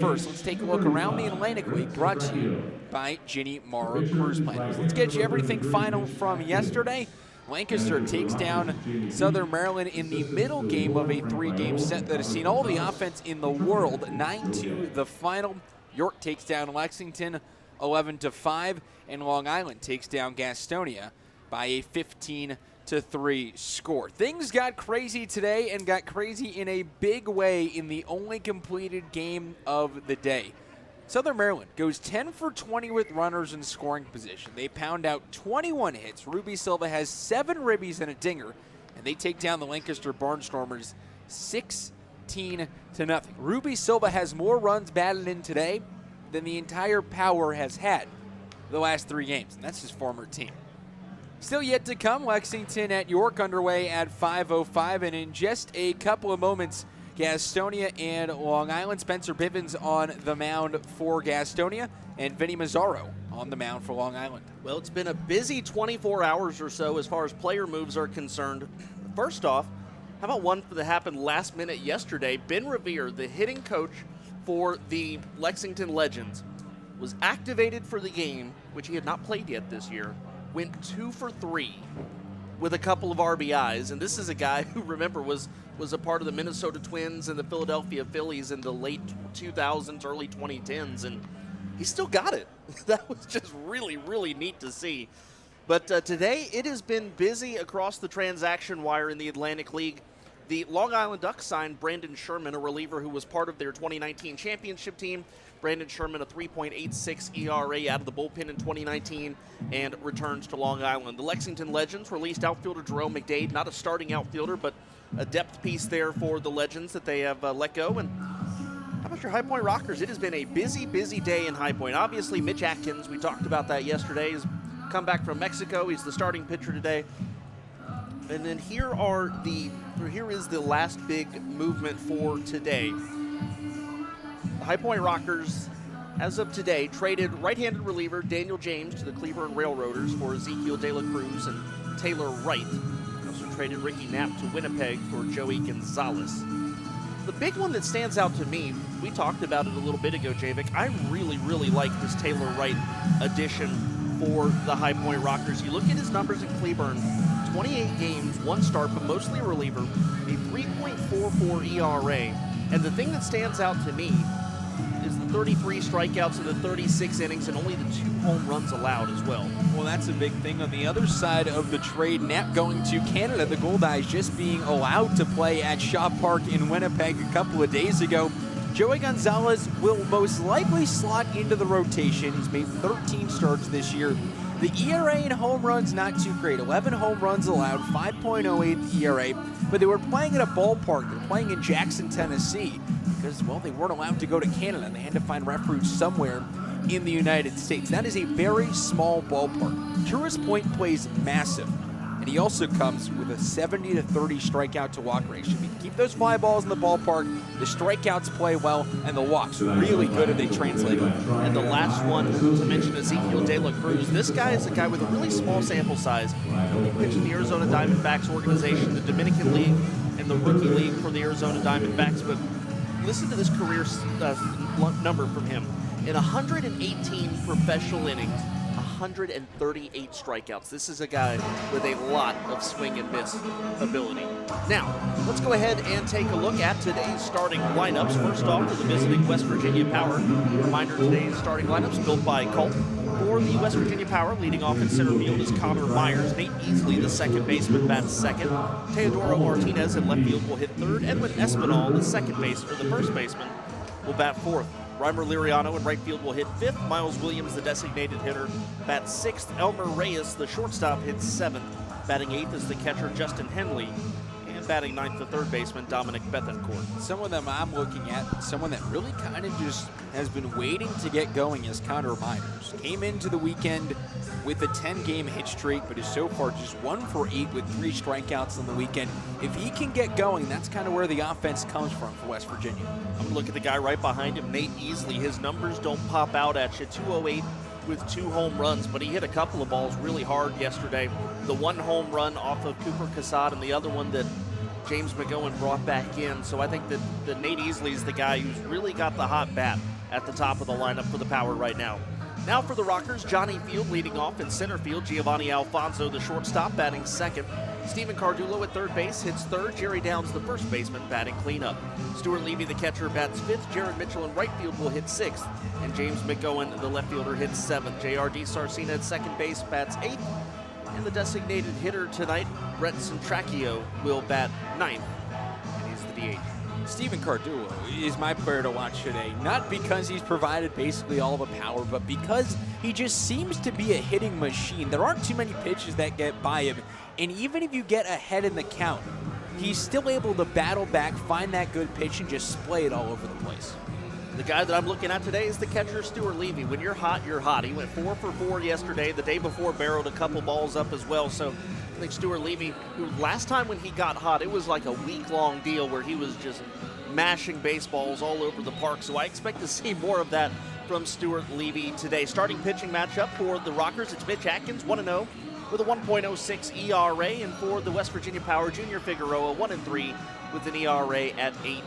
First, let's take a look around the Atlantic League, brought to you by Ginny Mara Cruise Planners. Let's get you everything final from yesterday. Lancaster takes down Southern Maryland in the middle game of a three-game set that has seen all the offense in the world. 9-2 the final. York takes down Lexington 11-5, and Long Island takes down Gastonia by a 15-3 score. Things got crazy today and got crazy in a big way in the only completed game of the day. Southern Maryland goes 10 for 20 with runners in scoring position. They pound out 21 hits. Ruby Silva has 7 ribbies and a dinger, and they take down the Lancaster Barnstormers 16-0. Ruby Silva has more runs batted in today than the entire Power has had the last 3 games, and that's his former team. Still yet to come, Lexington at York underway at 5:05, and in just a couple of moments, Gastonia and Long Island. Spencer Bivens on the mound for Gastonia, and Vinny Mazzaro on the mound for Long Island. Well, it's been a busy 24 hours or so as far as player moves are concerned. First off, how about one that happened last minute yesterday? Ben Revere, the hitting coach for the Lexington Legends, was activated for the game, which he had not played yet this year, went 2 for 3 with a couple of RBIs. And this is a guy who, remember, was a part of the Minnesota Twins and the Philadelphia Phillies in the late 2000s, early 2010s, and he still got it. That was just really, really neat to see. But today it has been busy across the transaction wire in the Atlantic League. The Long Island Ducks signed Brandon Sherman, a reliever who was part of their 2019 championship team. Brandon Sherman, a 3.86 ERA out of the bullpen in 2019, and returns to Long Island. The Lexington Legends released outfielder Jerome McDade, not a starting outfielder, but a depth piece there for the Legends that they have let go. And how about your High Point Rockers? It has been a busy, busy day in High Point. Obviously, Mitch Atkins, we talked about that yesterday, has come back from Mexico. He's the starting pitcher today. And then here is the last big movement for today. The High Point Rockers, as of today, traded right-handed reliever Daniel James to the Cleveland Railroaders for Ezekiel De La Cruz and Taylor Wright. They also traded Ricky Knapp to Winnipeg for Joey Gonzalez. The big one that stands out to me, we talked about it a little bit ago, Javik. I really, really like this Taylor Wright addition for the High Point Rockers. You look at his numbers in Cleburne, 28 games, 1 start, but mostly a reliever, a 3.44 ERA. And the thing that stands out to me is the 33 strikeouts in the 36 innings and only the 2 home runs allowed as well. Well, that's a big thing. On the other side of the trade, Knapp going to Canada, the Goldeyes just being allowed to play at Shaw Park in Winnipeg a couple of days ago. Joey Gonzalez will most likely slot into the rotation. He's made 13 starts this year. The ERA and home runs not too great. 11 home runs allowed, 5.08 ERA, but they were playing at a ballpark. They're playing in Jackson, Tennessee, because, well, they weren't allowed to go to Canada. They had to find refuge somewhere in the United States. That is a very small ballpark. Tourist Point plays massive, and he also comes with a 70-30 strikeout to walk ratio. If you keep those fly balls in the ballpark, the strikeouts play well, and the walks really good if they translate over. And the last one to mention, Ezekiel De La Cruz. This guy is a guy with a really small sample size. He pitched in the Arizona Diamondbacks organization, the Dominican League, and the Rookie League for the Arizona Diamondbacks. But listen to this career number from him. In 118 professional innings, 138 strikeouts. This is a guy with a lot of swing and miss ability. Now, let's go ahead and take a look at today's starting lineups. First off, for the visiting West Virginia Power. Reminder, today's starting lineups built by Colt. For the West Virginia Power, leading off in center field is Connor Myers. Nate Easley, the second baseman, bats second. Teodoro Martinez in left field will hit third. Edwin Espinal, the first baseman, will bat fourth. Reimer Liriano in right field will hit fifth. Miles Williams, the designated hitter, bats sixth. Elmer Reyes, the shortstop, hits seventh. Batting eighth is the catcher, Justin Henley. And batting ninth, the third baseman, Dominic Bethencourt. Someone that I'm looking at, someone that really kind of just has been waiting to get going, is Connor Myers. Came into the weekend with a 10-game hit streak, but is so far just 1 for 8 with 3 strikeouts on the weekend. If he can get going, that's kind of where the offense comes from for West Virginia. I'm going to look at the guy right behind him, Nate Easley. His numbers don't pop out at you. 208 with 2 home runs, but he hit a couple of balls really hard yesterday. The 1 home run off of Cooper Casad and the other one that James McGowan brought back in. So I think that Nate Easley is the guy who's really got the hot bat at the top of the lineup for the Power right now. Now for the Rockers, Johnny Field leading off in center field. Giovanni Alfonso, the shortstop, batting second. Stephen Cardullo at third base hits third. Jerry Downs, the first baseman, batting cleanup. Stuart Levy, the catcher, bats fifth. Jared Mitchell in right field will hit sixth. And James McGowan, the left fielder, hits seventh. J.R.D. Sarcina at second base bats eighth. And the designated hitter tonight, Brett Centracchio, will bat ninth. And he's the DH. Stephen Cardullo is my player to watch today, not because he's provided basically all the power, but because he just seems to be a hitting machine. There aren't too many pitches that get by him, and even if you get ahead in the count, he's still able to battle back, find that good pitch, and just splay it all over the place. The guy that I'm looking at today is the catcher, Stuart Levy. When you're hot, you're hot. He went 4 for 4 yesterday. The day before, barreled a couple balls up as well. So I think Stuart Levy, who last time when he got hot, it was like a week-long deal where he was just mashing baseballs all over the park. So I expect to see more of that from Stuart Levy today. Starting pitching matchup for the Rockers, it's Mitch Atkins, 1-0 with a 1.06 ERA. And for the West Virginia Power, Junior Figueroa, 1-3 with an ERA at 8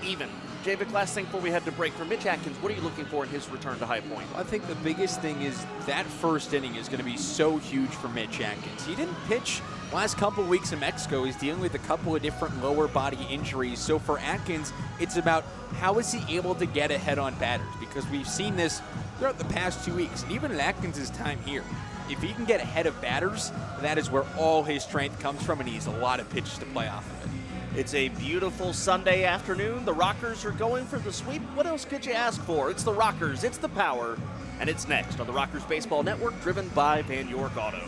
even. Javik, last thing before we head to break, for Mitch Atkins, what are you looking for in his return to High Point? I think the biggest thing is that first inning is going to be so huge for Mitch Atkins. He didn't pitch last couple weeks in Mexico. He's dealing with a couple of different lower body injuries. So for Atkins, it's about how is he able to get ahead on batters, because we've seen this throughout the past 2 weeks. And even in Atkins' time here, if he can get ahead of batters, that is where all his strength comes from, and he has a lot of pitches to play off of it. It's a beautiful Sunday afternoon. The Rockers are going for the sweep. What else could you ask for? It's the Rockers, it's the Power, and it's next on the Rockers Baseball Network, driven by Van York Auto.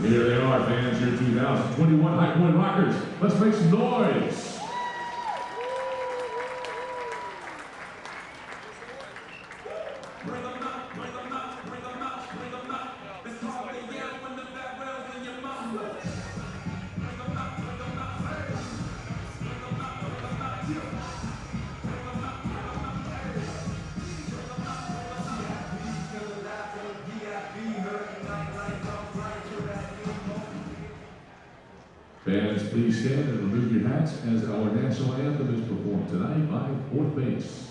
Here they are, fans, your 2021 High Point Rockers. Let's make some noise. Fans, please stand and remove your hats as our national anthem is performed tonight by fourth base.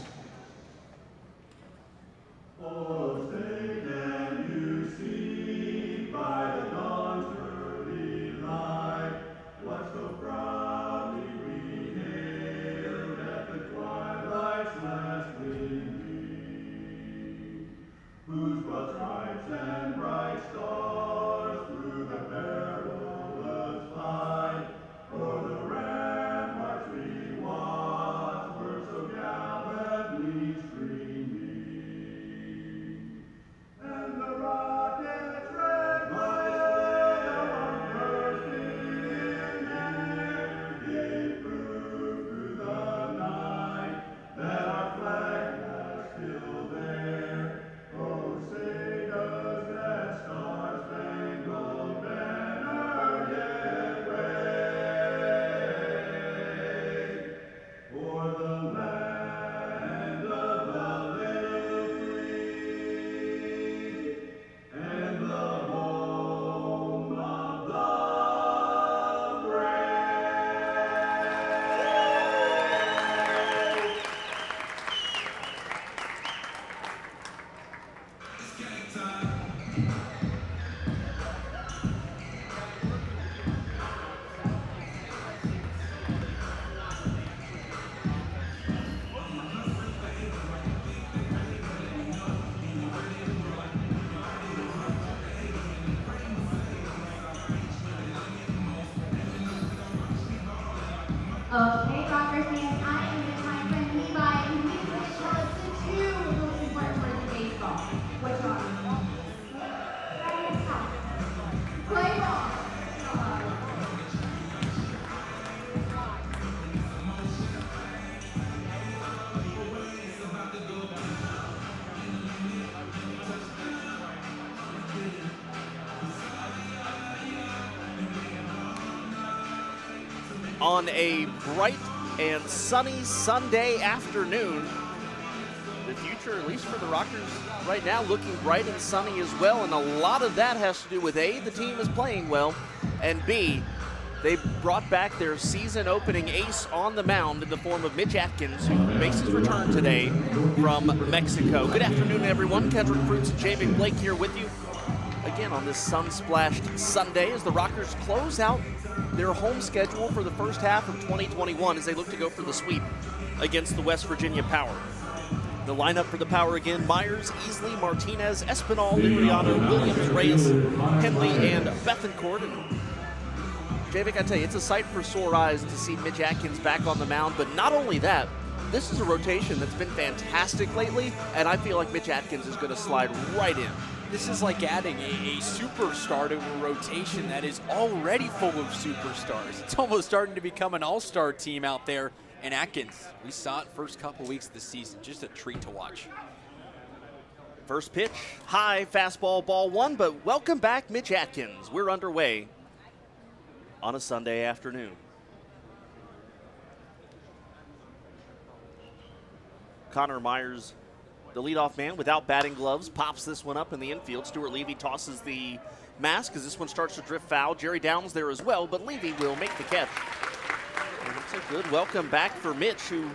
Oh, say can you see by the dawn's early light what so proudly we hailed at the twilight's last gleaming, whose broad stripes and bright stars through the perilous fight o'er the ramparts we watched were so gallantly streaming, and the rocket's red glare bursting in air gave proof through the night that our flag was still there. Oh, say does that star-spangled banner yet wave o'er the land of the little free and the home of the brave. Okay, Rockers fans, I am with my friend Levi, and he's going to tell us the two most important words of baseball. Which are? Play ball. On a bright and sunny Sunday afternoon. The future, at least for the Rockers right now, looking bright and sunny as well, and a lot of that has to do with A, the team is playing well, and B, they brought back their season-opening ace on the mound in the form of Mitch Atkins, who makes his return today from Mexico. Good afternoon, everyone. Kendrick Fruits and Javic Blake here with you again on this sun-splashed Sunday as the Rockers close out their home schedule for the first half of 2021 as they look to go for the sweep against the West Virginia Power. The lineup for the Power again: Myers, Easley, Martinez, Espinal, Liriano, Williams, Reyes, Henley, and Bethencourt. And Javic, I tell you, it's a sight for sore eyes to see Mitch Atkins back on the mound, but not only that, this is a rotation that's been fantastic lately, and I feel like Mitch Atkins is going to slide right in. This is like adding a superstar to a rotation that is already full of superstars. It's almost starting to become an all-star team out there. And Atkins, we saw it first couple weeks of the season. Just a treat to watch. First pitch, high fastball, ball one, but welcome back, Mitch Atkins. We're underway on a Sunday afternoon. Connor Myers, the leadoff man, without batting gloves, pops this one up in the infield. Stuart Levy tosses the mask as this one starts to drift foul. Jerry Downs there as well, but Levy will make the catch. And it's a good welcome back for Mitch, who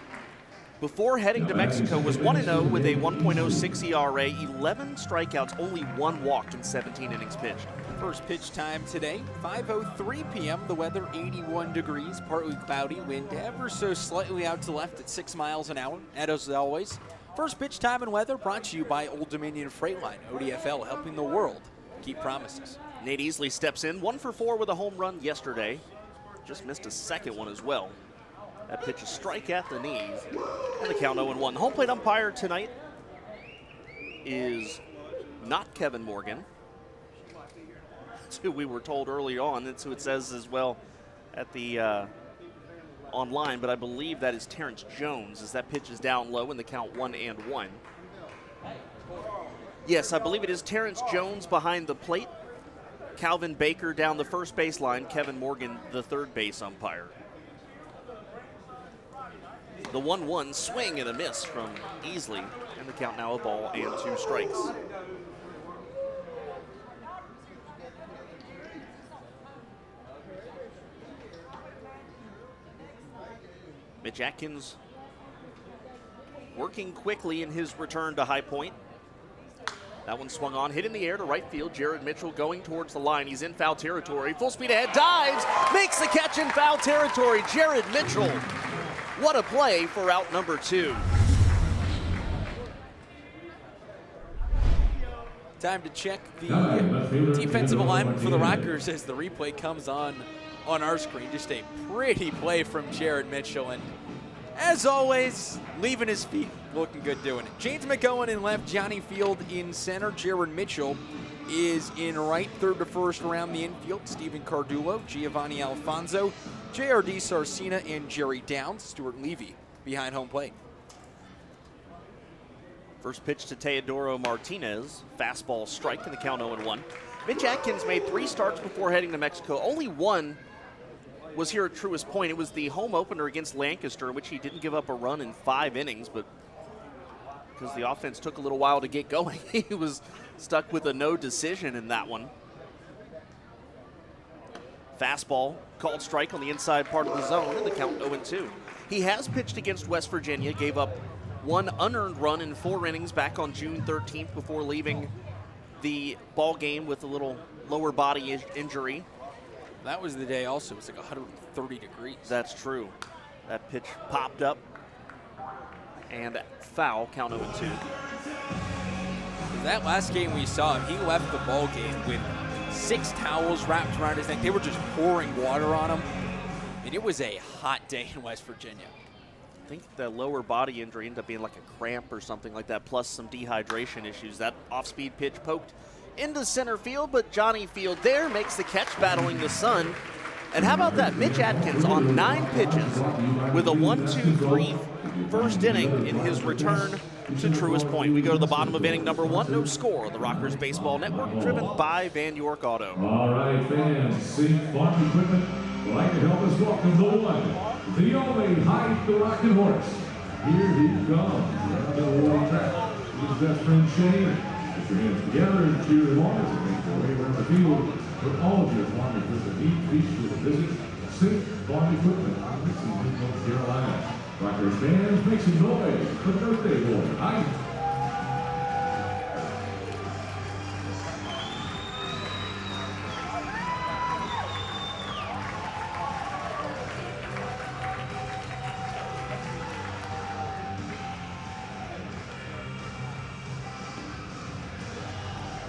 before heading to Mexico was 1-0 with a 1.06 ERA, 11 strikeouts, only one walk in 17 innings pitched. First pitch time today, 5:03 p.m. The weather 81 degrees, partly cloudy, wind ever so slightly out to the left at 6 miles an hour. And as always, first pitch time and weather brought to you by Old Dominion Freight Line, ODFL, helping the world keep promises. Nate Easley steps in, 1 for 4 with a home run yesterday. Just missed a second one as well. That pitch is strike at the knees. And the count 0-1. The home plate umpire tonight is not Kevin Morgan. That's who we were told early on. That's who it says as well at the online. But I believe that is Terrence Jones, as that pitch is down low in the count 1-1. Yes, I believe it is Terrence Jones behind the plate. Calvin Baker down the first baseline. Kevin Morgan, the third base umpire. The 1-1 swing and a miss from Easley, and the count now a ball and 2 strikes. Mitch Atkins working quickly in his return to High Point. That one swung on, hit in the air to right field. Jared Mitchell going towards the line. He's in foul territory. Full speed ahead, dives, makes the catch in foul territory. Jared Mitchell. What a play for out number 2. Time to check the defensive alignment for the Rockers as the replay comes on our screen. Just a pretty play from Jared Mitchell, and as always, leaving his feet, looking good doing it. James McOwen in left, Johnny Field in center. Jared Mitchell is in right, third to first around the infield. Steven Cardullo, Giovanni Alfonso, JRD Sarcina, and Jerry Downs. Stuart Levy behind home plate. First pitch to Teodoro Martinez. Fastball strike in the count 0-1. Mitch Atkins made 3 starts before heading to Mexico. Only one was here at Truist Point. It was the home opener against Lancaster, in which he didn't give up a run in 5 innings, but because the offense took a little while to get going, he was stuck with a no decision in that one. Fastball, called strike on the inside part of the zone, and the count 0-2. He has pitched against West Virginia, gave up 1 unearned run in 4 innings back on June 13th before leaving the ball game with a little lower body injury. That was the day also. It was like 130 degrees. That's true. That pitch popped up and foul, count 0-2. That last game we saw him, he left the ball game with 6 towels wrapped around his neck. They were just pouring water on him. And it was a hot day in West Virginia. I think the lower body injury ended up being like a cramp or something like that, plus some dehydration issues. That off-speed pitch poked into center field, but Johnny Field there makes the catch battling the sun. And how about that? Mitch Atkins on 9 pitches with a 1-2-3 first inning in his return to Truist Point. We go to the bottom of inning number 1. No score on the Rockers Baseball Network, driven by Van York Auto. All right, fans, see farm equipment I'd like to help us welcome the one, the only Hyde the Rockin' Horse. Here he comes, around the world track. His best friend Shane. Put your hands together and cheer them on as they make their way around the field. For all of your farmers with a neat feast to visit, Safe Farm Equipment on Richmond, North Carolina. Rockers fans, make some noise for birthday boy Hyde.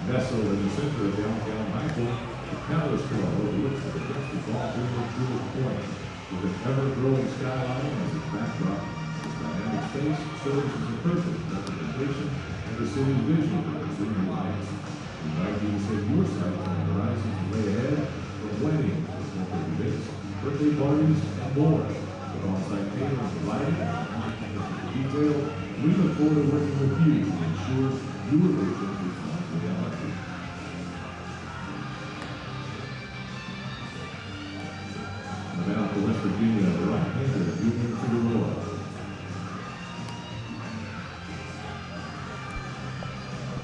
Nestled in the center of downtown Michael, the Palace Club overlooks the majestic ballroom Jewel Point. With an ever-growing skyline as its backdrop, this dynamic space serves as a perfect representation of the city's vision for consumer lives. We invite you to set your sights on the horizons way ahead from weddings to corporate events, birthday parties, and more. With on-site catering provided and detail, we look forward to working with you to ensure your vision becomes reality. Now for West Virginia, the right-hander, Junior Figueroa.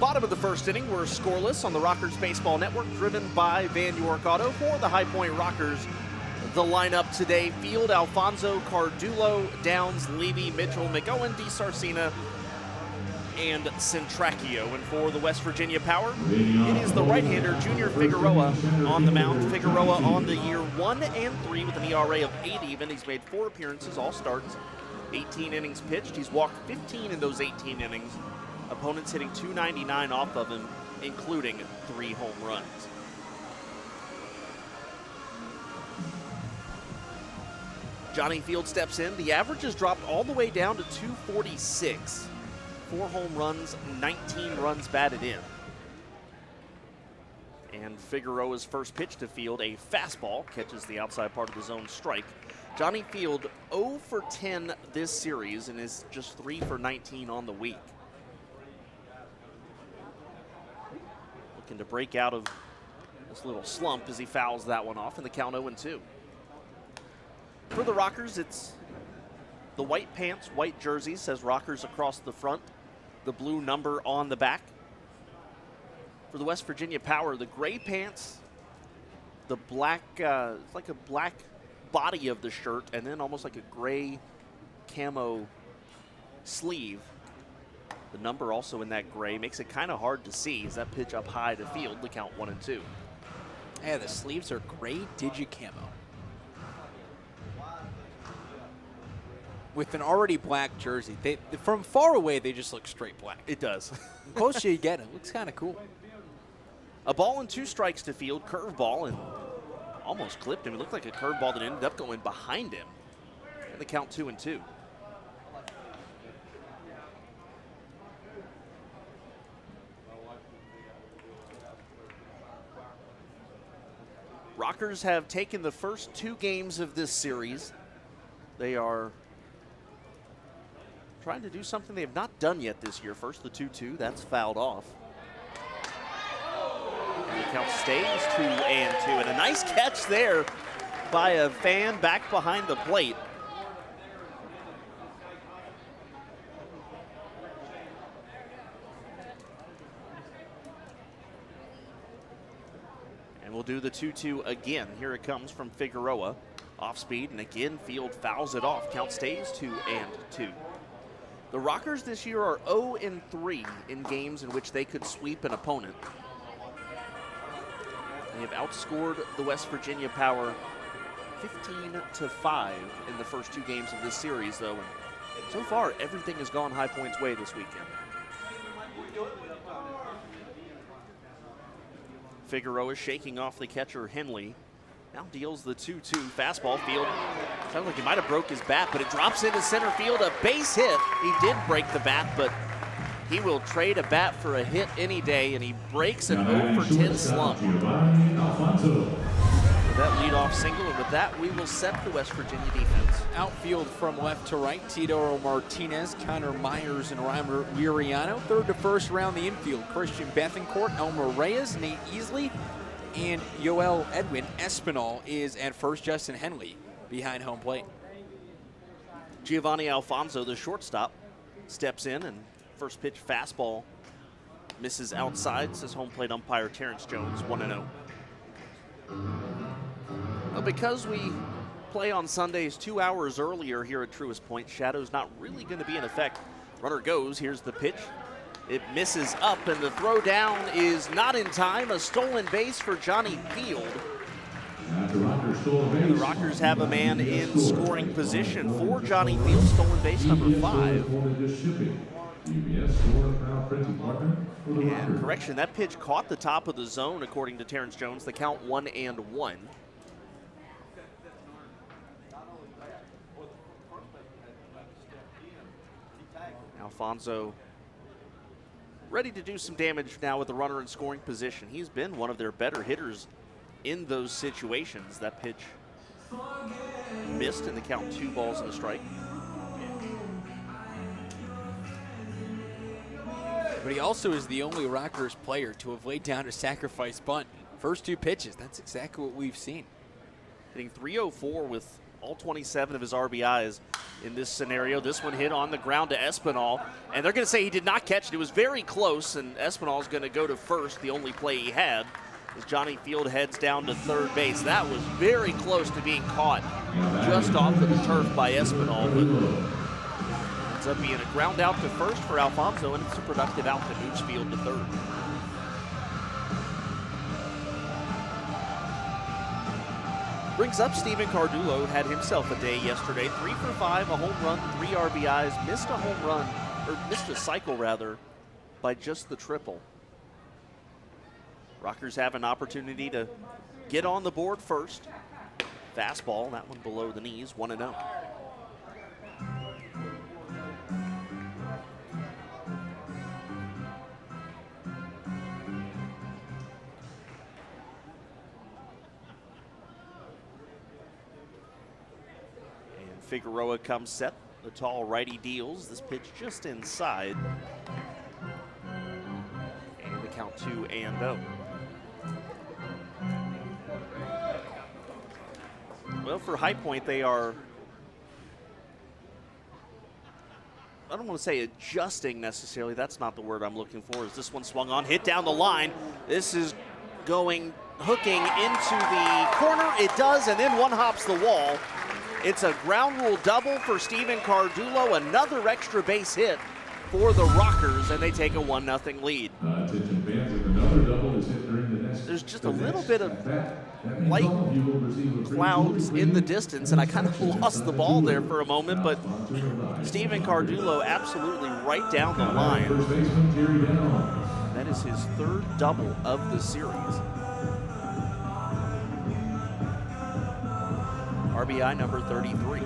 Bottom of the first inning, we're scoreless on the Rockers Baseball Network, driven by Van York Auto. For the High Point Rockers, the lineup today: Field, Alfonso, Cardulo, Downs, Levy, Mitchell, McOwen, DiSarcina, and Centracchio. And for the West Virginia Power, it is the right-hander Junior Figueroa on the mound. Figueroa on the year 1-3 with an ERA of 8 even. He's made 4 appearances, all starts, 18 innings pitched. He's walked 15 in those 18 innings. Opponents hitting .299 off of him, including 3 home runs. Johnny Field steps in. The average has dropped all the way down to .246. 4 home runs, 19 runs batted in. And Figueroa's first pitch to Field, a fastball, catches the outside part of the zone strike. Johnny Field 0 for 10 this series and is just 3 for 19 on the week. Looking to break out of this little slump as he fouls that one off, and the count 0-2. For the Rockers, it's the white pants, white jersey, says Rockers across the front, the blue number on the back. For the West Virginia Power, the gray pants, the black, it's like a black body of the shirt, and then almost like a gray camo sleeve. The number also in that gray makes it kind of hard to see as that pitch up high to Field, the count 1-2. Yeah, the sleeves are gray digi-camo. With an already black jersey. From far away, they just look straight black. It does. The closer you get, it looks kind of cool. A ball and 2 strikes to Field, curveball, and almost clipped him. It looked like a curveball that ended up going behind him. And the count 2-2. Rockers have taken the first 2 games of this series. They are trying to do something they have not done yet this year. First, the 2-2, that's fouled off. And the count stays 2-2, and a nice catch there by a fan back behind the plate. And we'll do the 2-2 again. Here it comes from Figueroa. Off speed, and again, Field fouls it off. Count stays 2-2. The Rockers this year are 0-3 in games in which they could sweep an opponent. They have outscored the West Virginia Power 15-5 in the first 2 games of this series, though. And so far, everything has gone High Point's way this weekend. Figueroa shaking off the catcher, Henley. Now deals the 2-2 fastball. Field sounds like he might have broke his bat, but it drops into center field. A base hit. He did break the bat, but he will trade a bat for a hit any day, and he breaks an 0 for 10 slump. With that leadoff single, and with that, we will set the West Virginia defense. Outfield from left to right, Tito Martinez, Connor Myers, and Reimer Liriano. Third to first around the infield, Christian Bethencourt, Elmer Reyes, Nate Easley. And Yoel Edwin Espinal is at first. Justin Henley behind home plate. Giovanni Alfonso, the shortstop, steps in, and first pitch fastball misses outside, says home plate umpire Terrence Jones, 1-0. Well, because we play on Sundays 2 hours earlier here at Truist Point, shadow's not really going to be in effect. Runner goes, here's the pitch. It misses up, and the throw down is not in time. A stolen base for Johnny Field. And the Rockers have a man in scoring position for Johnny Field, stolen base number 5. And correction, that pitch caught the top of the zone, according to Terrence Jones. The count 1-1. Alfonso ready to do some damage now with the runner in scoring position. He's been one of their better hitters in those situations. That pitch missed, and the count 2 balls and a strike. But he also is the only Rockers player to have laid down a sacrifice bunt. First 2 pitches, that's exactly what we've seen. Hitting .304 with all 27 of his RBIs in this scenario. This one hit on the ground to Espinal, and they're going to say he did not catch it. It was very close, and Espinal's going to go to first, the only play he had, as Johnny Field heads down to third base. That was very close to being caught just off of the turf by Espinal, but ends up being a ground out to first for Alfonso, and it's a productive out to moves Field to third. Brings up Steven Cardulo, had himself a day yesterday. 3 for 5, a home run, 3 RBIs, missed a home run, or missed a cycle rather, by just the triple. Rockers have an opportunity to get on the board first. Fastball, that one below the knees, 1-0. Figueroa comes set. The tall righty deals. This pitch just inside. And the count 2-0. Well, for High Point, they are, I don't want to say adjusting necessarily. That's not the word I'm looking for. As this one swung on, hit down the line. This is going, hooking into the corner. It does, and then one hops the wall. It's a ground rule double for Steven Cardulo, another extra base hit for the Rockers, and they take a 1-0 lead. There's just a little bit of light clouds in the distance, and I kind of lost the ball there for a moment, but Steven Cardulo absolutely right down the line. That is his 3rd double of the series. RBI number 33.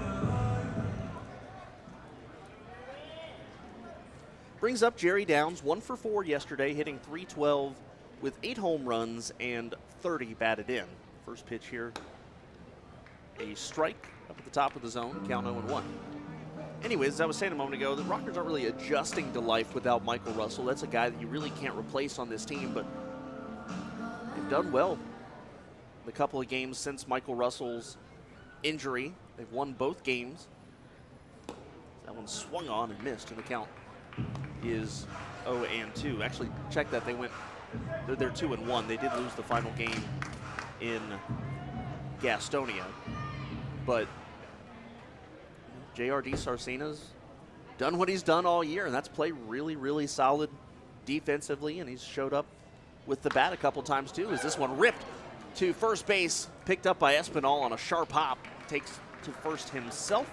Brings up Jerry Downs, 1 for 4 yesterday, hitting .312 with 8 home runs and 30 batted in. First pitch here, a strike up at the top of the zone, count 0-1. Anyways, as I was saying a moment ago, the Rockers aren't really adjusting to life without Michael Russell. That's a guy that you really can't replace on this team, but they've done well the couple of games since Michael Russell's injury. They've won both games. That one swung on and missed, and the count is 0-2. Actually, check that. They're 2-1. They did lose the final game in Gastonia, but JRD Sarcena's done what he's done all year, and that's play really, really solid defensively, and he's showed up with the bat a couple times too, as this one ripped to first base, picked up by Espinal on a sharp hop, takes to first himself.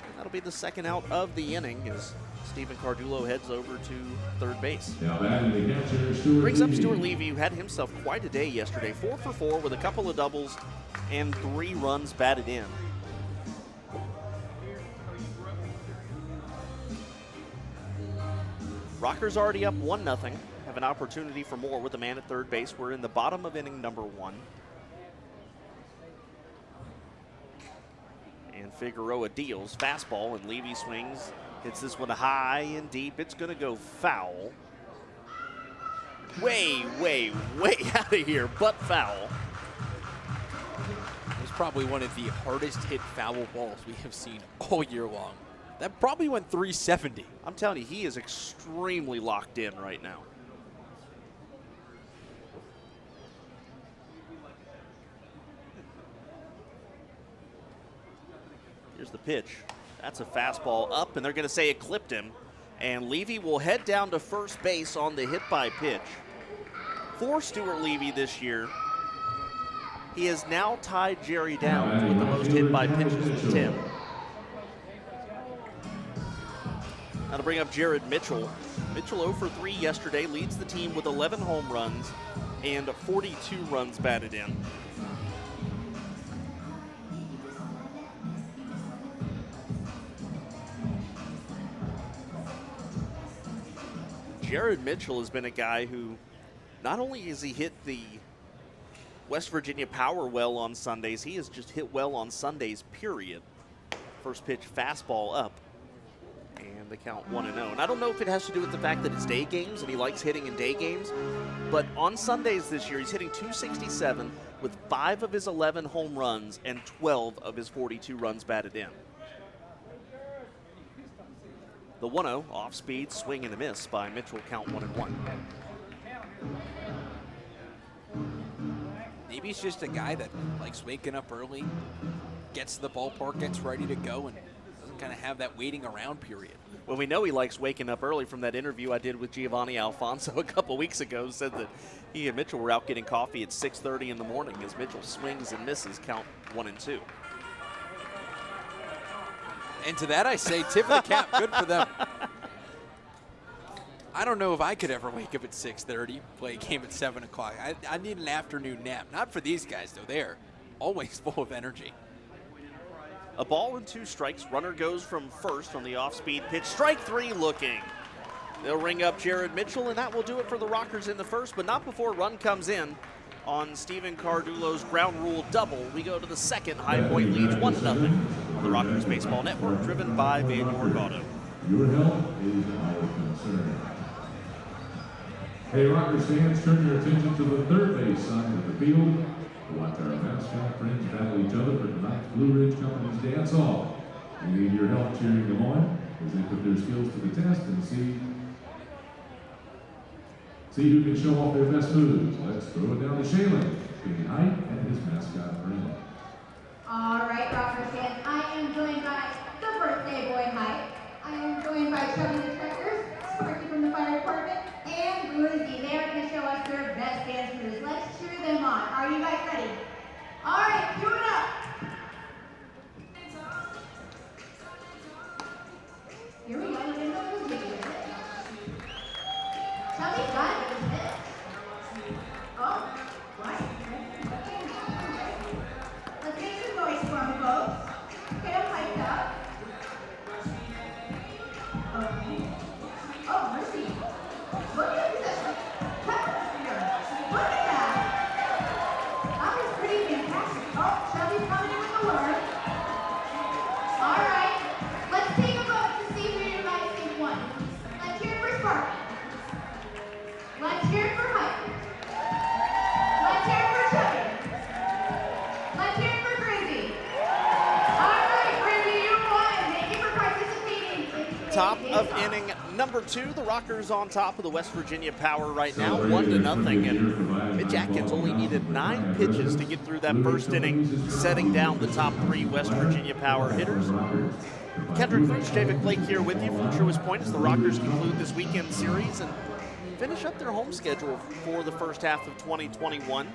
And that'll be the second out of the inning as Steven Cardulo heads over to third base. Brings up Stuart Levy, who had himself quite a day yesterday. 4 for 4 with a couple of doubles and 3 runs batted in. Rockers already up 1-0. Have an opportunity for more with a man at third base. We're in the bottom of inning number 1. And Figueroa deals fastball, and Levy swings. Hits this one high and deep. It's going to go foul. way, way, way out of here, but foul. It was probably one of the hardest hit foul balls we have seen all year long. That probably went 370. I'm telling you, he is extremely locked in right now. Here's the pitch. That's a fastball up, and they're going to say it clipped him. And Levy will head down to first base on the hit by pitch. For Stuart Levy this year, he has now tied Jerry Downs with the most hit by pitches with 10. Now to bring up Jared Mitchell. Mitchell 0 for 3 yesterday, leads the team with 11 home runs and 42 runs batted in. Jared Mitchell has been a guy who not only has he hit the West Virginia power well on Sundays, he has just hit well on Sundays, period. First pitch fastball up, and the count 1-0. And I don't know if it has to do with the fact that it's day games and he likes hitting in day games, but on Sundays this year, he's hitting .267 with 5 of his 11 home runs and 12 of his 42 runs batted in. The 1-0 off speed, swing and a miss by Mitchell, count 1-1. Maybe he's just a guy that likes waking up early, gets to the ballpark, gets ready to go, and doesn't kind of have that waiting around period. Well, we know he likes waking up early from that interview I did with Giovanni Alfonso a couple weeks ago. Said that he and Mitchell were out getting coffee at 6:30 in the morning as Mitchell swings and misses, count 1-2. And to that I say, tip of the cap, good for them. I don't know if I could ever wake up at 6:30, play a game at 7 o'clock. I need an afternoon nap. Not for these guys, though. They're always full of energy. A ball and 2 strikes. Runner goes from first on the off-speed pitch. Strike 3 looking. They'll ring up Jared Mitchell, and that will do it for the Rockers in the first, but not before run comes in on Stephen Cardulo's ground rule double. We go to the second. High Point leads 1-0 on the Rockers Baseball Network, driven by Van York Auto. Your health is our concern. Hey, Rockers fans, turn your attention to the third base side of the field to watch our mascot friends battle each other for tonight's Blue Ridge Company's dance off. We need your help cheering them on as they put their skills to the test and see who can show off their best moves. Let's throw it down to Shaylin, Skinny Height, and his mascot friend. All right, Rockers fans, I am joined by the birthday boy Height. I am joined by Chubby the Trekkers, Sparky from the fire department, and Glizzy. They are going to show us their best dance moves. Let's cheer them on. Are you guys ready? All right, cue it up. Here we go. We're going to go with it. Chubby got it, isn't it? Oh, right. Let's make some noise for me, folks. Get them hyped up. Okay. Oh, mercy. Look at this. Look at that. That was pretty fantastic. Oh, Shelby's coming in with the word. All right. Let's take a moment to see who you guys think won. Let's hear it for Sparky. Let's hear it for Hype. Let's hear it for Chubby. Let's hear it for Grizzy. All right, Grizzy, you won. Thank you for participating. Top of inning number 2. The Rockers on top of the West Virginia Power right now, 1-0. And Mitch Atkins only needed 9 pitches to get through that first inning, setting down the top 3 West Virginia Power hitters. Kendrick Fruits, Javik Blake here with you from Truist Point as the Rockers conclude this weekend series and finish up their home schedule for the first half of 2021.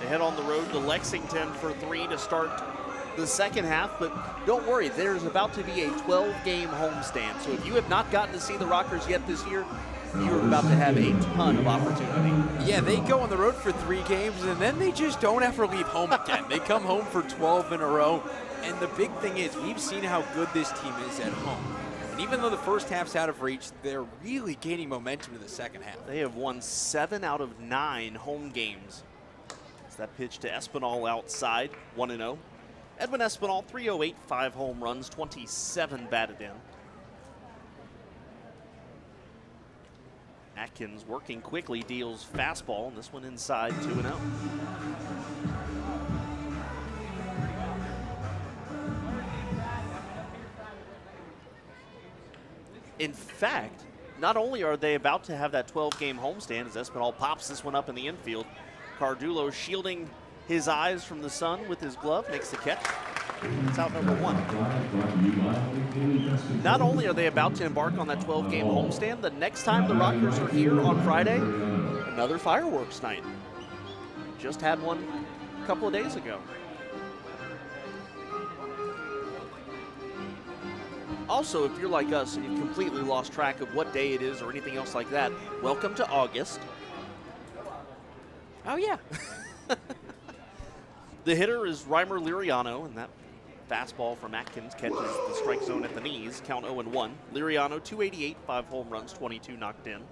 They head on the road to Lexington for 3 to start the second half, but don't worry, there's about to be a 12-game homestand. So if you have not gotten to see the Rockers yet this year, you're about to have a ton of opportunity. Yeah, they go on the road for 3 games, and then they just don't ever leave home again. They come home for 12 in a row, and the big thing is we've seen how good this team is at home. And even though the first half's out of reach, they're really gaining momentum in the second half. They have won 7 out of 9 home games. It's that pitch to Espinal outside, 1-0. Edwin Espinal, 308, 5 home runs, 27 batted in. Atkins working quickly, deals fastball, and this one inside 2-0. In fact, not only are they about to have that 12-game homestand as Espinal pops this one up in the infield, Cardulo shielding his eyes from the sun with his glove, makes the catch. It's out number 1. Not only are they about to embark on that 12-game homestand, the next time the Rockers are here on Friday, another fireworks night. Just had one a couple of days ago. Also, if you're like us and you've completely lost track of what day it is or anything else like that, welcome to August. Oh, yeah. The hitter is Reimer Liriano, and that fastball from Atkins catches the strike zone at the knees. Count 0-1. Liriano, 288, 5 home runs, 22 knocked in.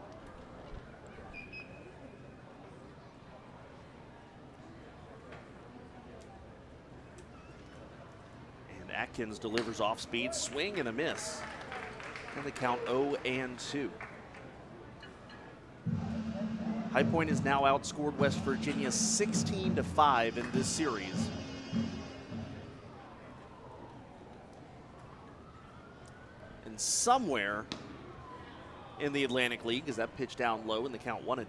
And Atkins delivers off speed, swing and a miss. And the count 0-2. High Point has now outscored West Virginia 16-5 in this series. And somewhere in the Atlantic League, as that pitch down low in the count 1-2,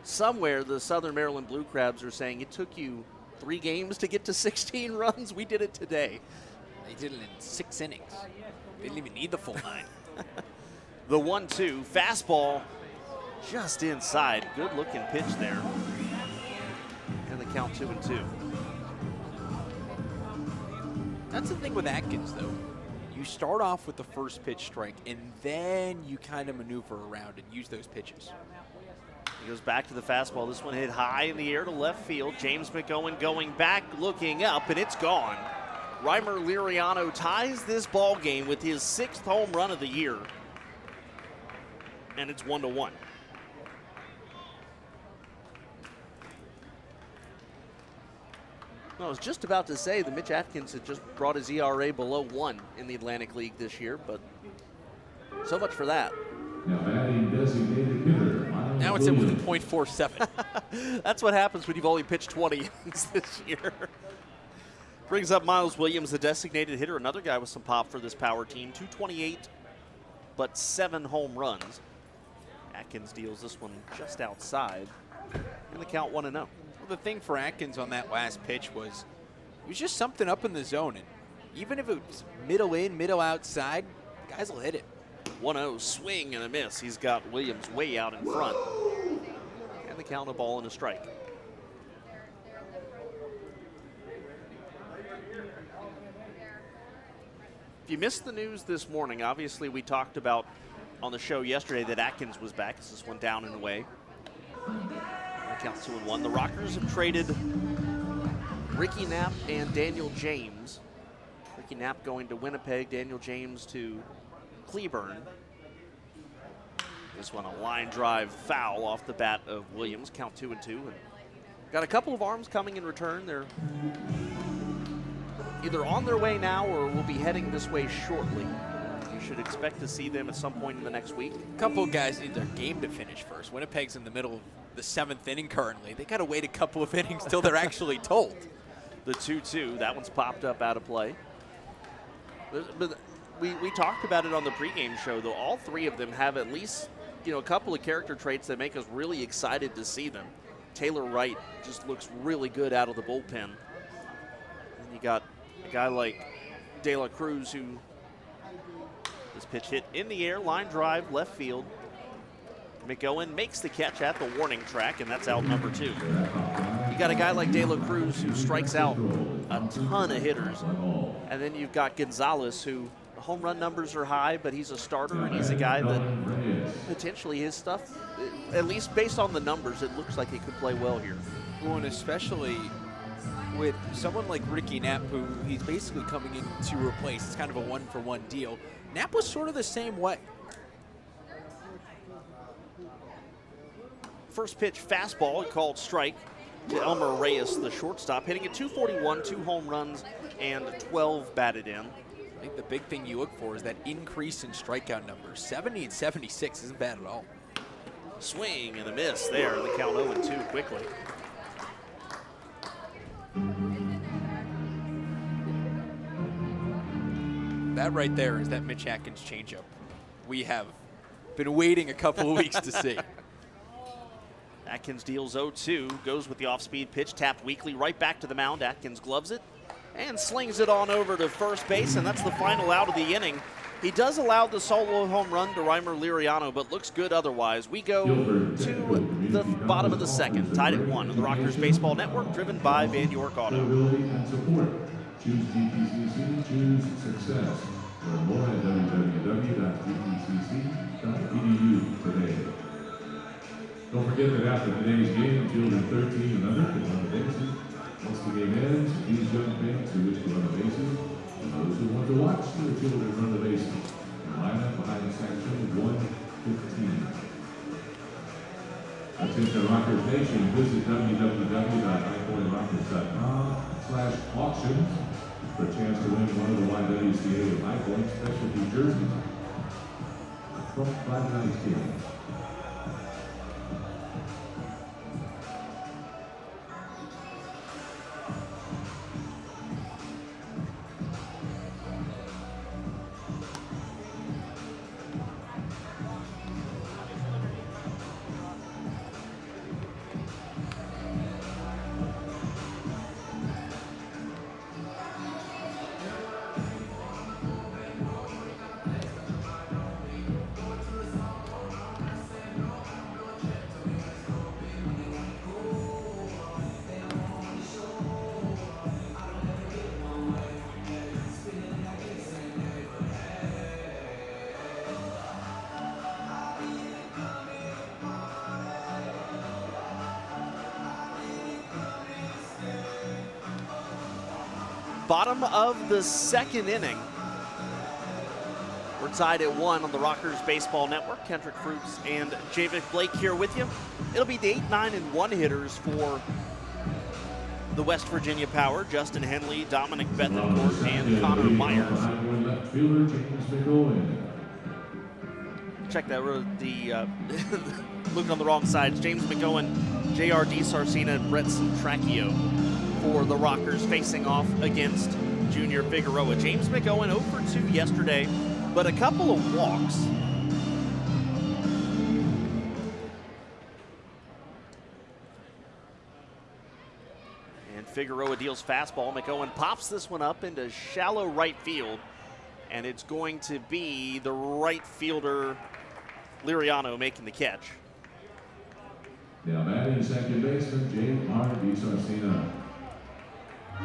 somewhere the Southern Maryland Blue Crabs are saying it took you 3 games to get to 16 runs. We did it today. They did it in 6 innings. They didn't even need the full 9. The 1-2 fastball. Just inside. Good looking pitch there. And the count 2-2. That's the thing with Atkins, though. You start off with the first pitch strike, and then you kind of maneuver around and use those pitches. He goes back to the fastball. This one hit high in the air to left field. James McGowan going back, looking up, and it's gone. Reimer Liriano ties this ball game with his 6th home run of the year. And it's 1-1. I was just about to say that Mitch Atkins had just brought his ERA below 1 in the Atlantic League this year, but so much for that. Now it's at 1.47. That's what happens when you've only pitched 20 innings this year. Brings up Miles Williams, the designated hitter, another guy with some pop for this power team. 228, but 7 home runs. Atkins deals this one just outside, and the count 1-0. Well, the thing for Atkins on that last pitch was it was just something up in the zone, and even if it was middle in, middle outside, guys will hit it. 1-0 swing and a miss. He's got Williams way out in front. And the count, a ball and a strike. If you missed the news this morning, obviously we talked about on the show yesterday that Atkins was back. This is one down and away. Counts 2-1. The Rockers have traded Ricky Knapp and Daniel James. Ricky Knapp going to Winnipeg, Daniel James to Cleburne. This one a line drive foul off the bat of Williams. Count 2-2. And got a couple of arms coming in return. They're either on their way now or will be heading this way shortly. You should expect to see them at some point in the next week. A couple of guys need their game to finish first. Winnipeg's in the middle of the 7th inning currently. They got to wait a couple of innings till they're actually told. The 2-2, that one's popped up out of play. But we talked about it on the pregame show, though. All 3 of them have at least, a couple of character traits that make us really excited to see them. Taylor Wright just looks really good out of the bullpen. And you got a guy like De La Cruz, who this pitch hit in the air, line drive, left field. McGowan makes the catch at the warning track, and that's out number 2. You got a guy like De La Cruz who strikes out a ton of hitters. And then you've got Gonzalez, who the home run numbers are high, but he's a starter, and he's a guy that potentially his stuff, at least based on the numbers, it looks like he could play well here. Well, and especially with someone like Ricky Knapp, who he's basically coming in to replace. It's kind of a one-for-one deal. Knapp was sort of the same way. First pitch fastball, called strike to Elmer Reyes, the shortstop, hitting at 241, 2 home runs, and 12 batted in. I think the big thing you look for is that increase in strikeout numbers. 70 and 76 isn't bad at all. Swing and a miss there. The count 0-2 quickly. That right there is that Mitch Atkins changeup we have been waiting a couple of weeks to see. Atkins deals 0-2, goes with the off-speed pitch, tapped weakly, right back to the mound. Atkins gloves it and slings it on over to first base, and that's the final out of the inning. He does allow the solo home run to Reimer Liriano, but looks good otherwise. We go to the bottom of the second, tied at 1 on the Rockers Baseball Network, driven by Van York Auto. Ability and support. Choose DPCC, choose success. Learn more at www.dpcc.edu today. Don't forget that after today's game, children 13 and under can run the bases. Once the game ends, these young fans who wish to run the bases and those who want to watch the children run the bases line up behind section 115. That's it, the Rockers Nation. Visit www.highpointrockers.com/auctions for a chance to win one of the YWCA High Point specialty jerseys from Friday night's game. Bottom of the second inning. We're tied at 1 on the Rockers Baseball Network. Kendrick Fruits and Javik Blake here with you. It'll be the 8, 9, and 1 hitters for the West Virginia Power. Justin Henley, Dominic Bethencourt, and Connor Myers. Check that, the looking on the wrong side. James McGowan, J.R.D. Sarcina, and Brett Centracchio for the Rockers facing off against Junior Figueroa. James McGowan 0 for 2 yesterday, but a couple of walks. And Figueroa deals fastball. McGowan pops this one up into shallow right field, and it's going to be the right fielder Liriano making the catch. Now batting second baseman J.R.D. Sarcina.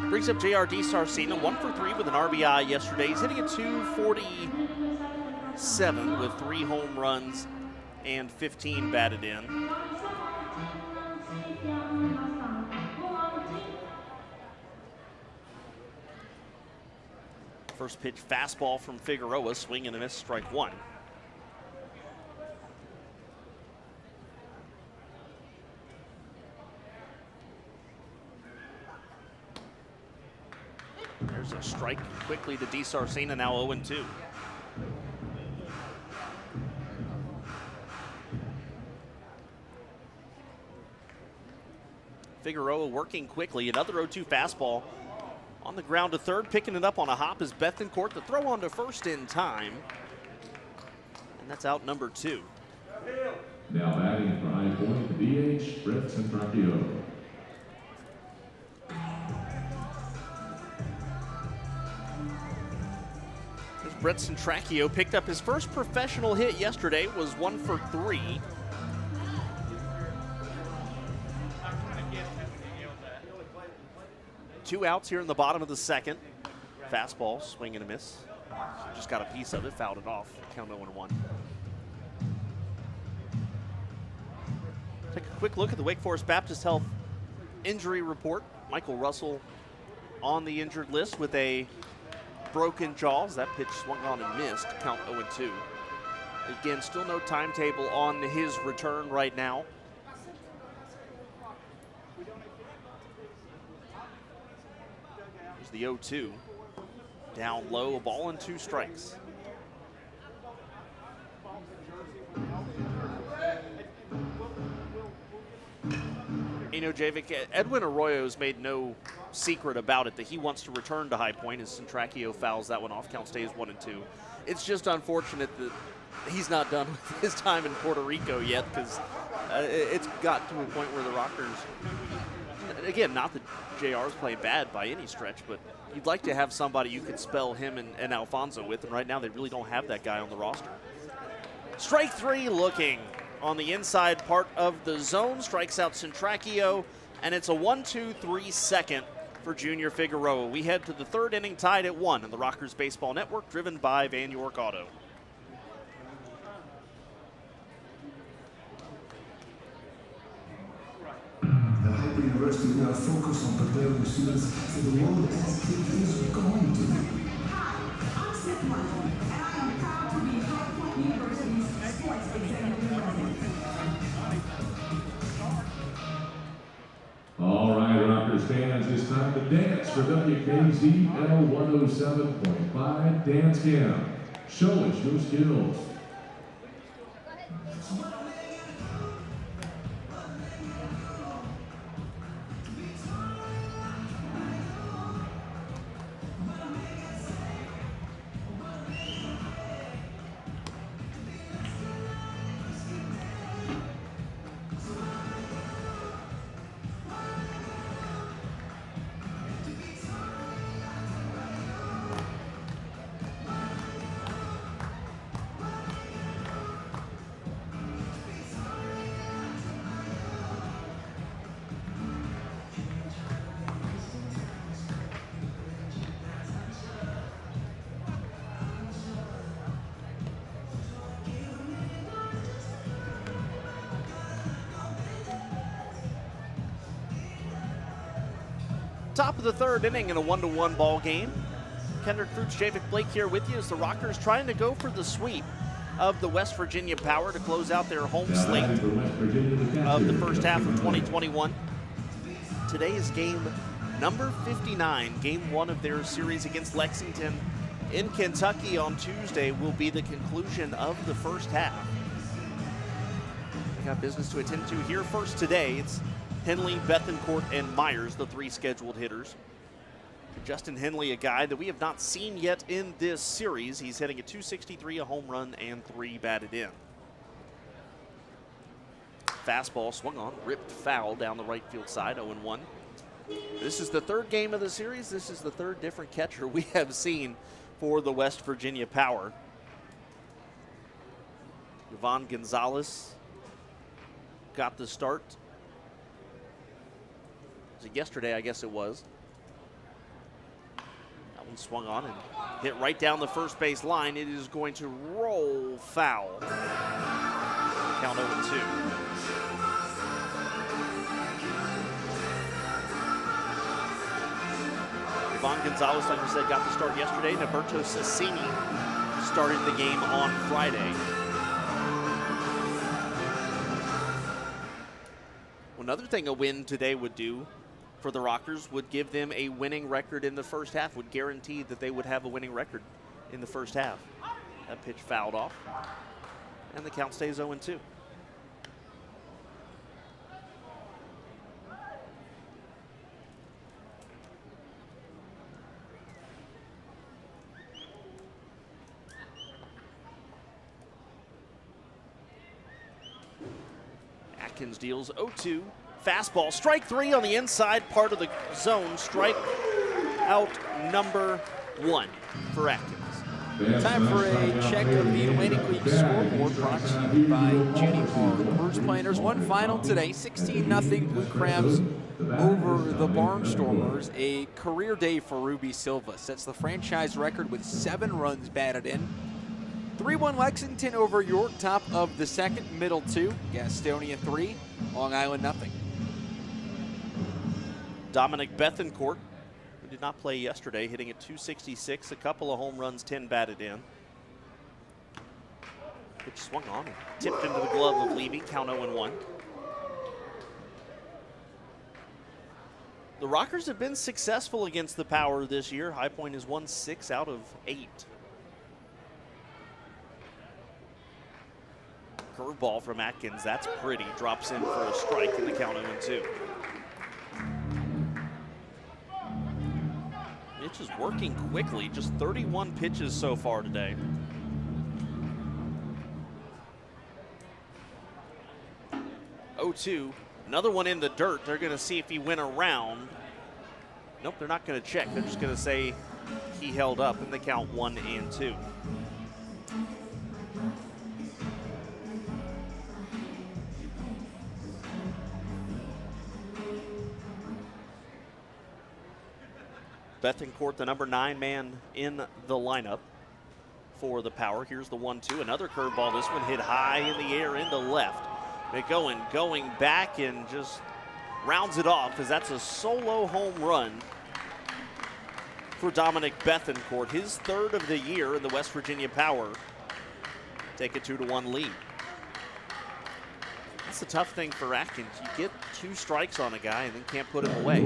Brings up J.R.D. Sarcina, 1 for 3 with an RBI yesterday. He's hitting at .247 with 3 home runs and 15 batted in. First pitch fastball from Figueroa, swing and a miss, strike 1. There's a strike quickly to D. Sarcina, now 0-2. Figueroa working quickly, another 0-2 fastball on the ground to third, picking it up on a hop is Bethencourt. The throw on to first in time, and that's out number 2. Now batting for High Point, DH Brett Centracchio. Brett Centracchio picked up his first professional hit yesterday, was 1 for 3. Two outs here in the bottom of the second. Fastball, swing and a miss. Just got a piece of it, fouled it off. Count 0-1. Take a quick look at the Wake Forest Baptist Health injury report. Michael Russell on the injured list with a broken jaws. That pitch swung on and missed. Count 0-2. Again, still no timetable on his return right now. There's the 0-2. Down low, a ball and 2 strikes. Javic, Edwin Arroyo's made no secret about it that he wants to return to High Point as Centracchio fouls that one off. Count stays 1-2. It's just unfortunate that he's not done with his time in Puerto Rico yet, because it's got to a point where the Rockers, again, not that JR's playing bad by any stretch, but you'd like to have somebody you could spell him and Alfonso with, and right now they really don't have that guy on the roster. Strike 3 looking on the inside part of the zone, strikes out Centracchio, and it's a 1-2-3 second for Junior Figueroa. We head to the 3rd inning tied at 1 on the Rockers Baseball Network, driven by Van York Auto. At Harvard University, we are focused on preparing students for the world as it is going to be. Hi, I'm Smith Marshall, and I am proud to be High Point University's sports executive president. All right, Rockers fans, it's time to dance for WKZL 107.5 Dance Camp. Show us your skills. Top of the 3rd inning in a 1-1 ball game. Kendrick Fruits, Javic Blake here with you as the Rockers trying to go for the sweep of the West Virginia Power to close out their home slate of the first half of 2021. Today is game number 59. Game 1 of their series against Lexington in Kentucky on Tuesday will be the conclusion of the first half. We got business to attend to here first today. It's Henley, Bethencourt, and Myers, the 3 scheduled hitters. Justin Henley, a guy that we have not seen yet in this series. He's hitting at .263, a home run, and 3 batted in. Fastball swung on, ripped foul down the right field side, 0-1. This is the 3rd game of the series. This is the 3rd different catcher we have seen for the West Virginia Power. Yvonne Gonzalez got the start. Was it yesterday, I guess it was. That one swung on and hit right down the first base line. It is going to roll foul. Count 0-2. Yvonne Gonzalez, like I said, got the start yesterday. Naberto Sassini started the game on Friday. Another thing a win today would do for the Rockers would give them a winning record in the first half, would guarantee that they would have a winning record in the first half. That pitch fouled off, and the count stays 0-2. Atkins deals 0-2. Fastball, strike 3 on the inside part of the zone. Strike out number 1 for Atkins. Time for a check of the Atlantic League scoreboard brought to you by Jenny Moore. Bruce Planners. One final today, 16-0 Blue Crabs over the Barnstormers. A career day for Ruby Silva. Sets the franchise record with 7 runs batted in. 3-1 Lexington over York, top of the 2nd, middle 2. Gastonia 3, Long Island nothing. Dominic Bethencourt, who did not play yesterday, hitting at .266, a couple of home runs, 10 batted in. Pitch swung on and tipped into the glove of Levy, count 0-1. The Rockers have been successful against the Power this year. High Point has won 6 out of 8. Curveball from Atkins, that's pretty. Drops in for a strike in the count 0-2. Mitch is working quickly, just 31 pitches so far today. Oh-2, another one in the dirt. They're gonna see if he went around. Nope, they're not gonna check. They're just gonna say he held up in the count 1-2. Bethencourt, the number 9 man in the lineup for the Power. Here's the 1-2, another curveball. This one hit high in the air into left. Going back and just rounds it off as that's a solo home run for Dominic Bethencourt. His 3rd of the year in the West Virginia Power. Take a 2-1 lead. That's the tough thing for Atkins. You get 2 strikes on a guy and then can't put him away.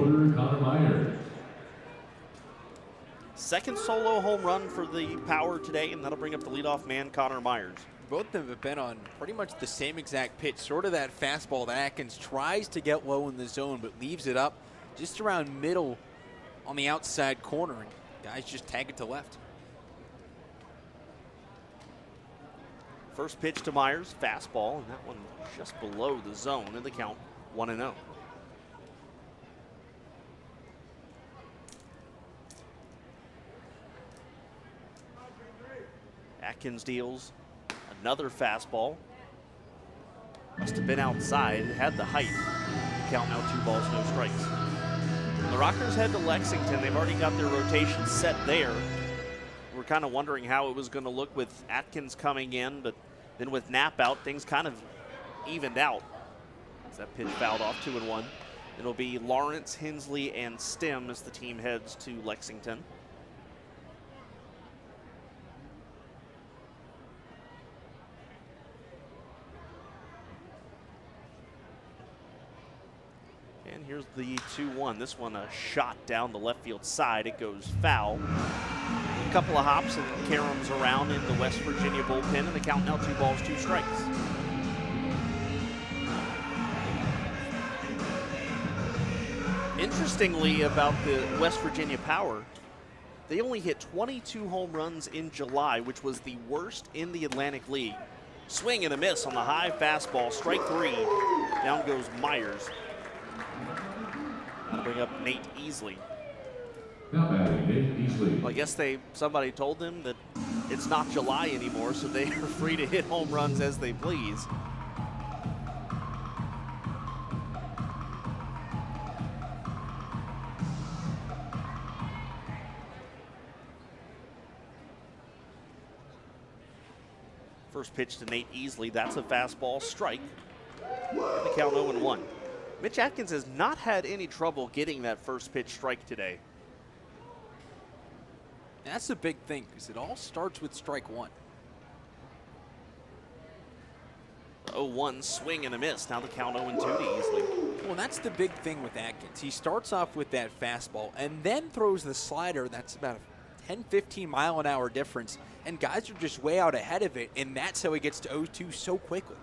Second solo home run for the Power today, and that'll bring up the leadoff man, Connor Myers. Both of them have been on pretty much the same exact pitch, sort of that fastball that Atkins tries to get low in the zone, but leaves it up just around middle on the outside corner, and guys just tag it to left. First pitch to Myers, fastball, and that one just below the zone in the count, 1-0. Atkins deals another fastball. Must have been outside. It had the height. Count now 2 balls, no strikes. The Rockers head to Lexington. They've already got their rotation set there. We're kind of wondering how it was going to look with Atkins coming in, but then with Knapp out, things kind of evened out. As that pitch fouled off, 2-1. It'll be Lawrence, Hensley, and Stem as the team heads to Lexington. And here's the 2-1. This one a shot down the left field side. It goes foul. A couple of hops and caroms around in the West Virginia bullpen, and the count now 2 balls, 2 strikes. Interestingly about the West Virginia Power, they only hit 22 home runs in July, which was the worst in the Atlantic League. Swing and a miss on the high fastball, strike 3. Down goes Myers. That'll bring up Nate Easley. Now batting, Nate Easley. Well, I guess somebody told them that it's not July anymore, so they are free to hit home runs as they please. First pitch to Nate Easley, that's a fastball, strike. And the count 0-1. Mitch Atkins has not had any trouble getting that first pitch strike today. That's the big thing, because it all starts with strike 1. 0-1, swing and a miss. Now the count 0-2 to Easley. Well, that's the big thing with Atkins. He starts off with that fastball and then throws the slider. That's about a 10-15 mile an hour difference, and guys are just way out ahead of it, and that's how he gets to 0-2 so quickly.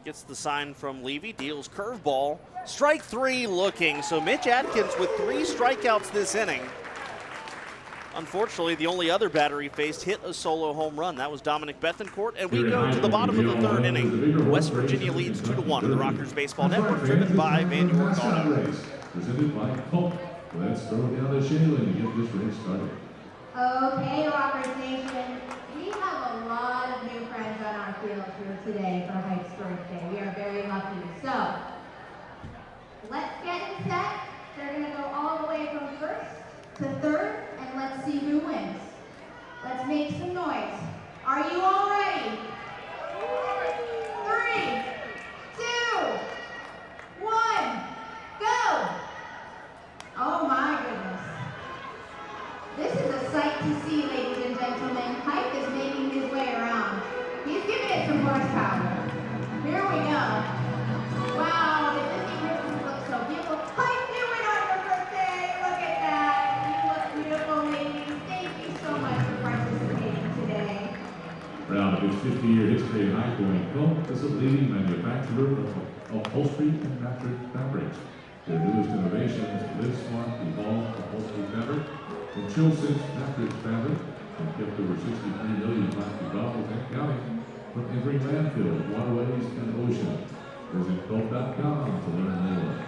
Gets the sign from Levy, deals curveball. Strike 3 looking, so Mitch Atkins with 3 strikeouts this inning. Unfortunately, the only other batter he faced hit a solo home run. That was Dominic Bethencourt, and we go to the bottom of the 3rd inning. West Virginia leads 2-1 on the Rockers Baseball Network, driven by Van York Auto. Presented by Colt. Let's throw down the Shayla to get this race started. Okay, Rockers Nation, we have a lot of new friends on our field here today for Hike's birthday. We are very lucky. So, let's get it set. They're going to go all the way from 1st to 3rd, and let's see who wins. Let's make some noise. Are you all ready? 3, 2, 1, go! Oh my goodness. This is a sight to see, ladies and gentlemen. Hike is making his way around. He's giving it some horsepower. Here we go. Wow, did this even Co. is a leading manufacturer of upholstery and mattress fabrics. Their newest innovation is Live Smart Evolved Upholstery Fabric and Chill Sense Mattress Fabric, and kept over 63 million plastic bottles and counting from entering landfills, waterways, and oceans. Visit Coke.com to learn more.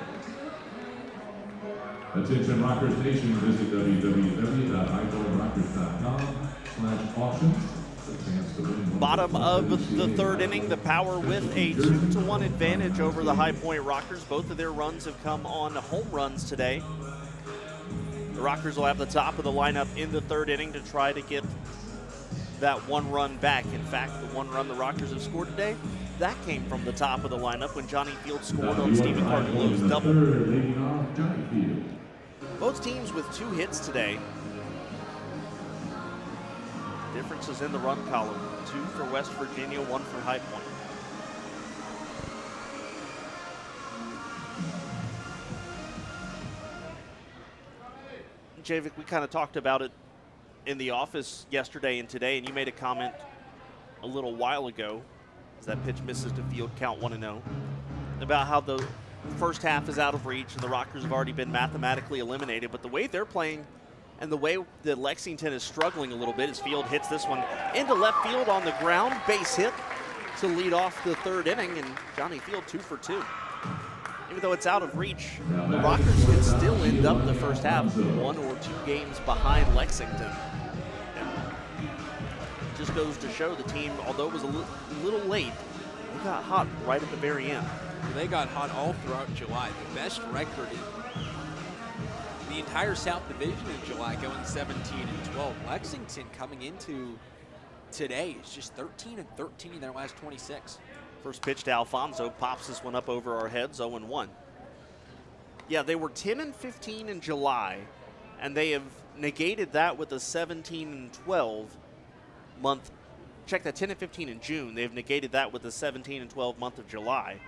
Attention Rockers Nation, visit www.hightonerockers.com/auctions. Bottom of the third inning, the Power with a 2-1 advantage over the High Point Rockers. Both of their runs have come on home runs today. The Rockers will have the top of the lineup in the third inning to try to get that one run back. In fact, the one run the Rockers have scored today, that came from the top of the lineup when Johnny Field scored on Stephen Cardullo's double. Both teams with 2 hits today. Differences in the run column. 2 for West Virginia, 1 for High Point. Javik, we kind of talked about it in the office yesterday and today, and you made a comment a little while ago as that pitch misses to Field, count 1-0, about how the first half is out of reach and the Rockers have already been mathematically eliminated. But the way they're playing and the way that Lexington is struggling a little bit as Field hits this one into left field on the ground, base hit to lead off the third inning, and Johnny Field 2 for 2. Even though it's out of reach, the Rockers could still end up the first half 1 or 2 games behind Lexington. And it just goes to show the team, although it was a little late, they got hot right at the very end. They got hot all throughout July. The best record in the entire South Division in July, going 17-12. Lexington coming into today is just 13-13 in their last 26. First pitch to Alfonso, pops this one up over our heads, 0-1. Yeah, they were 10-15 in July, and they have negated that with a 17-12 month. Check that, 10-15 in June. They've negated that with a 17-12 month of July.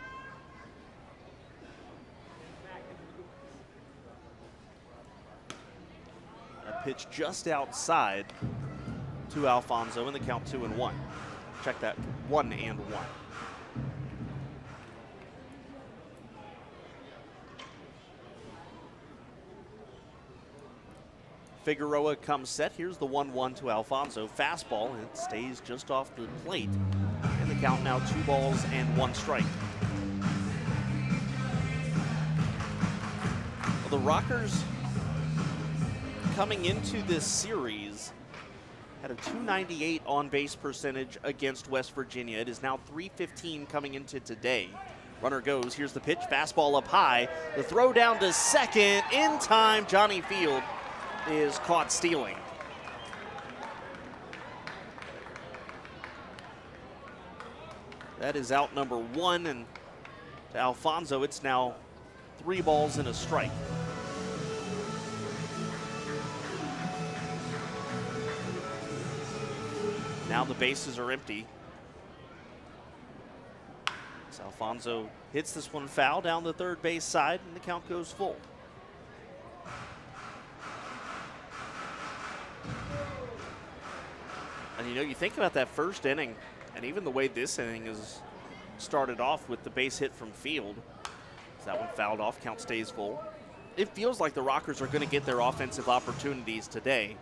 A pitch just outside to Alfonso in the count 2-1. Check that, 1-1. Figueroa comes set. Here's the 1-1 to Alfonso. Fastball, and it stays just off the plate. And the count now 2 balls and 1 strike. Well, the Rockers coming into this series had a .298 on-base percentage against West Virginia. It is now .315 coming into today. Runner goes. Here's the pitch. Fastball up high. The throw down to second. In time, Johnny Field is caught stealing. That is out number 1, and to Alfonso, it's now 3 balls and a strike. Now the bases are empty. So Alfonso hits this one foul down the third base side, and the count goes full. And you know, you think about that first inning, and even the way this inning is started off with the base hit from Field. So that one fouled off, count stays full. It feels like the Rockers are going to get their offensive opportunities today.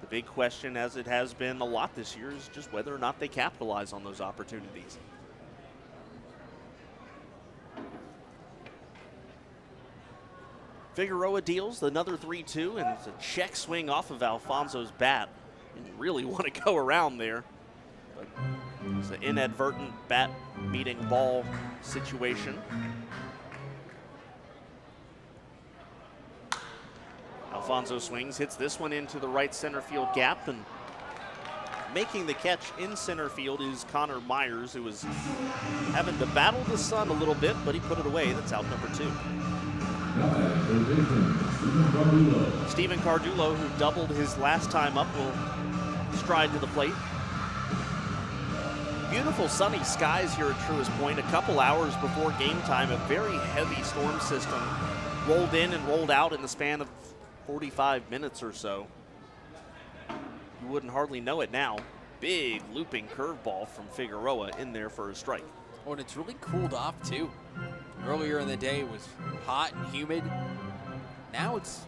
The big question, as it has been a lot this year, is just whether or not they capitalize on those opportunities. Figueroa deals another 3-2, and it's a check swing off of Alfonso's bat. And you really want to go around there. But it's an inadvertent bat meeting ball situation. Alfonso swings, hits this one into the right center field gap, and making the catch in center field is Connor Myers, who was having to battle the sun a little bit, but he put it away. That's out number 2. Stephen Cardullo, who doubled his last time up, will stride to the plate. Beautiful sunny skies here at Truist Point. A couple hours before game time, a very heavy storm system rolled in and rolled out in the span of 45 minutes or so. You wouldn't hardly know it now. big looping curveball from Figueroa in there for a strike. Oh, and it's really cooled off, too. Earlier in the day, it was hot and humid. Now it's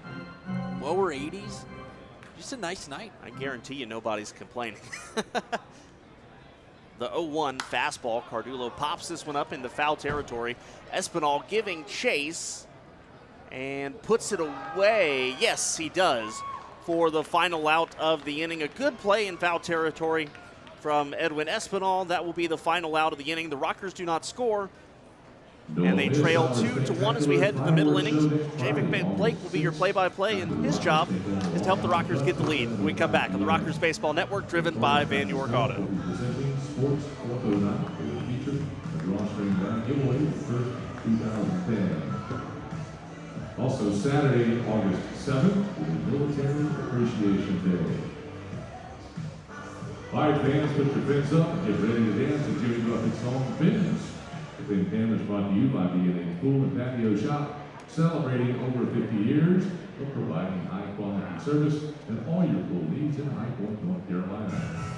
lower 80s. Just a nice night. I guarantee you nobody's complaining. The 0-1 fastball. Cardullo pops this one up into foul territory. Espinal giving chase and puts it away. Yes, he does, for the final out of the inning. A good play in foul territory from Edwin Espinal. That will be the final out of the inning. The Rockers do not score, and they trail 2-1 as we head to the middle innings. Javic Blake will be your play-by-play, and his job is to help the Rockers get the lead when we come back on the Rockers Baseball Network, driven by Van York Auto. Sports 109 featured a drawstring bag giveaway for 2010. Also, Saturday, August 7th, is Military Appreciation Day. All right, fans, put your fins up, get ready to dance to Jimmy Buffett's song, Fins. The Fin Pan is brought to you by B&H Pool and Patio Shop, celebrating over 50 years of providing high-quality service and all your pool needs in High Point, North Carolina.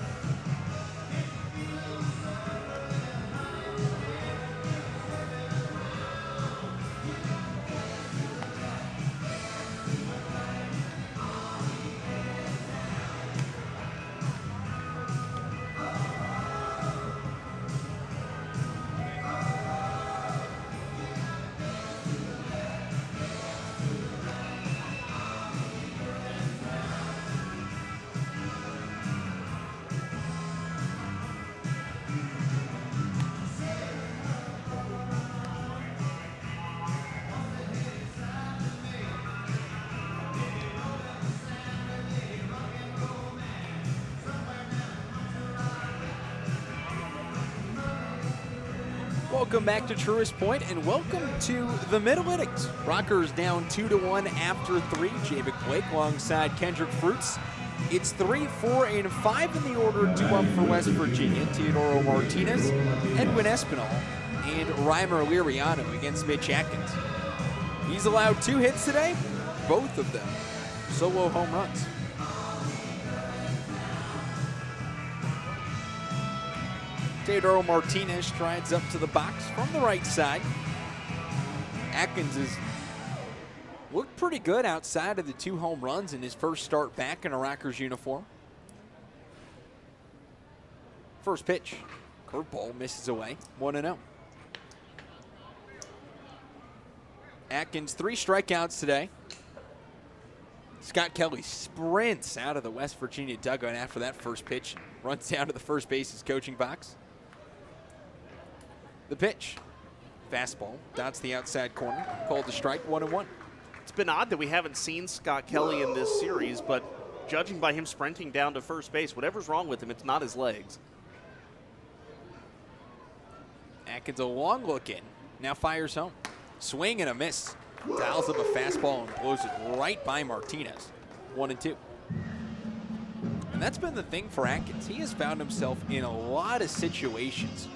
Welcome back to Truist Point, and welcome to the middle innings. Rockers down 2-1 after 3. Javic Blake alongside Kendrick Fruits. It's 3, 4, and 5 in the order, 2 up for West Virginia. Teodoro Martinez, Edwin Espinal, and Reimer Liriano against Mitch Atkins. He's allowed 2 hits today, both of them solo home runs. Teodoro Martinez strides up to the box from the right side. Atkins has looked pretty good outside of the 2 home runs in his first start back in a Rockers uniform. First pitch, curveball misses away, 1-0. Atkins 3 strikeouts today. Scott Kelly sprints out of the West Virginia dugout after that first pitch, runs down to the first base's coaching box. The pitch, fastball, dots the outside corner, called the strike, 1-1. It's been odd that we haven't seen Scott Kelly in this series, but judging by him sprinting down to first base, whatever's wrong with him, it's not his legs. Atkins a long look in, now fires home. Swing and a miss. Dials up a fastball and blows it right by Martinez, 1-2. And that's been the thing for Atkins. He has found himself in a lot of situations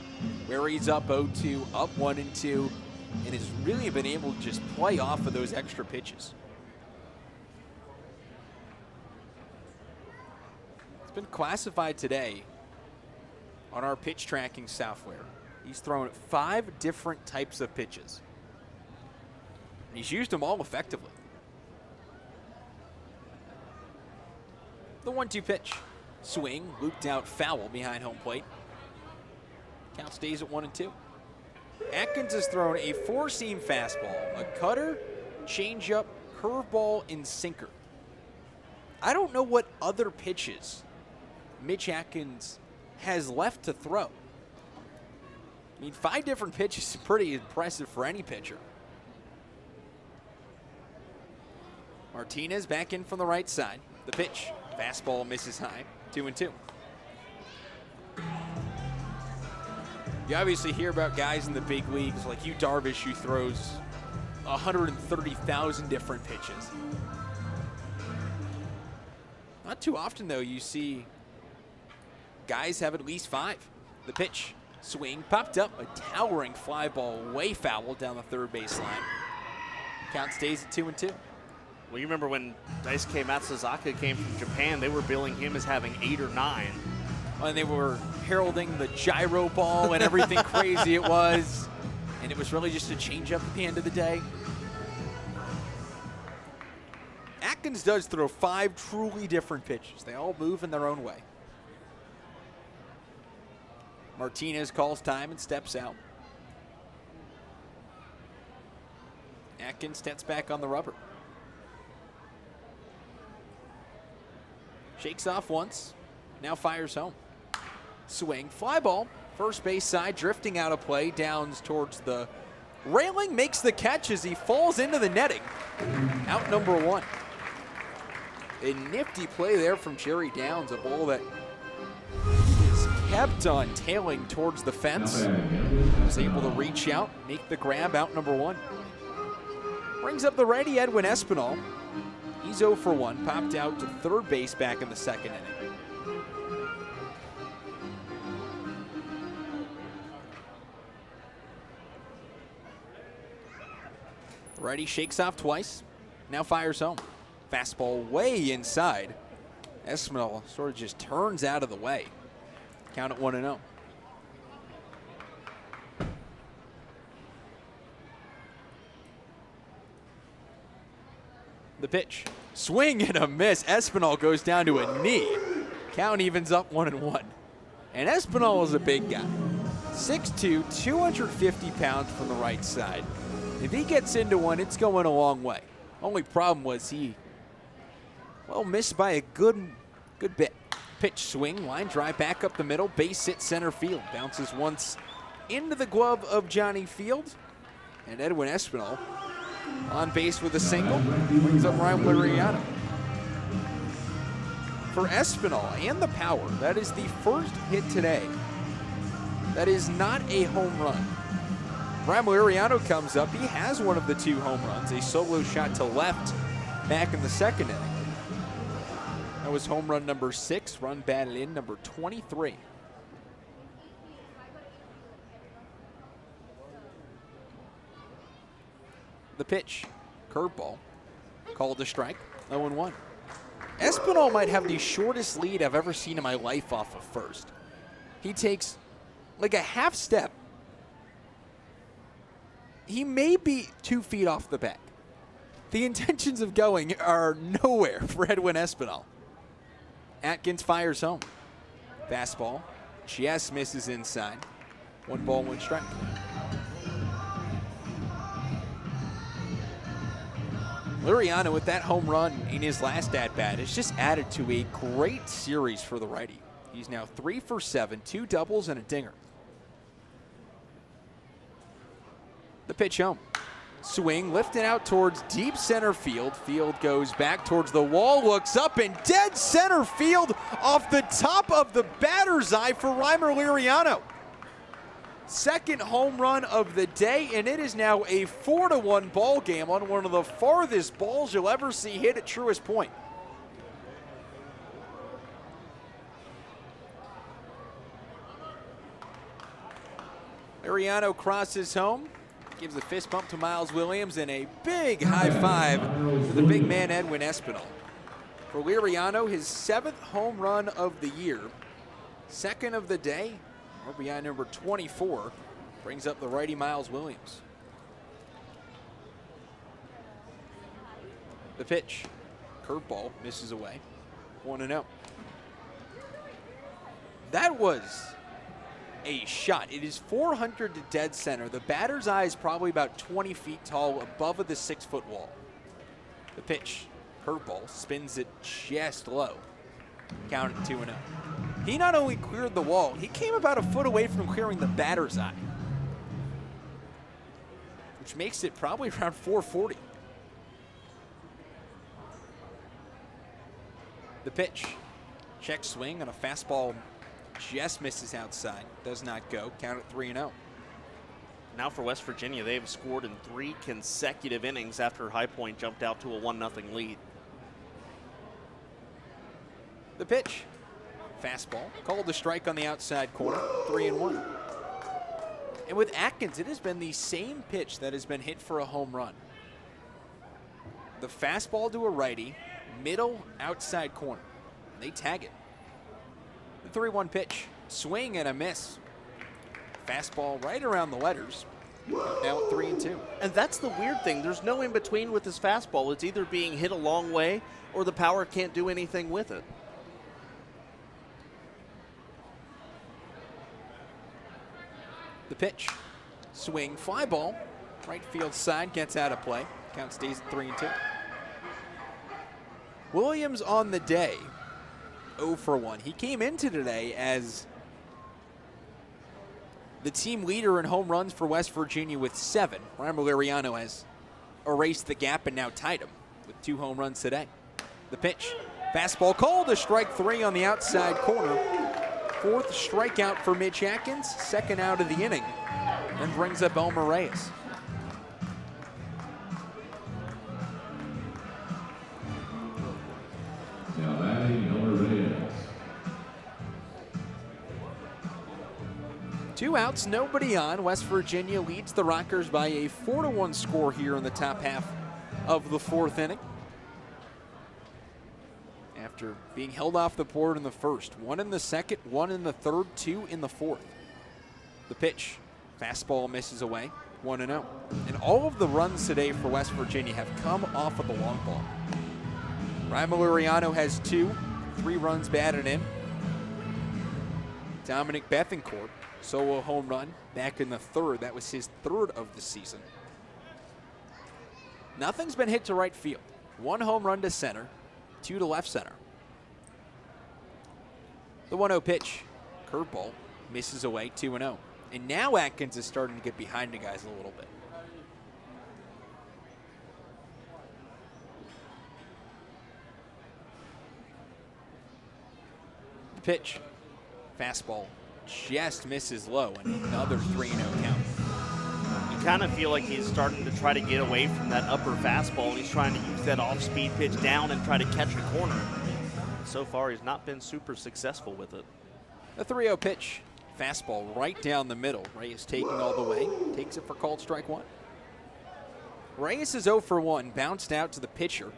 where he's up 0-2, up 1-2, and has really been able to just play off of those extra pitches. It's been classified today on our pitch tracking software. He's thrown 5 different types of pitches, and he's used them all effectively. The 1-2 pitch. Swing, looped out foul behind home plate. Count stays at 1-2. Atkins has thrown a 4-seam fastball, a cutter, changeup, curveball, and sinker. I don't know what other pitches Mitch Atkins has left to throw. I mean, 5 different pitches is pretty impressive for any pitcher. Martinez back in from the right side. The pitch, fastball misses high, 2-2. You obviously hear about guys in the big leagues like Yu Darvish, who throws 130,000 different pitches. Not too often, though, you see guys have at least 5. The pitch, swing, popped up, a towering fly ball way foul down the third baseline. Count stays at 2-2. Well, you remember when Daisuke Matsuzaka came from Japan, they were billing him as having 8 or 9. when they were heralding the gyro ball and everything crazy it was. And it was really just a changeup at the end of the day. Atkins does throw 5 truly different pitches. They all move in their own way. Martinez calls time and steps out. Atkins steps back on the rubber. Shakes off once, now fires home. Swing, fly ball, first base side, drifting out of play, downs towards the railing, makes the catch as he falls into the netting. Out number 1. A nifty play there from Jerry Downs, a ball that is kept on tailing towards the fence. Was able to reach out, make the grab, out number 1. Brings up the righty Edwin Espinal. He's 0 for 1, popped out to third base back in the second inning. Righty shakes off twice, now fires home. Fastball way inside. Espinal sort of just turns out of the way. Count at 1-0. The pitch. Swing and a miss. Espinal goes down to a knee. Count evens up 1-1. And Espinal is a big guy. 6'2", 250 pounds from the right side. If he gets into one, it's going a long way. Only problem was he, well, missed by a good bit. Pitch swing, line drive back up the middle, base hit center field. Bounces once into the glove of Johnny Field. And Edwin Espinal on base with a single, brings up Ryan Liriano. For Espinal and the power, that is the first hit today that is not a home run. Ryan Liriano comes up. He has one of the 2 home runs, a solo shot to left back in the second inning. That was home run number 6, run batted in number 23. The pitch, curveball, called a strike, 0-1. Espinal might have the shortest lead I've ever seen in my life off of first. He takes like a half step. He may be 2 feet off the back. The intentions of going are nowhere for Edwin Espinal. Atkins fires home. Fastball, just misses inside. 1 ball, 1 strike. Liriano with that home run in his last at-bat has just added to a great series for the righty. He's now 3 for 7, 2 doubles and a dinger. The pitch home. Swing, lifted out towards deep center field. Field goes back towards the wall, looks up, and dead center field off the top of the batter's eye for Reimer Liriano. Second home run of the day, and it is now a 4-1 ball game on one of the farthest balls you'll ever see hit at Truist Point. Liriano crosses home, gives a fist bump to Miles Williams, and a big high five to the big man Edwin Espinal. For Liriano, his 7th home run of the year, 2nd of the day. RBI number 24 brings up the righty Miles Williams. The pitch, curveball, misses away, 1-0. That was a shot. It is 400 to dead center. The batter's eye is probably about 20 feet tall above the 6-foot wall. The pitch, curveball, spins it just low. Count it 2-0. He not only cleared the wall, he came about a foot away from clearing the batter's eye, which makes it probably around 440. The pitch, check swing on a fastball, just misses outside, does not go. Count it 3-0. Now for West Virginia, they've scored in 3 consecutive innings after High Point jumped out to a 1-0 lead. The pitch, fastball, called the strike on the outside corner, 3-1. And with Atkins, it has been the same pitch that has been hit for a home run. The fastball to a righty, middle outside corner. They tag it. The 3-1 pitch. Swing and a miss. Fastball right around the letters. Now at 3-2. And that's the weird thing. There's no in between with this fastball. It's either being hit a long way or the power can't do anything with it. The pitch. Swing, fly ball. Right field side gets out of play. Count stays at 3-2. Williams on the day, 0 for 1. He came into today as the team leader in home runs for West Virginia with 7. Ryan Valeriano has erased the gap and now tied him with 2 home runs today. The pitch. Fastball called to strike 3 on the outside corner. 4th strikeout for Mitch Atkins, 2nd out of the inning, and brings up Elmer Reyes. Now batting, Elmer Reyes. 2 outs, nobody on. West Virginia leads the Rockers by a 4-1 score here in the top half of the 4th inning. After being held off the board in the first. 1 in the second, 1 in the third, 2 in the fourth. The pitch. Fastball misses away. 1-0. And all of the runs today for West Virginia have come off of the long ball. Ryan Valeriano has 2, 3 runs batted in. Dominic Bethencourt, solo home run back in the 3rd. That was his 3rd of the season. Nothing's been hit to right field. 1 home run to center, 2 to left center. The 1-0 pitch, curveball, misses away, 2-0. And now Atkins is starting to get behind the guys a little bit. The pitch, fastball, just misses low, and another 3-0 count. You kind of feel like he's starting to try to get away from that upper fastball. He's trying to use that off-speed pitch down and try to catch a corner. So far, he's not been super successful with it. The 3-0 pitch, fastball right down the middle. Reyes taking all the way, takes it for called strike 1. Reyes is 0 for 1, bounced out to the pitcher.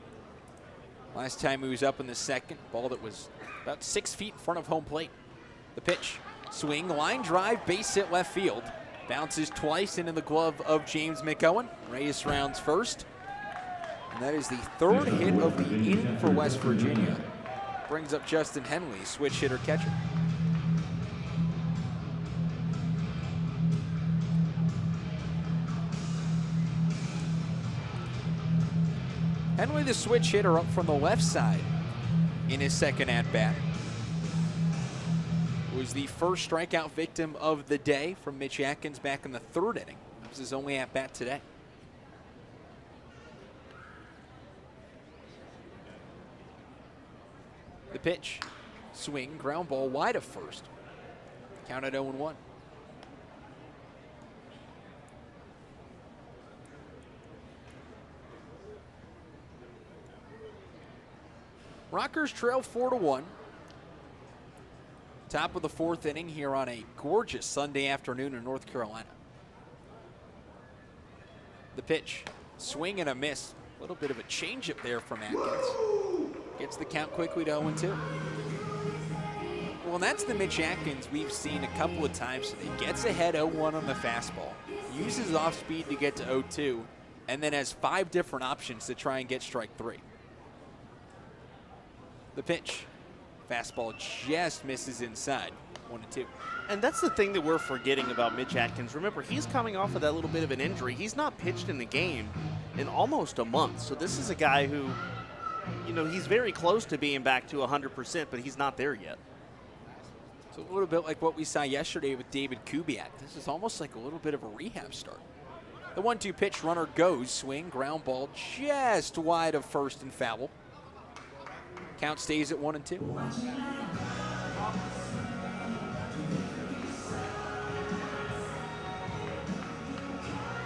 Last time he was up in the second, ball that was about 6 feet in front of home plate. The pitch, swing, line drive, base hit left field. Bounces twice into the glove of James McOwen. Reyes rounds first. And that is the 3rd hit of the inning for West Virginia. Brings up Justin Henley, switch hitter catcher. Henley, the switch hitter, up from the left side in his second at-bat. Was the first strikeout victim of the day from Mitch Atkins back in the 3rd inning. That was his only at-bat today. The pitch, swing, ground ball wide of first. Count at 0-1. Rockers trail 4-1. Top of the 4th inning here on a gorgeous Sunday afternoon in North Carolina. The pitch, swing and a miss. A little bit of a changeup there from Atkins. Gets the count quickly to 0-2. Well, and that's the Mitch Atkins we've seen a couple of times today. Gets ahead 0-1 on the fastball, uses off speed to get to 0-2, and then has 5 different options to try and get strike 3. The pitch, fastball just misses inside, 1-2. And that's the thing that we're forgetting about Mitch Atkins. Remember, he's coming off of that little bit of an injury. He's not pitched in the game in almost a month. So this is a guy who, you know, he's very close to being back to 100%, but he's not there yet. It's a little bit like what we saw yesterday with David Kubiak. This is almost like a little bit of a rehab start. The 1-2 pitch, runner goes, swing, ground ball just wide of first and foul. Count stays at 1-2.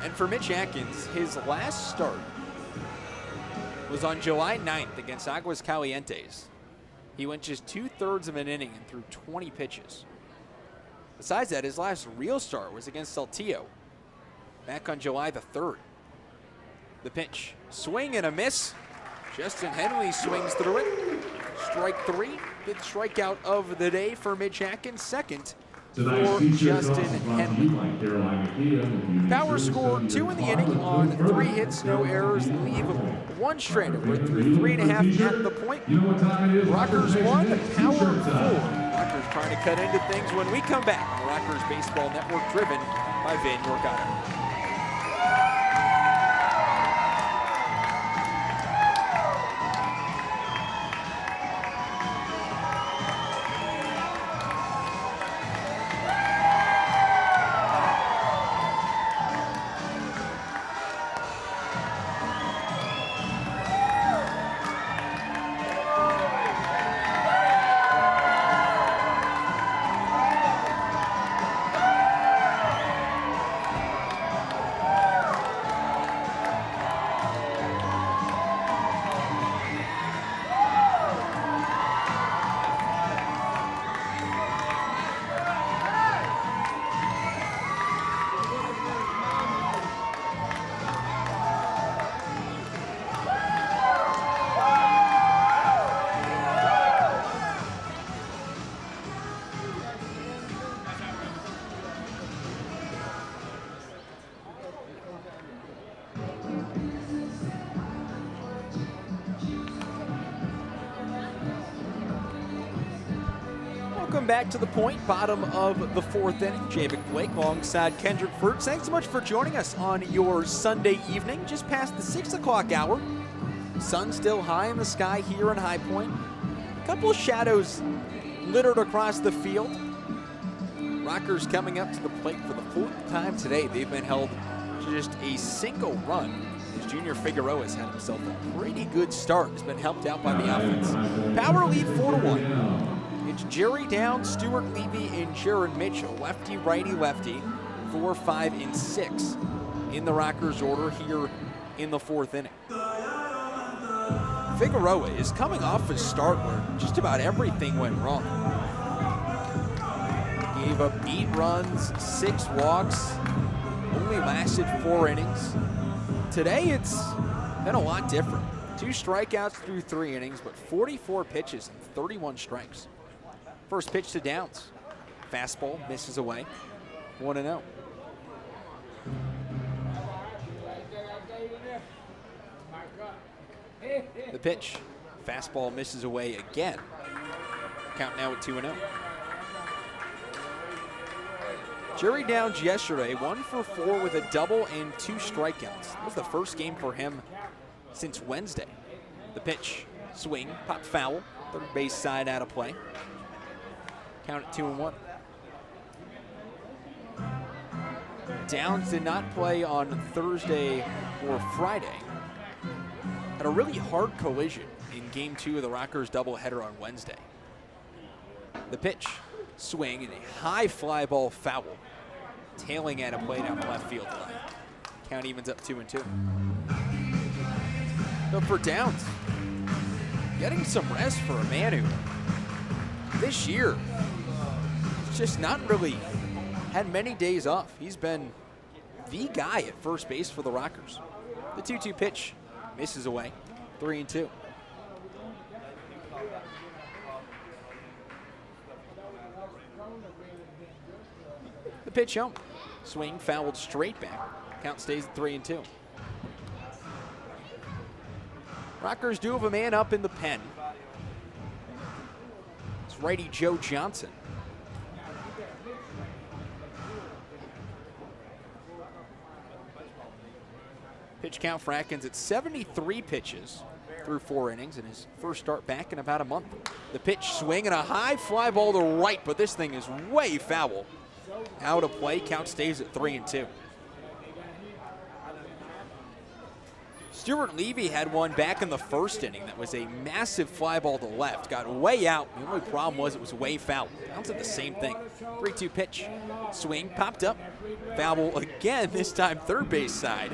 And for Mitch Atkins, his last start was on July 9th against Aguas Calientes. He went just 2/3 of an inning and threw 20 pitches. Besides that, his last real start was against Saltillo back on July the 3rd. The pitch, swing and a miss. Justin Henley swings through it. Strike 3, fifth strikeout of the day for Mitch Atkins, second Tonight's for feature Justin comes from Henley. Eli Caroline McKee with Union Power Service score Center 2 in the Farm inning on Fourth 3 Road. hits, no errors, leave one stranded. We're Are through you 3.5 looking for a at t-shirt? the point. You know what time it is? Rockers Rockers 1, Nation Power 4. T-shirt time. Rockers trying to cut into things when we come back on the Rockers Baseball Network, driven by Van York Auto. Welcome back to the point, bottom of the fourth inning. Javic Blake alongside Kendrick Furtz. Thanks so much for joining us on your Sunday evening, just past the 6 o'clock hour. Sun still high in the sky here in High Point. A couple of shadows littered across the field. Rockers coming up to the plate for the fourth time today. They've been held to just a single run, as Junior Figueroa has had himself a pretty good start. He's been helped out by the offense. Power lead 4-1. It's Jerry Downs, Stuart Levy, and Jaron Mitchell. Lefty, righty, lefty. 4, 5, and 6 in the Rockers order here in the fourth inning. Figueroa is coming off a start where just about everything went wrong. Gave up 8 runs, 6 walks, only lasted 4 innings. Today it's been a lot different. 2 strikeouts through 3 innings, but 44 pitches and 31 strikes. First pitch to Downs. Fastball misses away. 1-0. The pitch. Fastball misses away again. Count now at 2-0. Jerry Downs yesterday, 1 for 4 with a double and 2 strikeouts. That was the first game for him since Wednesday. The pitch. Swing. Popped foul. Third base side out of play. Count at 2-1. Downs did not play on Thursday or Friday. Had a really hard collision in Game 2 of the Rockers doubleheader on Wednesday. The pitch, swing, and a high fly ball foul, tailing at a play down the left field line. Count evens up 2-2. But for Downs, getting some rest for a man who this year just not really had many days off. He's been the guy at first base for the Rockers. The 2-2 pitch misses away. 3-2. The pitch home. Swing fouled straight back. Count stays at 3-2. Rockers do have a man up in the pen. It's righty Joe Johnson. Pitch count for Atkins at 73 pitches through 4 innings in his first start back in about a month. The pitch, swing, and a high fly ball to right, but this thing is way foul. Out of play, count stays at 3-2. Stuart Levy had one back in the first inning that was a massive fly ball to left. Got way out. The only problem was it was way foul. Downs did the same thing. 3-2 pitch. Swing, popped up. Foul ball again, this time third base side.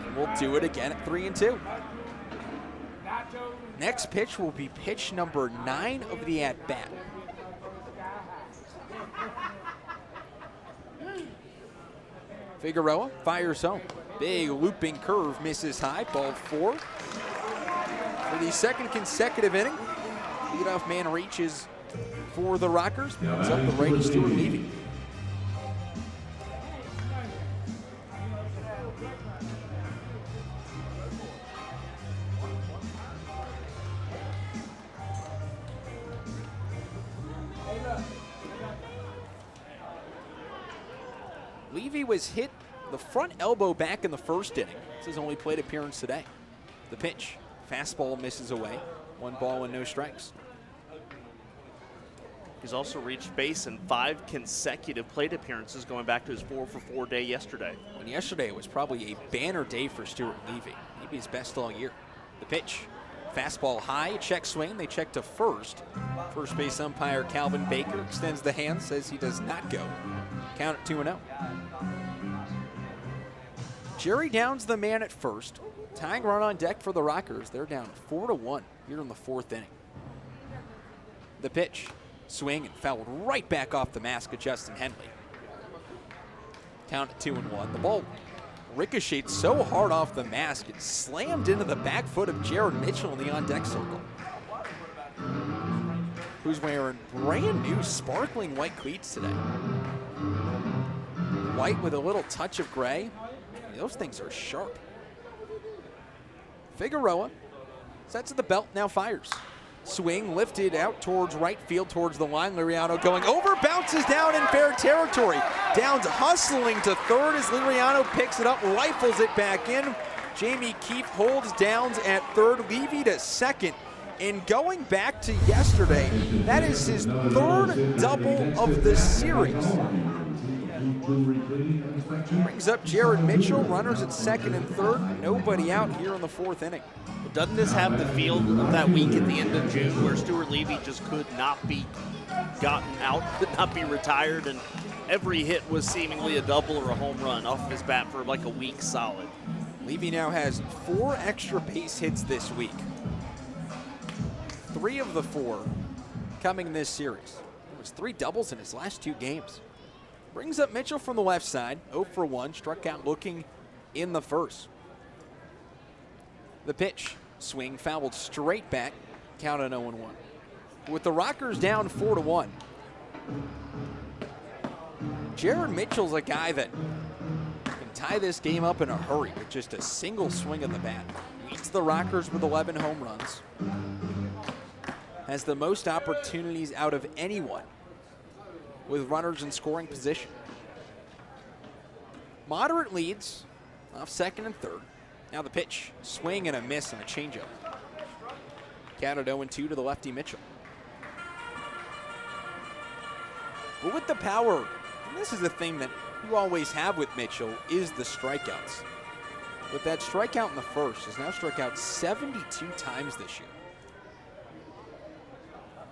And we'll do it again at 3-2. Next pitch will be pitch number 9 of the at-bat. Figueroa fires home. Big looping curve misses high. Ball 4. For the second consecutive inning, Leadoff man reaches for the Rockers. Brings up the righty Stuart Levy. Levy was hit the front elbow back in the first inning. It's his only plate appearance today. The pitch, fastball misses away. 1 ball and no strikes. He's also reached base in 5 consecutive plate appearances going back to his 4-for-4 day yesterday. And yesterday it was probably a banner day for Stuart Levy. Maybe his best all year. The pitch, fastball high, check swing. They check to first. First base umpire Calvin Baker extends the hand, says he does not go. Count it 2-0. Jerry Downs the man at first. Tying run on deck for the Rockers. They're down 4-1 here in the 4th inning. The pitch, swing and fouled right back off the mask of Justin Henley. Count at 2-1. The ball ricocheted so hard off the mask it slammed into the back foot of Jared Mitchell in the on-deck circle, who's wearing brand new sparkling white cleats today. White with a little touch of gray. I mean, those things are sharp. Figueroa sets at the belt, now fires. Swing lifted out towards right field, towards the line. Liriano going over, bounces down in fair territory. Downs hustling to third as Liriano picks it up, rifles it back in. Jamie Keefe holds Downs at third, Levy to second. And going back to yesterday, that is his 3rd double of the series. Brings up Jared Mitchell, runners at second and third. Nobody out here in the 4th inning. Doesn't this have the feel of that week at the end of June where Stuart Levy just could not be gotten out, could not be retired, and every hit was seemingly a double or a home run off of his bat for like a week solid? Levy now has 4 extra base hits this week. 3 of the 4 coming this series. There was 3 doubles in his last 2 games. Brings up Mitchell from the left side, 0 for 1, struck out looking in the first. The pitch, swing fouled straight back, count at 0-1. With the Rockers down 4-1, Jared Mitchell's a guy that can tie this game up in a hurry with just a single swing of the bat. Leads the Rockers with 11 home runs. Has the most opportunities out of anyone with runners in scoring position. Moderate leads off second and third. Now the pitch, swing and a miss and a changeup. Counted 0-2 to the lefty Mitchell. But with the power, and this is the thing that you always have with Mitchell, is the strikeouts. With that strikeout in the first, has now struck out 72 times this year.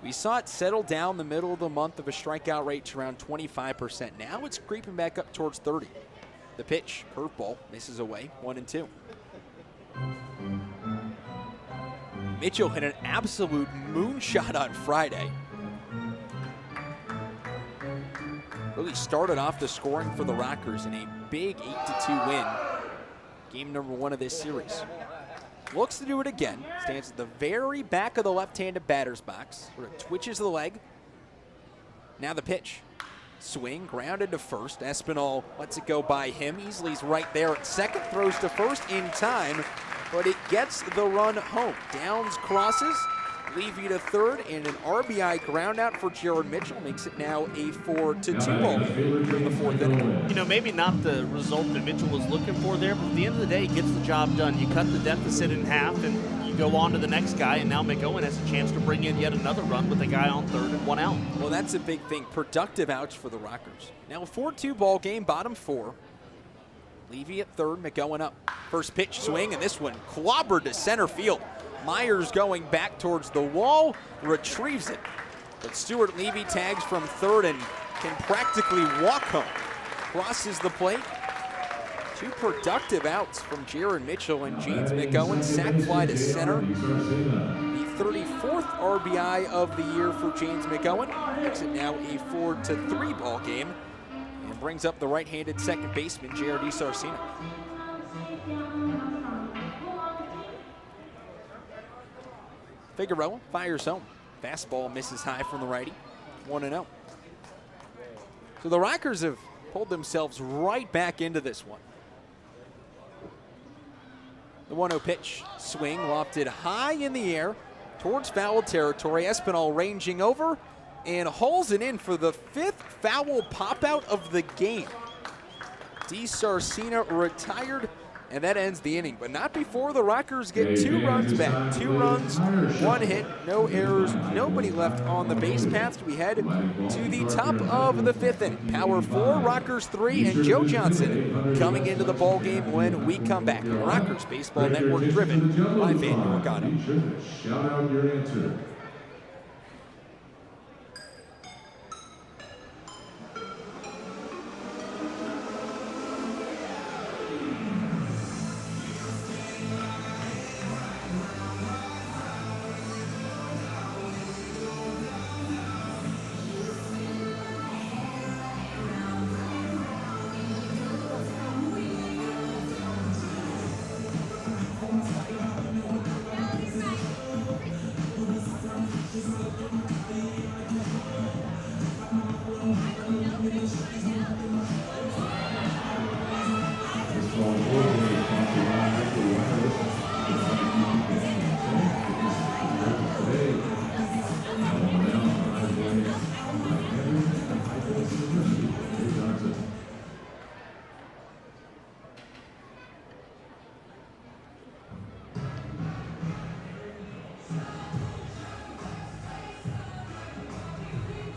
We saw it settle down the middle of the month of a strikeout rate to around 25%. Now it's creeping back up towards 30. The pitch, curveball, misses away, 1-2. Mitchell hit an absolute moonshot on Friday. Really started off the scoring for the Rockers in a big 8-2 win. Game number 1 of this series. Looks to do it again. Stands at the very back of the left-handed batter's box, where it twitches the leg. Now the pitch. Swing, grounded to first. Espinal lets it go by him. Easily he's right there at second. Throws to first in time, but it gets the run home. Downs crosses. Levy to third, and an RBI ground out for Jared Mitchell makes it now a 4-2 ball game in the 4th inning. You know, maybe not the result that Mitchell was looking for there, but at the end of the day, he gets the job done. You cut the deficit in half, and you go on to the next guy, and now McGowan has a chance to bring in yet another run with a guy on third and 1 out. Well, that's a big thing. Productive outs for the Rockers. Now a 4-2 ball game, bottom 4. Levy at third, McGowan up. First pitch swing, and this one clobbered to center field. Myers going back towards the wall, retrieves it. But Stuart Levy tags from third and can practically walk home. Crosses the plate. 2 productive outs from Jared Mitchell and James McGowan. Sac fly to center. The 34th RBI of the year for James McGowan. Makes it now a 4-3 ball game. And brings up the right-handed second baseman, Jared DiSarcina. Figueroa fires home. Fastball misses high from the righty. 1-0. So the Rockers have pulled themselves right back into this one. The 1-0 pitch. Swing lofted high in the air towards foul territory. Espinal ranging over and hauls it in for the 5th foul pop-out of the game. DiSarcina retired, and that ends the inning. But not before the Rockers get 2 runs back. 2 runs, 1 hit, no errors, nobody left on the base paths. We head to the top of the 5th inning. Power 4, Rockers 3, and Joe Johnson coming into the ball game when we come back. The Rockers Baseball Network, driven by FanDuel Mercado. Shout out your answer.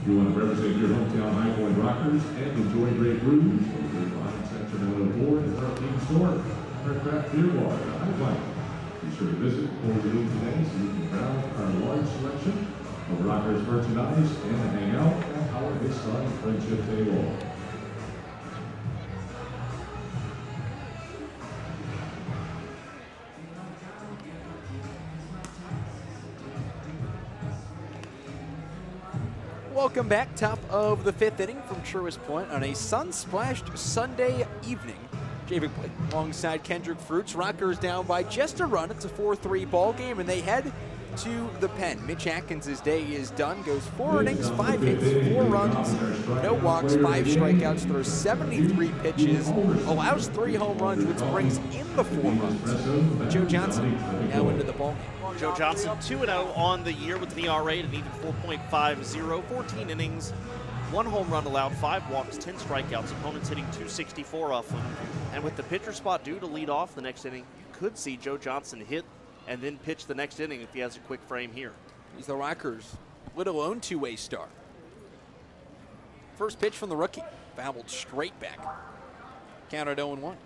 You want to represent your hometown High Point Rockers and enjoy great brews. Over in Section 104 is our team store, our craft beer bar, the High Point. Be sure to visit or leave today so you can browse our large selection of Rockers merchandise and hang out at our Big Sun Friendship Table. Welcome back, top of the 5th inning from Truist Point on a sun-splashed Sunday evening. Javen Blake alongside Kendrick Fruits. Rockers down by just a run. It's a 4-3 ball game, and they head to the pen. Mitch Atkins' day is done. Goes 4 innings, 5 hits, 4 runs, no walks, 5 strikeouts, throws 73 pitches, allows 3 home runs, which brings in the 4 runs. Joe Johnson now into the ball game. Joe Johnson 2-0 on the year with an ERA at an even 4.50, 14 innings, 1 home run allowed, 5 walks, 10 strikeouts. Opponents hitting 264 off him. And with the pitcher spot due to lead off the next inning, you could see Joe Johnson hit and then pitch the next inning if he has a quick frame here. He's the Rockers' little own two-way star. First pitch from the rookie, fouled straight back. Counted 0-1.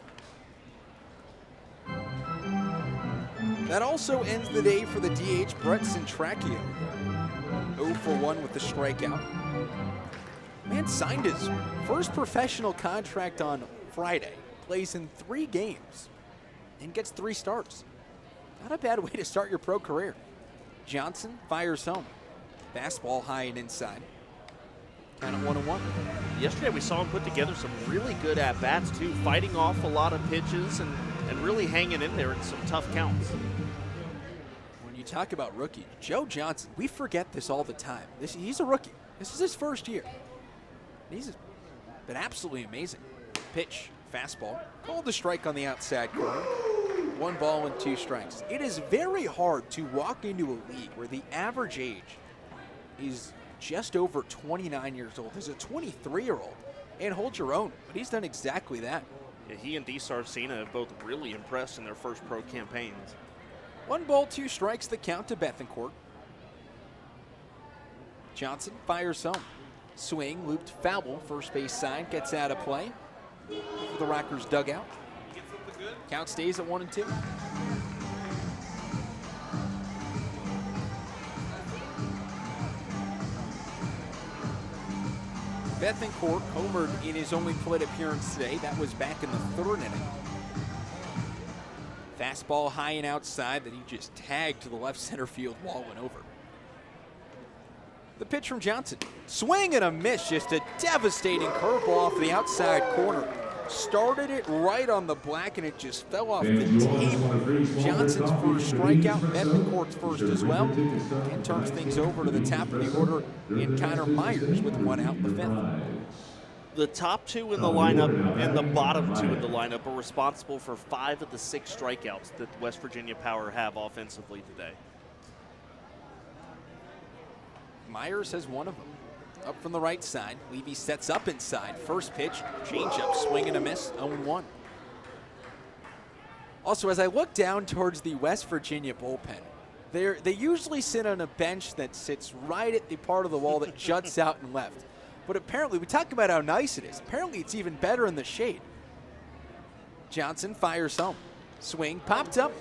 That also ends the day for the DH, Brett Centracchio. 0 for 1 with the strikeout. Man signed his first professional contract on Friday. Plays in 3 games and gets 3 starts. Not a bad way to start your pro career. Johnson fires home. Fastball high and inside. Kind of 1-1. Yesterday we saw him put together some really good at-bats too, fighting off a lot of pitches and really hanging in there in some tough counts. When you talk about rookie, Joe Johnson, we forget this all the time. He's a rookie. This is his first year. He's been absolutely amazing. Pitch, fastball, called the strike on the outside corner. 1 ball and 2 strikes. It is very hard to walk into a league where the average age is just over 29 years old. There's a 23-year-old and hold your own, but he's done exactly that. Yeah, he and DiSarcina have both really impressed in their first pro campaigns. 1 ball, 2 strikes, the count to Bethencourt. Johnson fires home. Swing, looped foul, first base side, gets out of play for the Rockers dugout. Count stays at 1-2. Bethencourt homered in his only plate appearance today. That was back in the 3rd inning. Fastball high and outside that he just tagged to the left center field wall and over. The pitch from Johnson. Swing and a miss, just a devastating curveball off the outside corner. started it right on the black, and it just fell off the table. Johnson's first strikeout, Betancourt's first as well, and turns things over to the top of the order in Connor Myers with 1 out in the 5th. The top 2 in the lineup and the bottom 2 in the lineup are responsible for 5 of the 6 strikeouts that West Virginia Power have offensively today. Myers has one of them. Up from the right side, Levy sets up inside. First pitch, changeup, swing and a miss, 0-1. Also, as I look down towards the West Virginia bullpen, they usually sit on a bench that sits right at the part of the wall that juts out and left. But apparently, we talk about how nice it is. Apparently, it's even better in the shade. Johnson fires home. Swing, popped up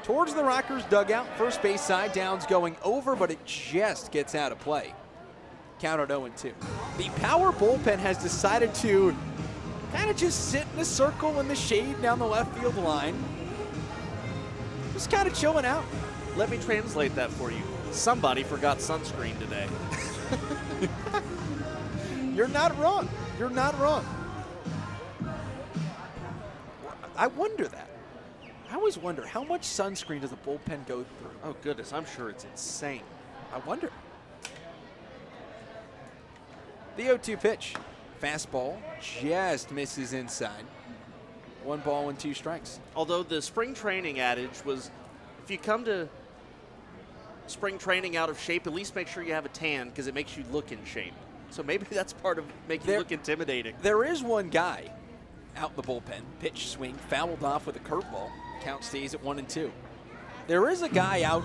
towards the Rockers' dugout. First base side, Downs going over, but it just gets out of play. Count at 0-2. The Power bullpen has decided to kind of just sit in a circle in the shade down the left field line. Just kind of chilling out. Let me translate that for you. Somebody forgot sunscreen today. You're not wrong. You're not wrong. I wonder that. I always wonder, how much sunscreen does a bullpen go through? Oh, goodness, I'm sure it's insane. I wonder. The 0-2 pitch. Fastball just misses inside. 1 ball and 2 strikes. Although the spring training adage was, if you come to spring training out of shape, at least make sure you have a tan because it makes you look in shape. So maybe that's part of making you look intimidating. There is one guy out in the bullpen. Pitch swing, fouled off with a curveball. Count stays at 1-2. There is a guy out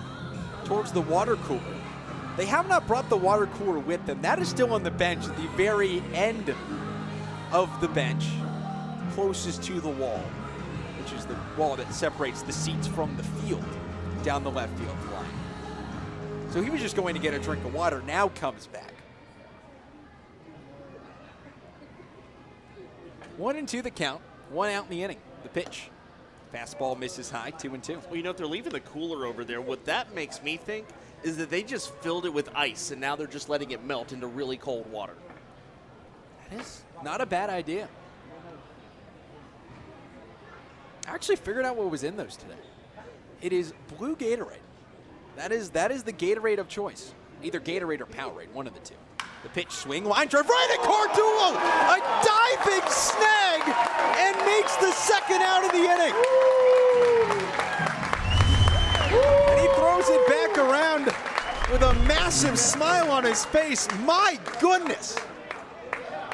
towards the water cooler. They have not brought the water cooler with them. That is still on the bench at the very end of the bench, closest to the wall, which is the wall that separates the seats from the field down the left field line. So he was just going to get a drink of water, now comes back. 1-2 the count, 1 out in the inning. The pitch. Fastball misses high, 2-2. Well, you know, if they're leaving the cooler over there, what that makes me think is that they just filled it with ice, and now they're just letting it melt into really cold water. That is not a bad idea. I actually figured out what was in those today. It is blue Gatorade. That is the Gatorade of choice. Either Gatorade or Powerade, one of the two. The pitch, swing, line drive, right at Cardullo! A diving snag and makes the 2nd out of the inning. And he throws it back around with a massive smile on his face. My goodness.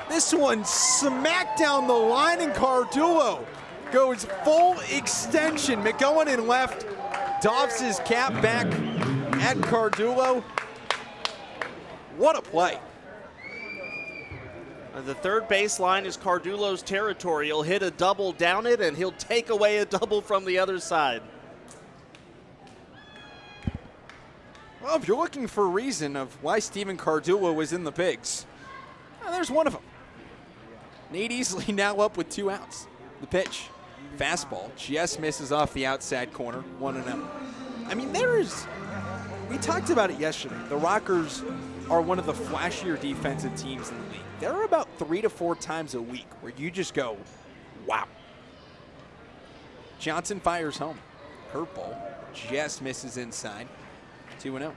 This one smacked down the line, and Cardullo goes full extension. McGowan in left, doffs his cap back at Cardullo. What a play. The third baseline is Cardullo's territory. He'll hit a double down it, and he'll take away a double from the other side. Well, if you're looking for a reason of why Stephen Cardullo was in the Pigs, there's one of them. Nate Easley now up with 2 outs. The pitch, fastball, just misses off the outside corner, 1-0. I mean, we talked about it yesterday. The Rockers are one of the flashier defensive teams in the league. There are about 3 to 4 times a week where you just go, wow. Johnson fires home. Curveball just misses inside, 2-0.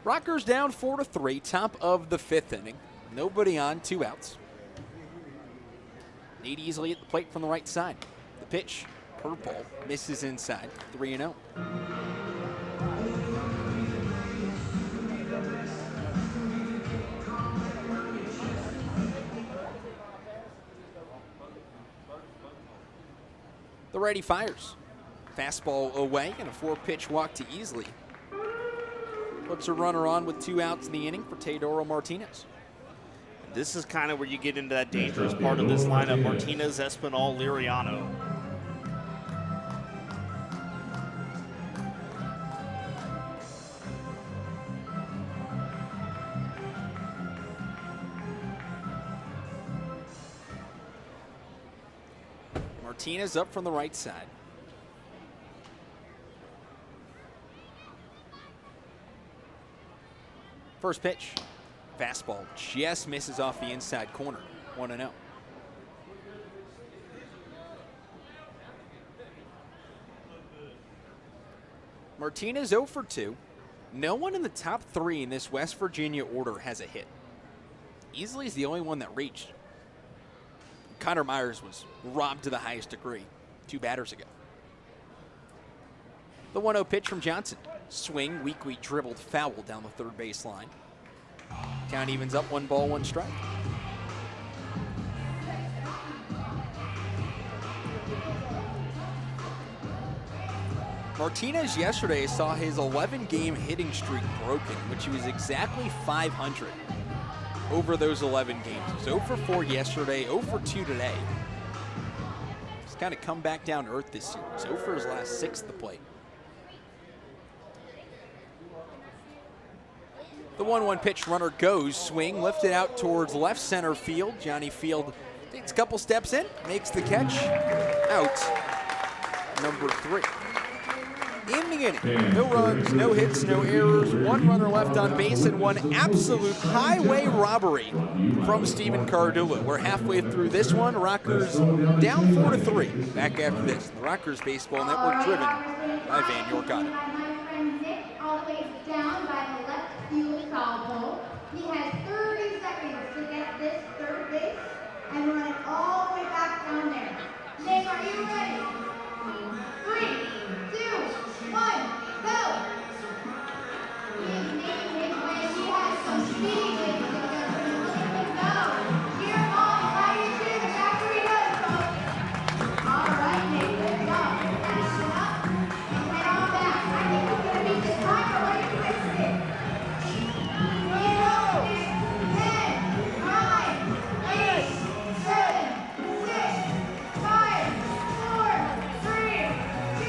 Rockers down 4-3, top of the 5th inning. Nobody on, 2 outs. Nate Easley at the plate from the right side. The pitch, curveball, misses inside, 3-0. The righty fires. Fastball away and a 4-pitch walk to Easley. Puts a runner on with 2 outs in the inning for Teodoro Martinez. This is kind of where you get into that dangerous part of this lineup. Martinez, Espinal, Liriano. Martinez up from the right side. First pitch, fastball just misses off the inside corner. 1-0. Martinez 0 for 2. No one in the top 3 in this West Virginia order has a hit. Easily is the only one that reached. Connor Myers was robbed to the highest degree 2 batters ago. The 1-0 pitch from Johnson. Swing, weakly dribbled foul down the third base line. Count evens up, 1 ball, 1 strike. Martinez yesterday saw his 11-game hitting streak broken, which he was exactly 500 over those 11 games. He was 0 for 4 yesterday, 0 for 2 today. He's kind of come back down to earth this year. He's 0 for his last 6 at the plate. The 1-1 pitch, runner goes, swing, lifted out towards left center field. Johnny Field takes a couple steps in, makes the catch, out, number 3. In the inning, no runs, no hits, no errors, 1 runner left on base, and 1 absolute highway robbery from Stephen Cardullo. We're halfway through this one. Rockers down 4-3. Back after this, the Rockers Baseball Network, driven by Van York. All the way down by the left field foul pole. He has 30 seconds to get this third base and run it all the way back down there. Nick, are you ready? 3, 2, 1, go! He's making his way. He has some speed. Look at him go. Cheer him on. Why do you cheer the back where he goes, folks? All right, Nick, good job. That's enough. And head on back. I think he's going to beat this time, or what do you twist it? 10, 9, 8, 7, 6, 5, 4, 3, 2,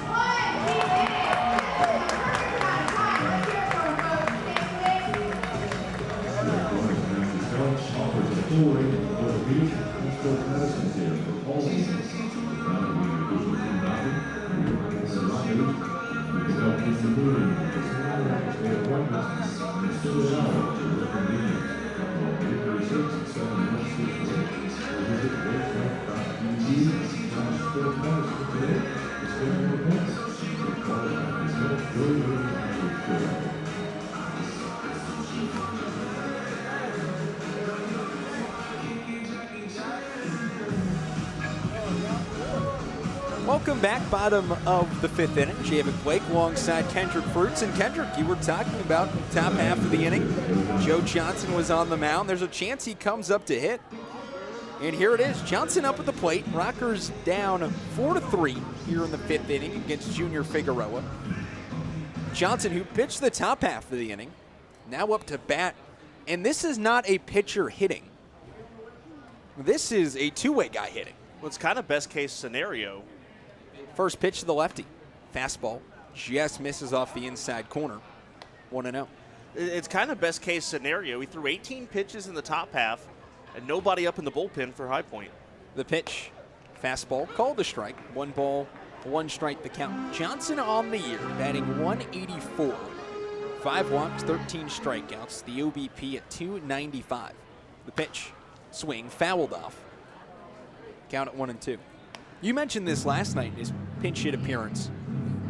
1. He did it. This is a perfect amount of time. Let's hear it for him, folks. Thanks, Nick. Offers a full rating of the beach and sport medicine care for all seasons. Now we individual team doctor, the Rockers, we can help keep the moving. It's not like stay appointments. It's still an hour to work convenience. Call 836-7168 or visit website.edu/sport medicine today to schedule your appointments. Call it out. It's help really, really accurate. Welcome back, bottom of the 5th inning. Javik Blake alongside Kendrick Fruits. And Kendrick, you were talking about the top half of the inning. Joe Johnson was on the mound. There's a chance he comes up to hit. And here it is. Johnson up at the plate. Rockers down 4-3 here in the 5th inning against Junior Figueroa. Johnson, who pitched the top half of the inning, now up to bat. And this is not a pitcher hitting. This is a two-way guy hitting. Well, it's kind of best case scenario. First pitch to the lefty. Fastball just misses off the inside corner. 1-0. It's kind of best case scenario. He threw 18 pitches in the top half and nobody up in the bullpen for High Point. The pitch. Fastball called a strike. 1 ball, 1 strike the count. Johnson on the year batting 184. 5 walks, 13 strikeouts. The OBP at 295. The pitch. Swing fouled off. Count at 1-2. You mentioned this last night in his pinch hit appearance.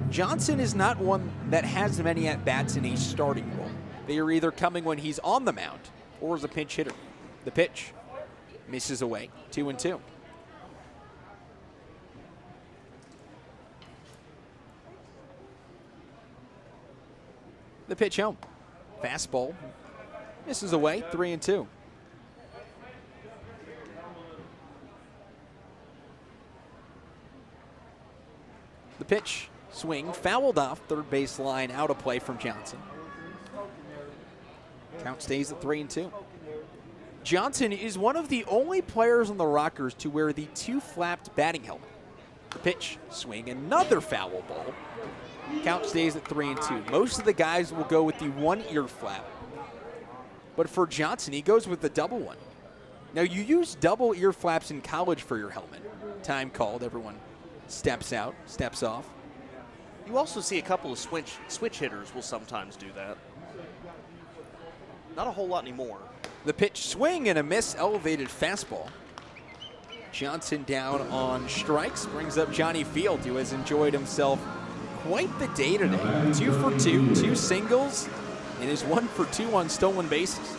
Johnson is not one that has many at-bats in a starting role. They are either coming when he's on the mound or as a pinch hitter. The pitch misses away, 2-2. The pitch home. Fastball misses away, 3-2. The pitch, swing, fouled off, third base line, out of play from Johnson. Count stays at 3-2. Johnson is one of the only players on the Rockers to wear the 2-flapped batting helmet. The pitch, swing, another foul ball. Count stays at 3-2. Most of the guys will go with the 1 ear flap. But for Johnson, he goes with the double one. Now, you use double ear flaps in college for your helmet. Time called, everyone steps out, steps off. You also see a couple of switch hitters will sometimes do that. not a whole lot anymore. The pitch, swing and a miss, elevated fastball. Johnson down on strikes, brings up Johnny Field, who has enjoyed himself quite the day today. 2 for 2, 2 singles, and is 1 for 2 on stolen bases.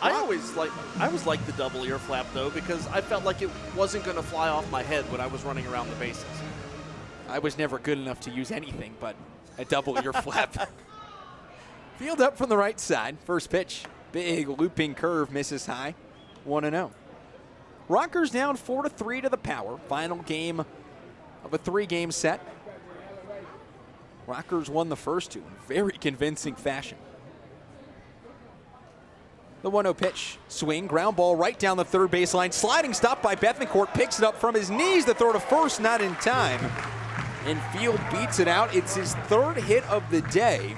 I always liked the double ear flap though, because I felt like it wasn't going to fly off my head when I was running around the bases. I was never good enough to use anything but a double ear flap. Field up from the right side. First pitch, big looping curve, misses high. 1-0. Rockers down 4-3 to the Power. Final game of a 3-game set. Rockers won the first 2 in very convincing fashion. The 1-0 pitch, swing, ground ball right down the third baseline. Sliding stop by Bethencourt, picks it up from his knees to throw to first, not in time. And Field beats it out. It's his 3rd hit of the day.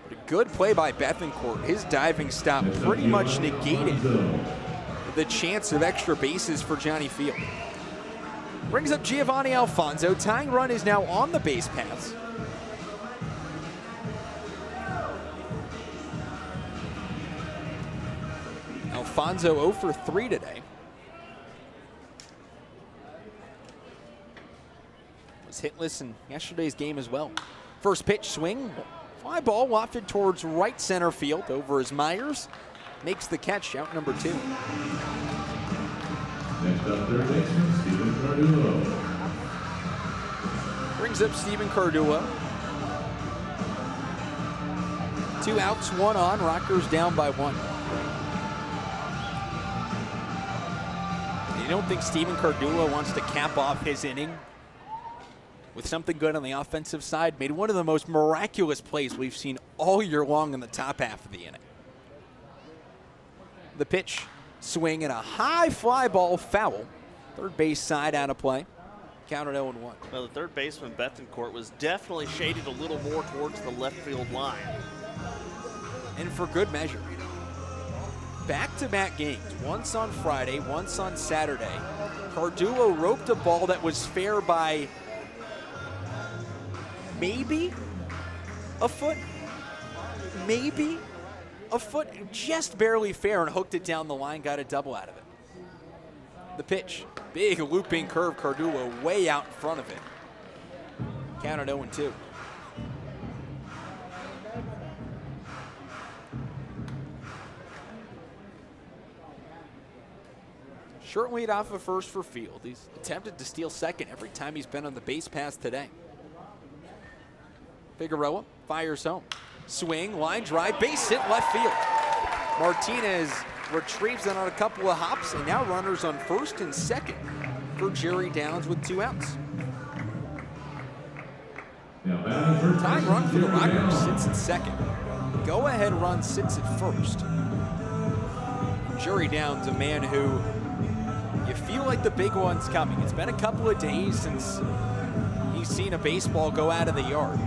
But a good play by Bethencourt. His diving stop pretty much negated the chance of extra bases for Johnny Field. Brings up Giovanni Alfonso. Tying run is now on the base paths. Alfonso 0 for 3 today. Was hitless in yesterday's game as well. First pitch, swing, fly ball wafted towards right center field over as Myers makes the catch, out number 2. Next up, third baseman, Steven Cardullo. Brings up Steven Cardullo. 2 outs, 1 on. Rockers down by 1. You don't think Steven Cardullo wants to cap off his inning with something good on the offensive side? Made one of the most miraculous plays we've seen all year long in the top half of the inning. The pitch, swing, and a high fly ball foul. Third base side out of play. Counted 0-1. Well, the third baseman, Bethencourt, was definitely shaded a little more towards the left field line. And for good measure. Back-to-back games, once on Friday, once on Saturday. Cardullo roped a ball that was fair by maybe a foot, maybe a foot, just barely fair, and hooked it down the line, got a double out of it. The pitch, big looping curve, Cardullo way out in front of it. Counted 0-2. Short lead off of first for Field. He's attempted to steal second every time he's been on the base paths today. Figueroa fires home. Swing, line drive, base hit left field. Martinez retrieves it on a couple of hops, and now runners on first and second for Jerry Downs with 2 outs. Tying run for the Rockers sits at second. Go-ahead run sits at first. Jerry Downs, a man who you feel like the big one's coming. It's been a couple of days since he's seen a baseball go out of the yard.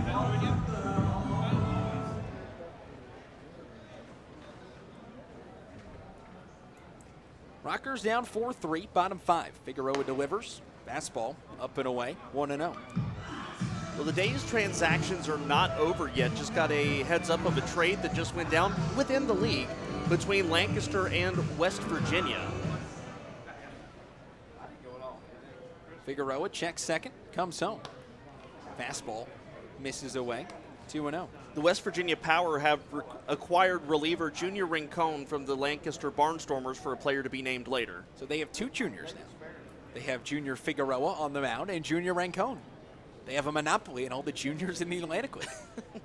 Rockers down 4-3, bottom 5. Figueroa delivers. Fastball up and away, 1-0. Well, the day's transactions are not over yet. Just got a heads up of a trade that just went down within the league between Lancaster and West Virginia. Figueroa checks second, comes home. Fastball misses away, 2-0. The West Virginia Power have acquired reliever Junior Rincon from the Lancaster Barnstormers for a player to be named later. So they have 2 juniors now. They have Junior Figueroa on the mound and Junior Rincon. They have a monopoly in all the juniors in the Atlantic League.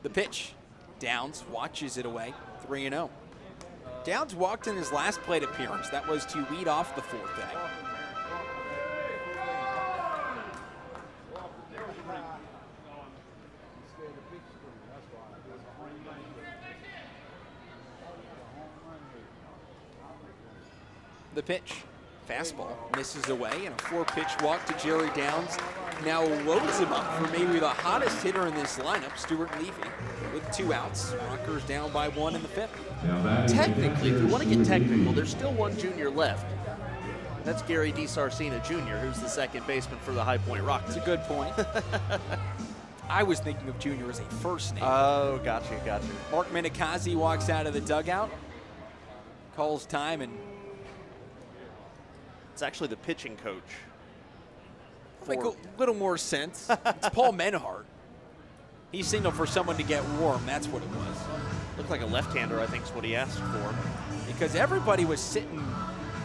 The pitch, Downs watches it away, 3-0. Downs walked in his last plate appearance. That was to lead off the 4th inning. The pitch, fastball, misses away, and a 4-pitch walk to Jerry Downs now loads him up for maybe the hottest hitter in this lineup, Stuart Levy, with 2 outs. Rockers down by 1 in the 5th. Technically, if you want to get technical, there's still 1 junior left. That's Gary DiSarcina Jr., who's the second baseman for the High Point Rockets. That's a good point. I was thinking of Junior as a first name. Oh, gotcha. Mark Minikazi walks out of the dugout, calls time, and It's actually the pitching coach. make a little more sense. It's Paul Menhart. He signaled for someone to get warm. That's what it was. Looked like a left-hander, I think is what he asked for. Because everybody was sitting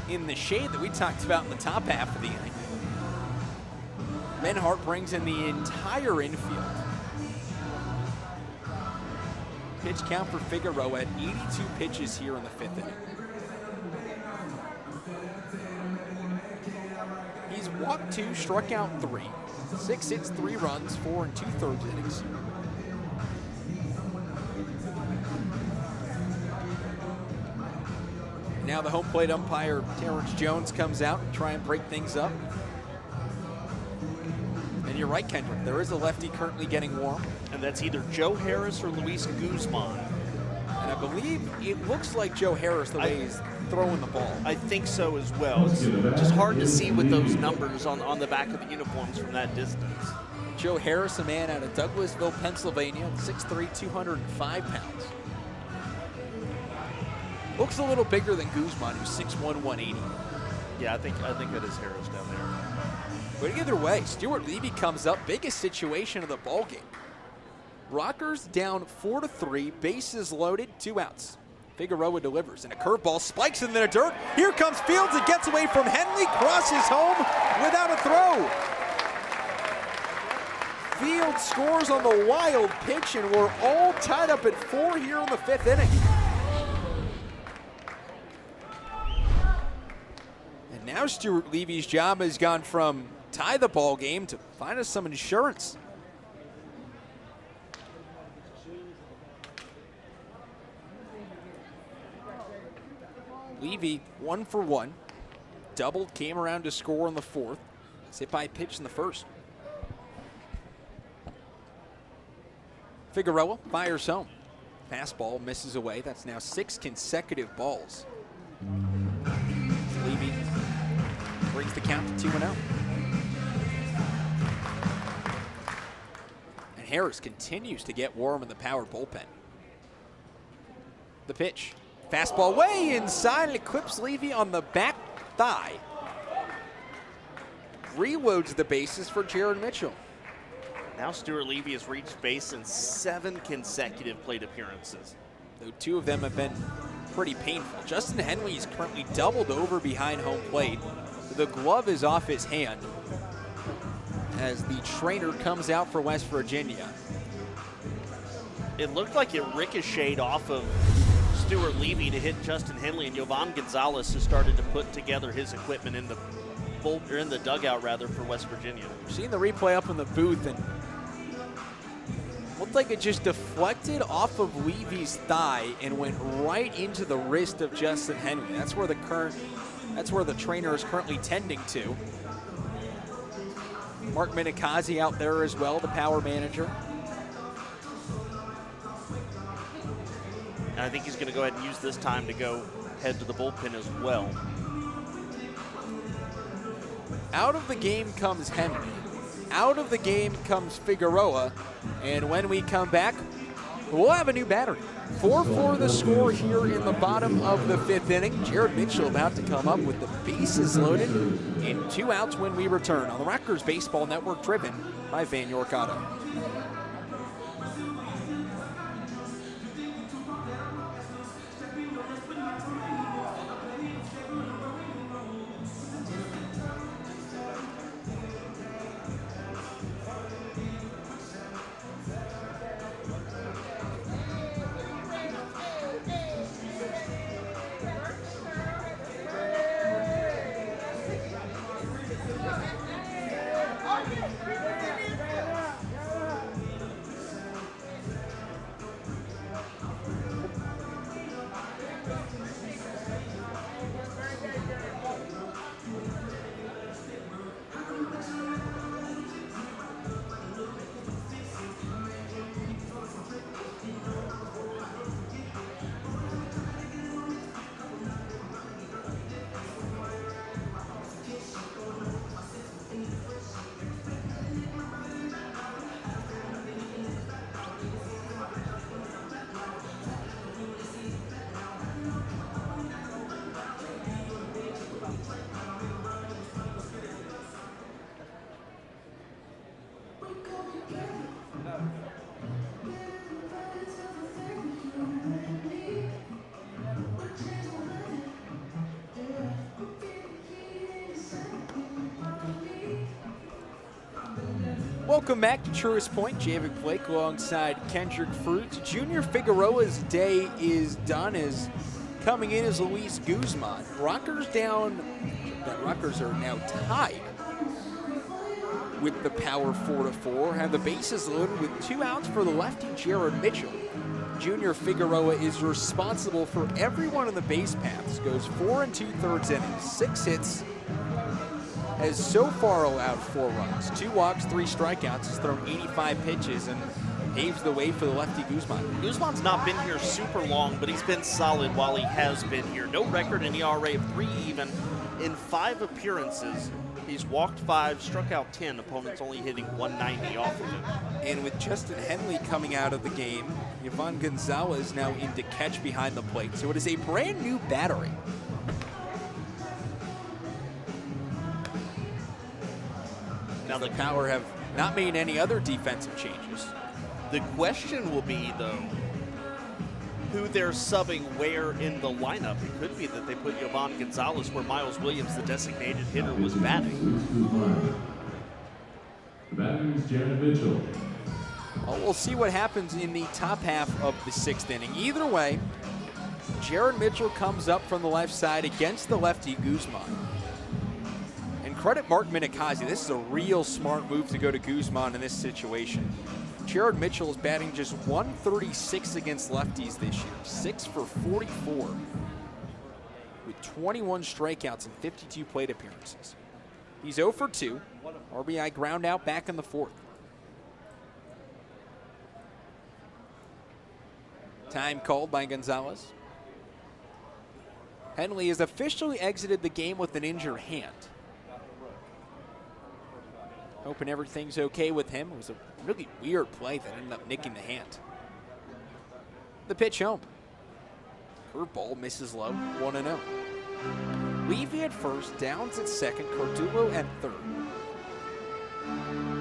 in the shade that we talked about in the top half of the inning. Menhart brings in the entire infield. Pitch count for Figueroa at 82 pitches here in the 5th inning. He's walked 2, struck out 3. 6 hits, 3 runs, 4 2/3 innings. Now the home plate umpire, Terrence Jones, comes out and try and break things up. And you're right, Kendrick. There is a lefty currently getting warm. And that's either Joe Harris or Luis Guzman. And I believe it looks like Joe Harris the way he's throwing the ball. I think so as well. It's just hard to see with those numbers on the back of the uniforms from that distance. Joe Harris, a man out of Douglasville, Pennsylvania, 6'3", 205 pounds. Looks a little bigger than Guzman, who's 6'1", 180. Yeah, I think that is Harris down there. But either way, Stuart Levy comes up, biggest situation of the ball game. Rockers down 4-3, bases loaded, 2 outs. Figueroa delivers, and a curveball spikes in the dirt. Here comes Fields, it gets away from Henley, crosses home without a throw. Fields scores on the wild pitch, and we're all tied up at 4 here in the 5th inning. And now Stuart Levy's job has gone from tie the ball game to find us some insurance. Levy 1 for 1. Doubled, came around to score in the 4th. Hit by pitch in the 1st. Figueroa fires home. Fastball misses away. That's now 6 consecutive balls. Levy brings the count to 2-0. And Harris continues to get warm in the power bullpen. The pitch. Fastball way inside, and it clips Levy on the back thigh. Reloads the bases for Jared Mitchell. Now Stuart Levy has reached base in 7 consecutive plate appearances. Though 2 of them have been pretty painful. Justin Henley is currently doubled over behind home plate. The glove is off his hand as the trainer comes out for West Virginia. It looked like it ricocheted off of Stuart Levy to hit Justin Henley, and Yovan Gonzalez has started to put together his equipment in the dugout rather for West Virginia. We're seeing the replay up in the booth, and looked like it just deflected off of Levy's thigh and went right into the wrist of Justin Henley. That's where the trainer is currently tending to. Mark Minikazi out there as well, the power manager. And I think he's going to go ahead and use this time to go head to the bullpen as well. Out of the game comes Henry. Out of the game comes Figueroa. And when we come back, we'll have a new battery. 4-4 the score here in the bottom of the 5th inning. Jared Mitchell about to come up with the bases loaded and 2 outs when we return on the Rockers Baseball Network, driven by Van York Auto. Welcome back to Truist Point. Javik Blake alongside Kendrick Fruits. Junior Figueroa's day is done as coming in is Luis Guzman. Rutgers are now tied with the power 4-4. Have the bases loaded with 2 outs for the lefty Jared Mitchell. Junior Figueroa is responsible for every one of the base paths. Goes 4 2/3 innings, 6 hits. Has so far allowed 4 runs, 2 walks, 3 strikeouts. Has thrown 85 pitches and paves the way for the lefty Guzman. Guzman's not been here super long, but he's been solid while he has been here. No record, an ERA of 3 even. In 5 appearances, he's walked 5, struck out 10. Opponents only hitting 190 off of him. And with Justin Henley coming out of the game, Yvonne Gonzalez now in to catch behind the plate. So it is a brand new battery. Now the Power have not made any other defensive changes. The question will be, though, who they're subbing where in the lineup. It could be that they put Yvonne Gonzalez where Miles Williams, the designated hitter, was batting. The batter is Jared Mitchell. Well, we'll see what happens in the top half of the 6th inning. Either way, Jared Mitchell comes up from the left side against the lefty Guzman. And credit Mark Minikazi. This is a real smart move to go to Guzman in this situation. Jared Mitchell is batting just 136 against lefties this year, 6 for 44, with 21 strikeouts and 52 plate appearances. He's 0 for 2, RBI ground out back in the 4th. Time called by Gonzalez. Henley has officially exited the game with an injured hand. Hoping everything's okay with him. It was a really weird play that ended up nicking the hand. The pitch home. Curveball misses low, 1-0. Levy at first, Downs at second, Cardullo at third.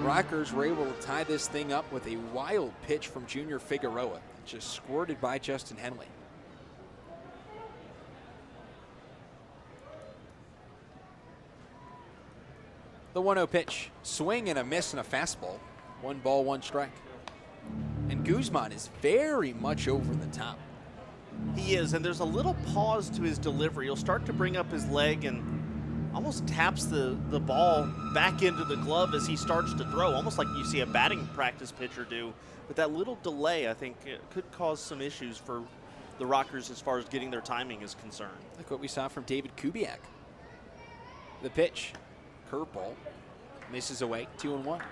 Rockers were able to tie this thing up with a wild pitch from Junior Figueroa, just squirted by Justin Henley. The 1-0 pitch, swing and a miss and a fastball. 1 ball, 1 strike. And Guzman is very much over the top. He is, and there's a little pause to his delivery. He'll start to bring up his leg and almost taps the ball back into the glove as he starts to throw, almost like you see a batting practice pitcher do. But that little delay, I think, could cause some issues for the Rockers as far as getting their timing is concerned. Look what we saw from David Kubiak. The pitch. Curveball, misses away, 2-1.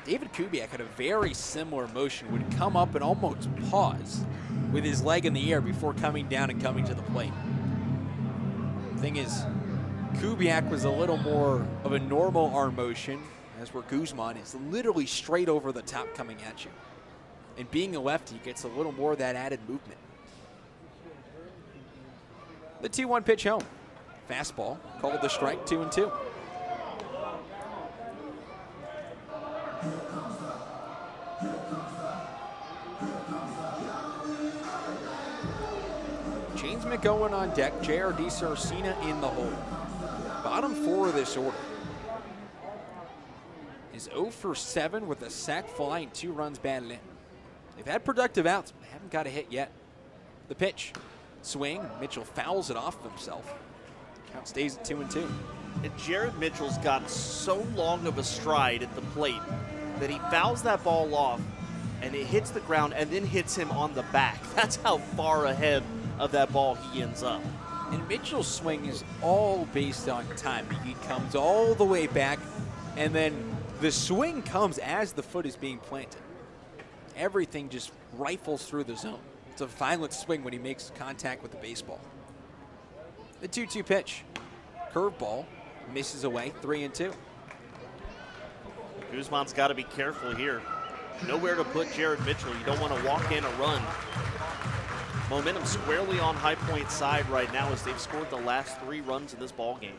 David Kubiak had a very similar motion, would come up and almost pause with his leg in the air before coming down and coming to the plate. Thing is, Kubiak was a little more of a normal arm motion, as where Guzman is literally straight over the top coming at you. And being a lefty gets a little more of that added movement. The 2-1 pitch home. Fastball, called the strike, 2-2. James McGowan on deck, J.R.D. Sarcina in the hole. Bottom 4 of this order is 0 for 7 with a sac fly and 2 runs batted in. They've had productive outs, but they haven't got a hit yet. The pitch, swing, Mitchell fouls it off himself. Count stays at 2-2. And Jared Mitchell's got so long of a stride at the plate that he fouls that ball off and it hits the ground and then hits him on the back. That's how far ahead of that ball he ends up. And Mitchell's swing is all based on timing. He comes all the way back, and then the swing comes as the foot is being planted. Everything just rifles through the zone. It's a violent swing when he makes contact with the baseball. The 2-2 pitch. Curveball misses away, 3-2. Guzman's got to be careful here. Nowhere to put Jared Mitchell. You don't want to walk in a run. Momentum squarely on High Point side right now as they've scored the last 3 runs in this ball game.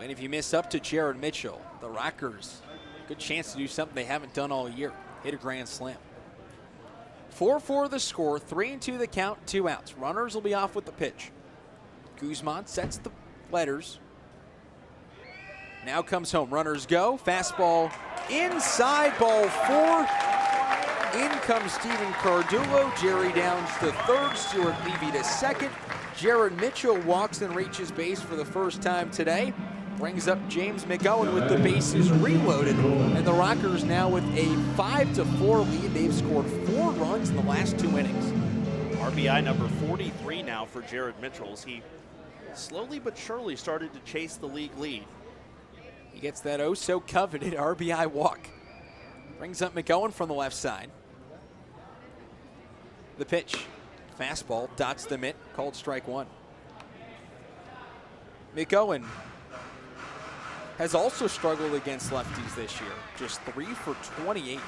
And if you miss up to Jared Mitchell, the Rockers, good chance to do something they haven't done all year. Hit a grand slam. 4-4 the score, 3-2 the count, 2 outs. Runners will be off with the pitch. Guzman sets the letters. Now comes home. Runners go. Fastball inside, ball 4. In comes Steven Cardulo. Jerry Downs to third. Stuart Levy to second. Jared Mitchell walks and reaches base for the first time today. Brings up James McGowan with the bases reloaded. And the Rockers now with a 5-4 lead. They've scored 4 runs in the last 2 innings. RBI number 43 now for Jared Mitchell as he slowly but surely started to chase the league lead. He gets that oh-so-coveted RBI walk. Brings up McGowan from the left side. The pitch. Fastball dots the mitt. Called strike 1. McGowan has also struggled against lefties this year. Just 3 for 28.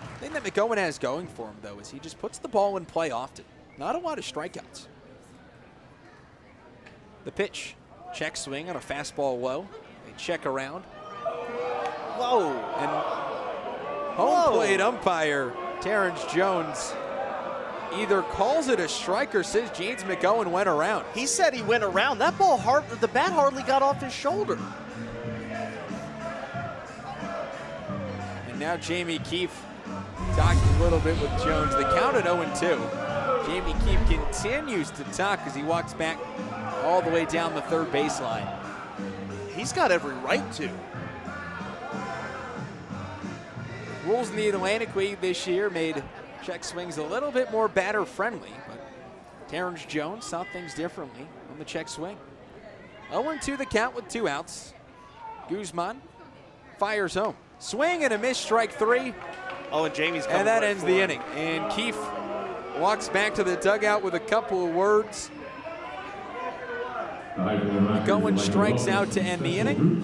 The thing that McGowan has going for him, though, is he just puts the ball in play often. Not a lot of strikeouts. The pitch. Check swing on a fastball low. They check around. Whoa. And home plate umpire Terrence Jones either calls it a strike or says James McGowan went around. He said he went around. That ball, the bat hardly got off his shoulder. And now Jamie Keefe talking a little bit with Jones. The count at 0-2. Jamie Keefe continues to talk as he walks back all the way down the third baseline. He's got every right to. Rules in the Atlantic League this year made check swings a little bit more batter friendly, but Terrence Jones saw things differently on the check swing. 0-2 the count with 2 outs. Guzman fires home. Swing and a miss, strike 3. Oh, and Jamie's coming and that right ends for the him. inning. And Keefe walks back to the dugout with a couple of words. McGowan strikes out to end the inning.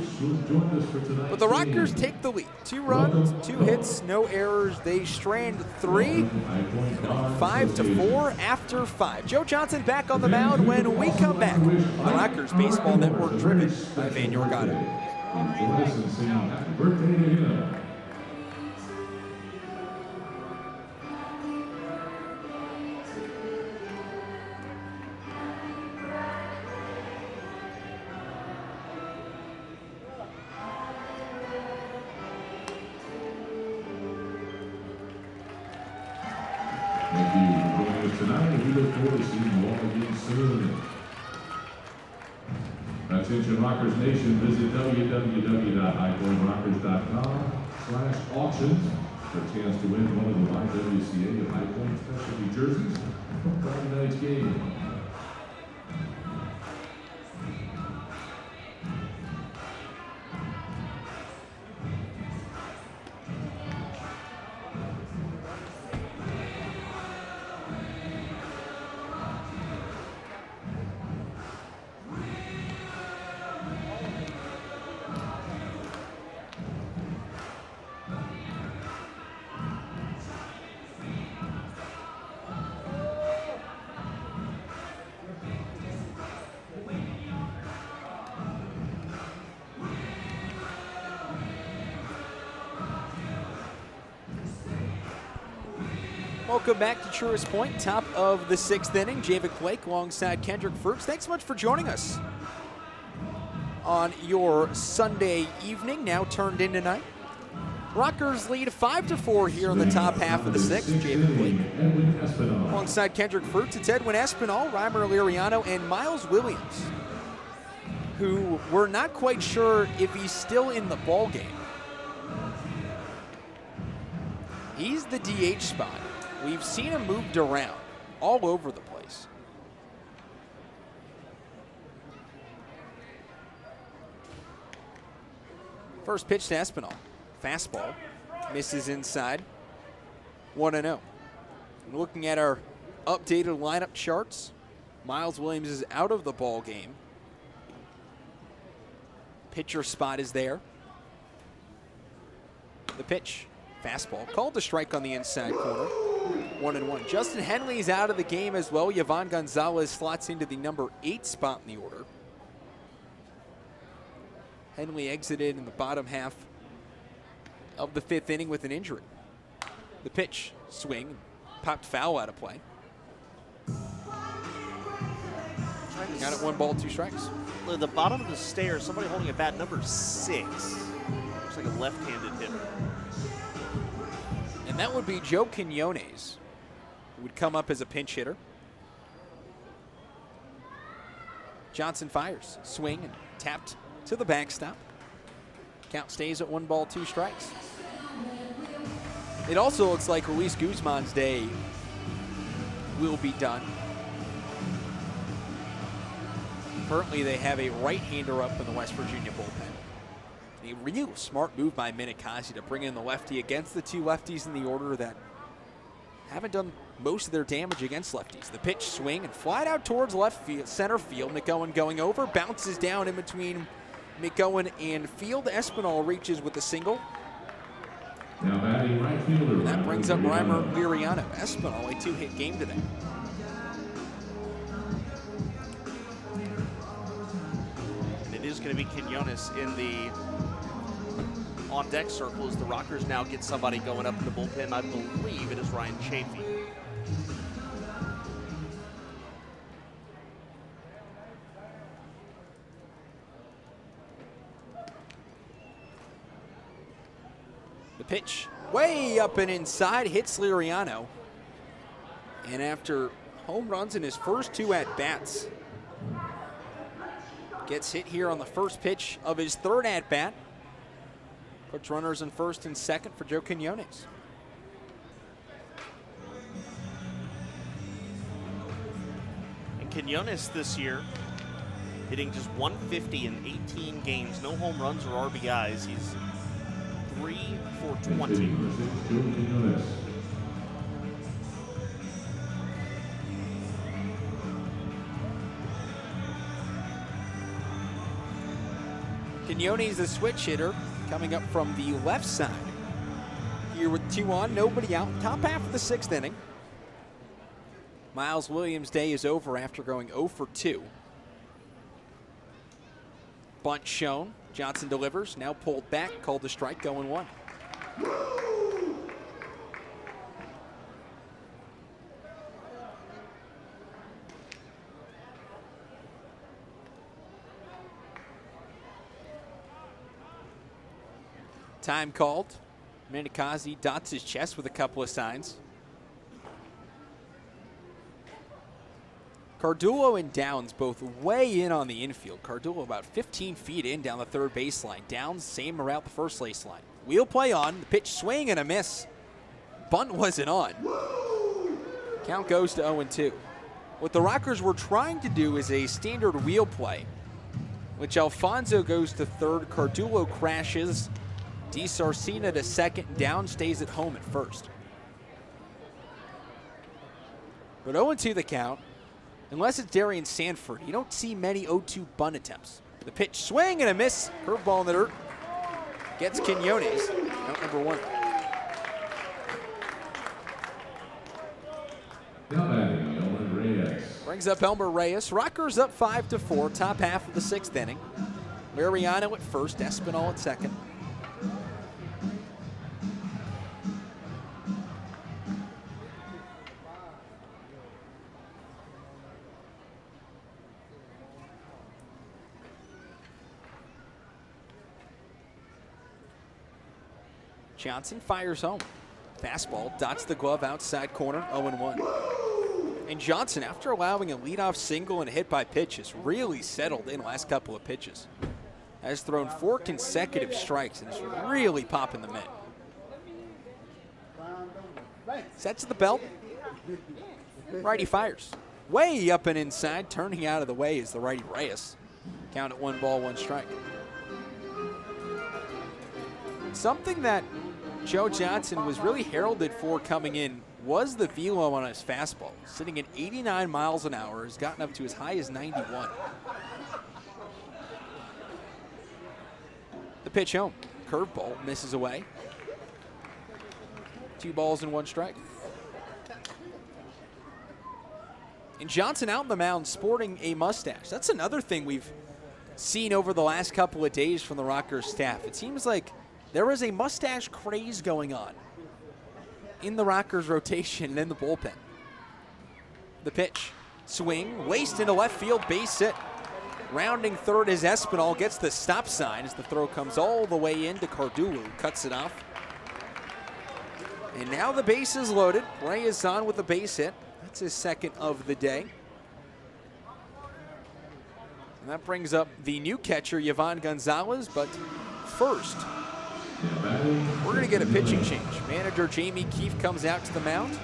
But the Rockers take the lead. 2 runs, 2 hits, no errors. They strand 3, 5-4 after 5. Joe Johnson back on the mound when we come back on the Rockers Baseball Network, driven by Van Yorgado. Enjoy us and sing happy birthday to him. Thank you for joining us tonight, and we look forward to seeing you all again soon. Attention Rockers Nation, visit www.highpointrockers.com/auctions for a chance to win one of the YWCA of High Point specialty jerseys from Friday night's game. Welcome back to Truist Point, top of the 6th inning. Javik Blake alongside Kendrick Fruits. Thanks so much for joining us on your Sunday evening, now turned into night. Rockers lead 5-4 here in the top half of the 6th. Javik Blake alongside Kendrick Fruits. It's Edwin Espinal, Reimer Liriano, and Miles Williams, who we're not quite sure if he's still in the ball game. He's the DH spot. We've seen him moved around all over the place. First pitch to Espinal. Fastball. Misses inside. 1-0. Looking at our updated lineup charts, Miles Williams is out of the ball game. Pitcher spot is there. The pitch. Fastball. Called to strike on the inside corner. 1-1. Justin Henley's out of the game as well. Yvonne Gonzalez slots into the number 8 spot in the order. Henley exited in the bottom half of the 5th inning with an injury. The pitch, swing, popped foul out of play. Trying to Got it 1-2 strikes. At the bottom of the stairs, somebody holding a bat number 6. Looks like a left-handed hitter. And that would be Joe Quinones, who would come up as a pinch hitter. Johnson fires, swing, and tapped to the backstop. Count stays at 1-2 strikes. It also looks like Luis Guzman's day will be done. Currently, they have a right-hander up in the West Virginia bullpen. A real smart move by Minikasi to bring in the lefty against the two lefties in the order that haven't done most of their damage against lefties. The pitch, swing, and flat out towards center field. McGowan going over, bounces down in between McGowan and field. Espinal reaches with a single. Now batting right fielder. That brings up Reimer Liriano. Espinal, a 2-hit game today. It is going to be Quinones in the on-deck circle as the Rockers now get somebody going up in the bullpen. I believe it is Ryan Chafee. The pitch way up and inside hits Liriano. And after home runs in his first 2 at-bats, gets hit here on the first pitch of his 3rd at-bat. Puts runners in first and second for Joe Quinones. And Quinones this year hitting just 150 in 18 games. No home runs or RBIs. He's 3 for 20. Quinones, the switch hitter, coming up from the left side. Here with 2 on, nobody out. Top half of the 6th inning. Miles Williams' day is over after going 0 for 2. Bunt shown. Johnson delivers. Now pulled back. Called a strike. Going 1. Time called. Minikasi dots his chest with a couple of signs. Cardullo and Downs both way in on the infield. Cardullo about 15 feet in down the 3rd baseline. Downs same around the 1st baseline. Wheel play on. The pitch swing and a miss. Bunt wasn't on. Count goes to 0-2. What the Rockers were trying to do is a standard wheel play, which Alfonso goes to 3rd. Cardullo crashes. DeSarcina to 2nd. Downs stays at home at 1st. But 0-2 the count. Unless it's Darian Sanford, you don't see many 0-2 bunt attempts. The pitch, swing and a miss. Curveball in the dirt. Gets Quinones. Out number 1. Now batting Elmer Reyes. Brings up Elmer Reyes. Rockers up 5-4. Top half of the 6th inning. Liriano at 1st. Espinal at 2nd. Johnson fires home. Fastball dots the glove outside corner, 0-1. And Johnson, after allowing a leadoff single and a hit by pitch, has really settled in the last couple of pitches. Has thrown 4 consecutive strikes and is really popping the mitt. Sets the belt. Righty fires. Way up and inside, turning out of the way is the righty Reyes. Count at 1-1 strike. Something that Joe Johnson was really heralded for coming in was the velo on his fastball. Sitting at 89 miles an hour, has gotten up to as high as 91. The pitch home. Curveball misses away. 2 balls and 1 strike. And Johnson out on the mound sporting a mustache. That's another thing we've seen over the last couple of days from the Rockers staff. It seems like there is a mustache craze going on in the Rockers rotation and in the bullpen. The pitch. Swing, laced into left field, base hit. Rounding third as Espinal gets the stop sign as the throw comes all the way into Cardullo, cuts it off. And now the base is loaded. Ray is on with a base hit. That's his second of the day. And that brings up the new catcher, Yvonne Gonzalez. But first, we're going to get a pitching change. Manager Jamie Keefe comes out to the mound.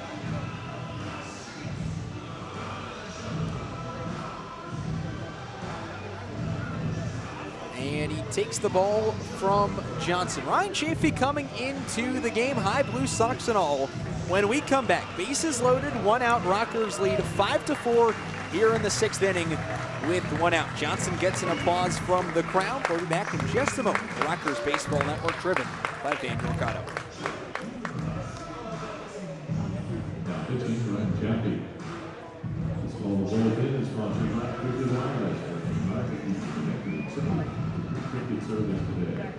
And he takes the ball from Johnson. Ryan Chafee coming into the game, high Blue Sox and all. When we come back, bases loaded, 1 out, Rockers lead 5-4 here in the 6th inning with 1 out. Johnson gets an applause from the crowd. We'll be back in just a moment. The Rockers Baseball Network, driven by Van Mercado. Pitching Ryan Chappie. This ball was all in, is sponsored by Cricket Wireless. Marketing connected service. Cricket service today.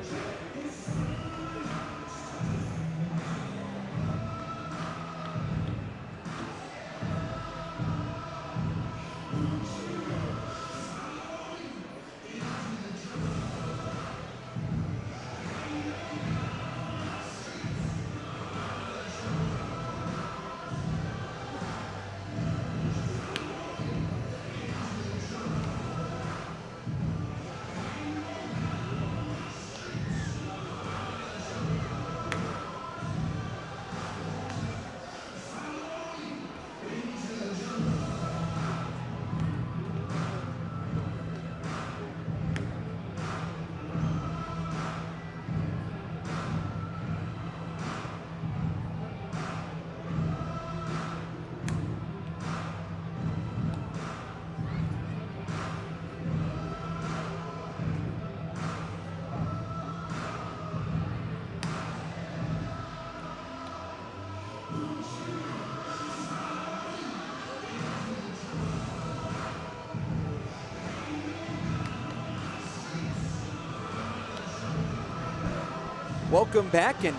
Welcome back, and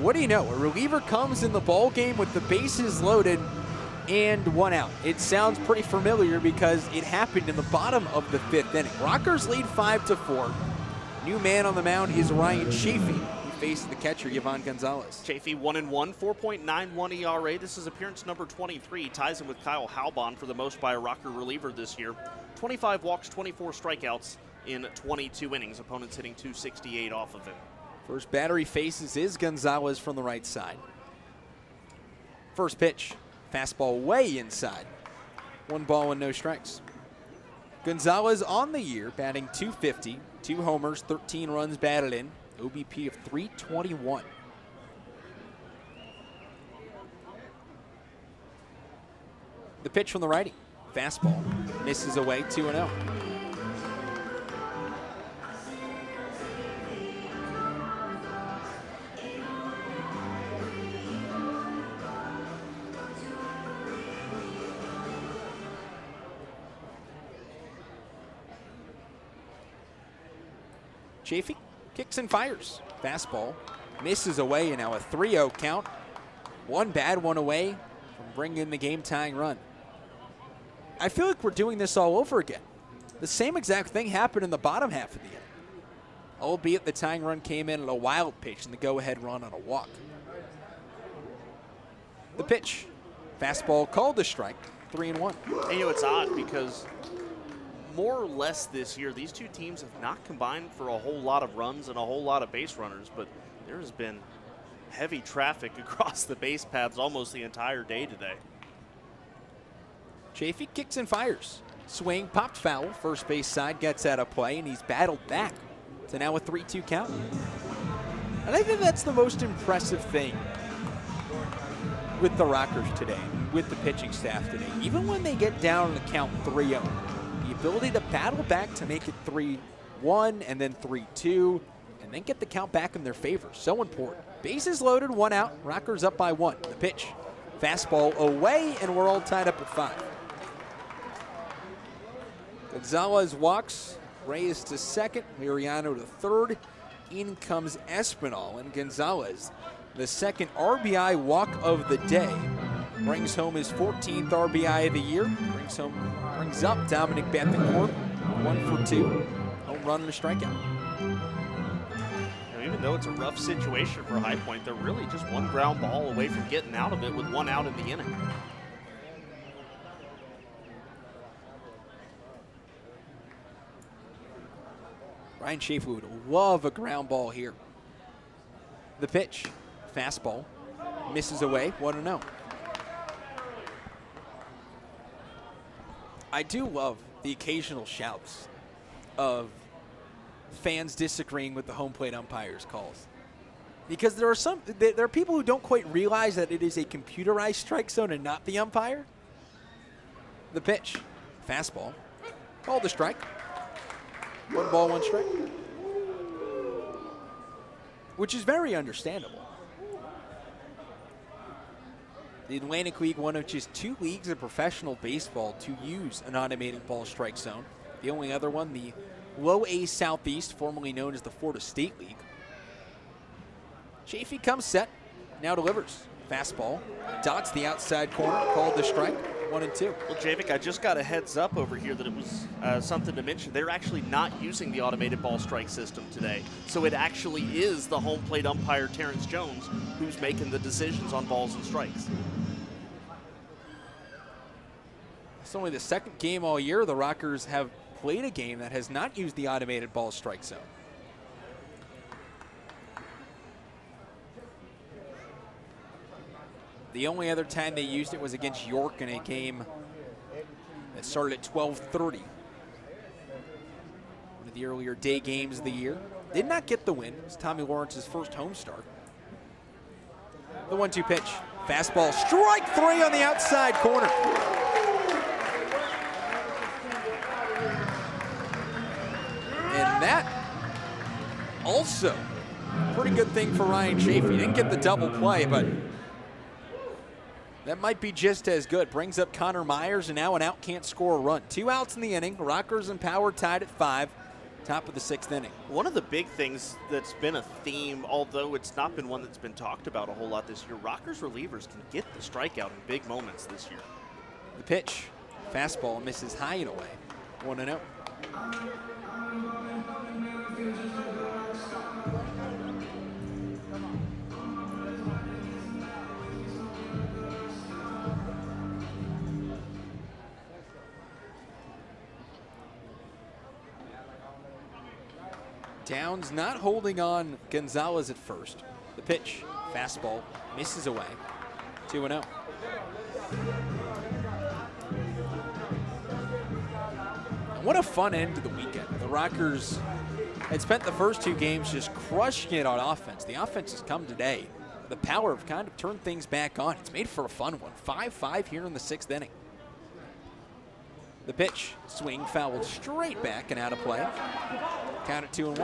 what do you know? A reliever comes in the ball game with the bases loaded and 1 out. It sounds pretty familiar because it happened in the bottom of the 5th inning. Rockers lead 5-4. New man on the mound is Ryan Chafee, who faces the catcher Yvonne Gonzalez. Chafee 1-1, 4.91 ERA. This is appearance number 23. Ties him with Kyle Halbon for the most by a Rocker reliever this year. 25 walks, 24 strikeouts in 22 innings. Opponents hitting .268 off of him. First batter he faces is Gonzalez from the right side. First pitch, fastball way inside. 1 ball and no strikes. Gonzalez on the year, batting .250, 2 homers, 13 runs batted in, OBP of .321. The pitch from the righty, fastball, misses away, 2-0. Chafee kicks and fires. Fastball misses away, and now a 3-0 count. 1 bad one away from bringing in the game-tying run. I feel like we're doing this all over again. The same exact thing happened in the bottom half of the inning, albeit the tying run came in at a wild pitch and the go-ahead run on a walk. The pitch, fastball called a strike, 3-1. And you know, it's odd because more or less this year, these two teams have not combined for a whole lot of runs and a whole lot of base runners, but there has been heavy traffic across the base paths almost the entire day today. Chafee kicks and fires. Swing, popped foul. First base side gets out of play, and he's battled back. So now a 3-2 count. And I think that's the most impressive thing with the Rockers today, with the pitching staff today. Even when they get down on the count 3-0, the ability to battle back to make it 3-1 and then 3-2 and then get the count back in their favor. So important. Bases loaded, 1 out. Rockers up by 1. The pitch, fastball away, and we're all tied up at 5. Gonzalez walks, Reyes to second, Liriano to third. In comes Espinal, and Gonzalez, the second RBI walk of the day, brings home his 14th RBI of the year. Brings up Dominic Bethencourt, 1 for 2. Home run and a strikeout. Even though it's a rough situation for High Point, they're really just one ground ball away from getting out of it with 1 out in the inning. Ryan Schaefer would love a ground ball here. The pitch, fastball, misses away, 1-0. I do love the occasional shouts of fans disagreeing with the home plate umpire's calls, because there are people who don't quite realize that it is a computerized strike zone and not the umpire. The pitch, fastball, called a strike. 1 ball, 1 strike, which is very understandable. The Atlantic League, one of just 2 leagues of professional baseball to use an automated ball strike zone. The only other one, the Low A Southeast, formerly known as the Florida State League. Chafee comes set, now delivers. Fastball, dots the outside corner, called the strike, 1-2. Well, Javik, I just got a heads up over here that it was something to mention. They're actually not using the automated ball strike system today. So it actually is the home plate umpire, Terrence Jones, who's making the decisions on balls and strikes. It's only the second game all year the Rockers have played a game that has not used the automated ball strike zone. The only other time they used it was against York in a game that started at 12:30. One of the earlier day games of the year. Did not get the win. It was Tommy Lawrence's first home start. The 1-2 pitch. Fastball, strike 3 on the outside corner. And that also pretty good thing for Ryan Chafee. Didn't get the double play, but that might be just as good. Brings up Connor Myers, and now an out, can't score a run. 2 outs in the inning. Rockers and Power tied at 5. Top of the 6th inning. One of the big things that's been a theme, although it's not been one that's been talked about a whole lot this year, Rockers relievers can get the strikeout in big moments this year. The pitch, fastball, misses high and away. 1-0. Downs not holding on Gonzalez at first. The pitch, fastball, misses away. 2-0. And what a fun end to the weekend. The Rockers had spent the first 2 games just crushing it on offense. The offense has come today. The Power have kind of turned things back on. It's made for a fun one. 5-5 here in the 6th inning. The pitch, swing, fouled straight back and out of play. Count it 2-1.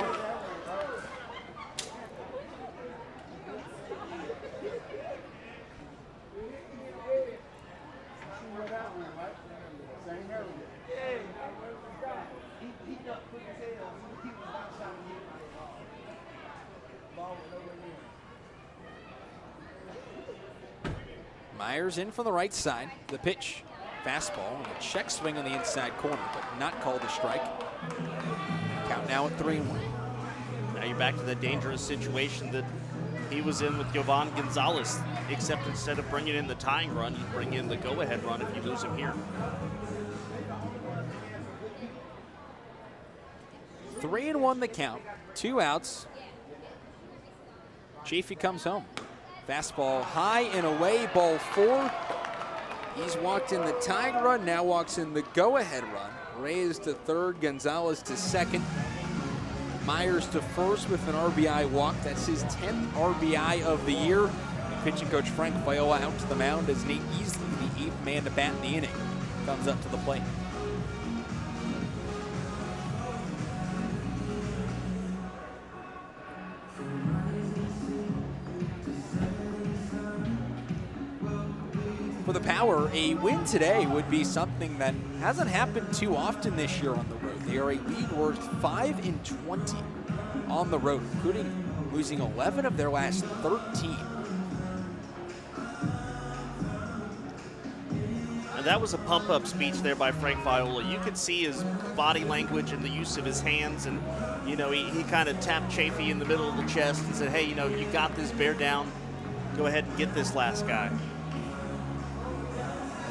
Myers in from the right side. The pitch, fastball, and a check swing on the inside corner, but not called a strike. Count now at 3-1. Now you're back to the dangerous situation that he was in with Yovan Gonzalez, except instead of bringing in the tying run, you bring in the go-ahead run if you lose him here. 3-1 the count, 2 outs. Chafee comes home. Fastball high and away, ball 4. He's walked in the tying run, now walks in the go-ahead run. Reyes to third, Gonzalez to second. Myers to first with an RBI walk. That's his 10th RBI of the year. And pitching coach Frank Viola out to the mound as Nate Easley, the 8th man to bat in the inning, comes up to the plate. For the Power, a win today would be something that hasn't happened too often this year on the road. They are a league worst 5-20 on the road, including losing 11 of their last 13. that was a pump-up speech there by Frank Viola. You could see his body language and the use of his hands, and he kind of tapped Chafee in the middle of the chest and said, hey, you got this, bear down. Go ahead and get this last guy.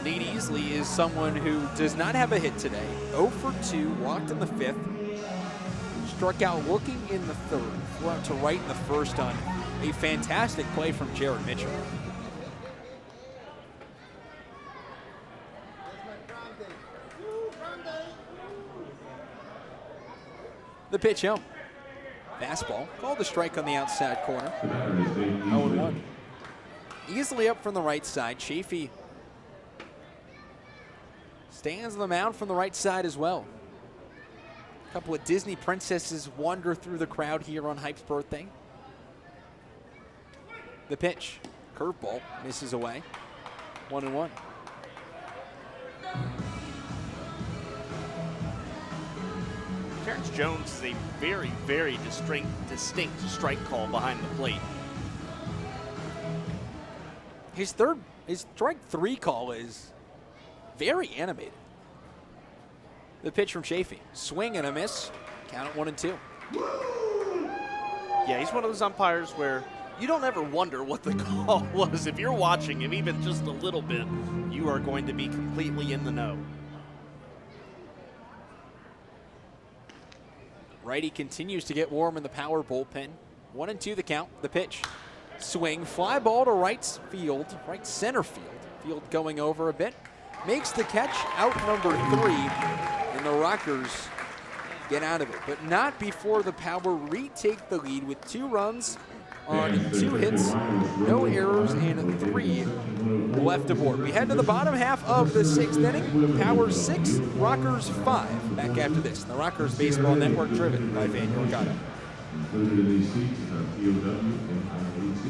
Nate Easley is someone who does not have a hit today. 0 for 2, walked in the 5th, struck out looking in the 3rd, flew out to right in the 1st on a fantastic play from Jared Mitchell. The pitch home. Fastball, called the strike on the outside corner. 0-1. Easily up from the right side. Chafee stands on the mound from the right side as well. A couple of Disney princesses wander through the crowd here on Hype's birthday. The pitch, curveball, misses away. 1-1. Terrence Jones is a very, very distinct strike call behind the plate. His strike 3 call is very animated. The pitch from Chafee, swing and a miss. Count it 1-2. Yeah, he's one of those umpires where you don't ever wonder what the call was. If you're watching him even just a little bit, you are going to be completely in the know. Righty continues to get warm in the power bullpen. 1-2 the count. The pitch. Swing, fly ball to right center field. Field going over a bit. Makes the catch, out number 3, and the Rockers get out of it. But not before the Power retake the lead with 2 runs on 2 hits, no errors, and 3 left aboard. We head to the bottom half of the 6th inning. Power 6, Rockers 5. Back after this. The Rockers Baseball Network, driven by Van Yorkado. Included in these seats is our POW and IAT,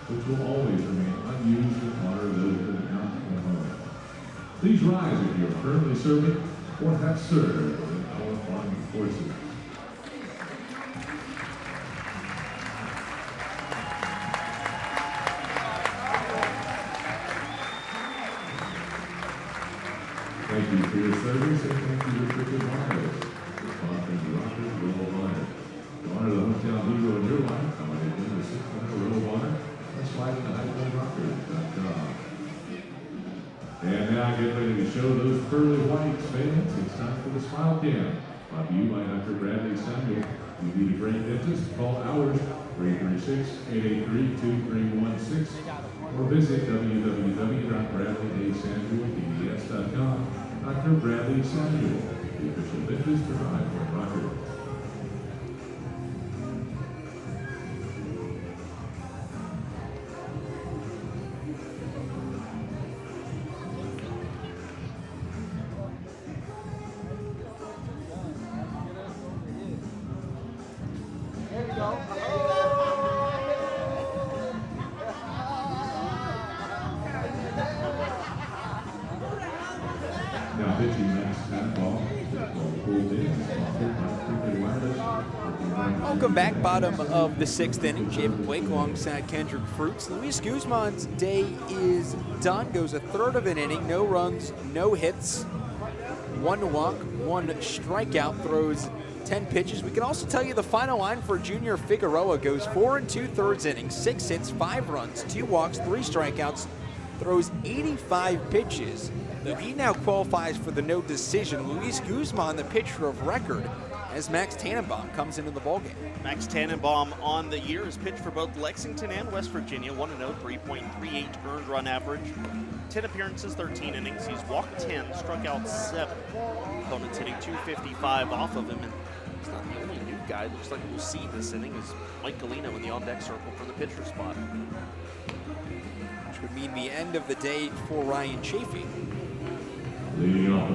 which will always remain unused in honor of those that count from home. Please rise if you are currently serving or have served in our armed forces. Thank you for your service and thank you for your wireless. Sponsoring the Rockers Roll of Honor. To honor the hometown hero in your life, come on in the 600 Roll of Honor. Let's slide into HypoRockers.com. And now get ready to show those pearly whites, fans. It's time for the Smile Cam. Brought to you by Dr. Bradley Samuel. You need a brain dentist? Call ours 336-883-2316 or visit www.bradleysamuelpds.com. Dr. Bradley Samuel, the official dentist for Hypo Rockers. Now pitching next ball. Welcome back, bottom of the 6th inning. Jacob Blake alongside Kendrick Fruits. Luis Guzman's day is done. Goes a 1/3 of an inning. No runs, no hits. 1 walk, 1 strikeout. Throws 10 pitches. We can also tell you the final line for Junior Figueroa goes 4 2/3 innings, 6 hits, 5 runs, 2 walks, 3 strikeouts. Throws 85 pitches. Though he now qualifies for the no decision, Luis Guzman, the pitcher of record, as Max Tannenbaum comes into the ballgame. Max Tannenbaum on the year has pitched for both Lexington and West Virginia. 1-0, 3.38 earned run average. 10 appearances, 13 innings. He's walked 10, struck out 7. Opponents hitting .255 off of him. And he's not the only new guy. Looks like we'll see this inning is Mike Galino in the on-deck circle for the pitcher spot. Which would mean the end of the day for Ryan Chafee.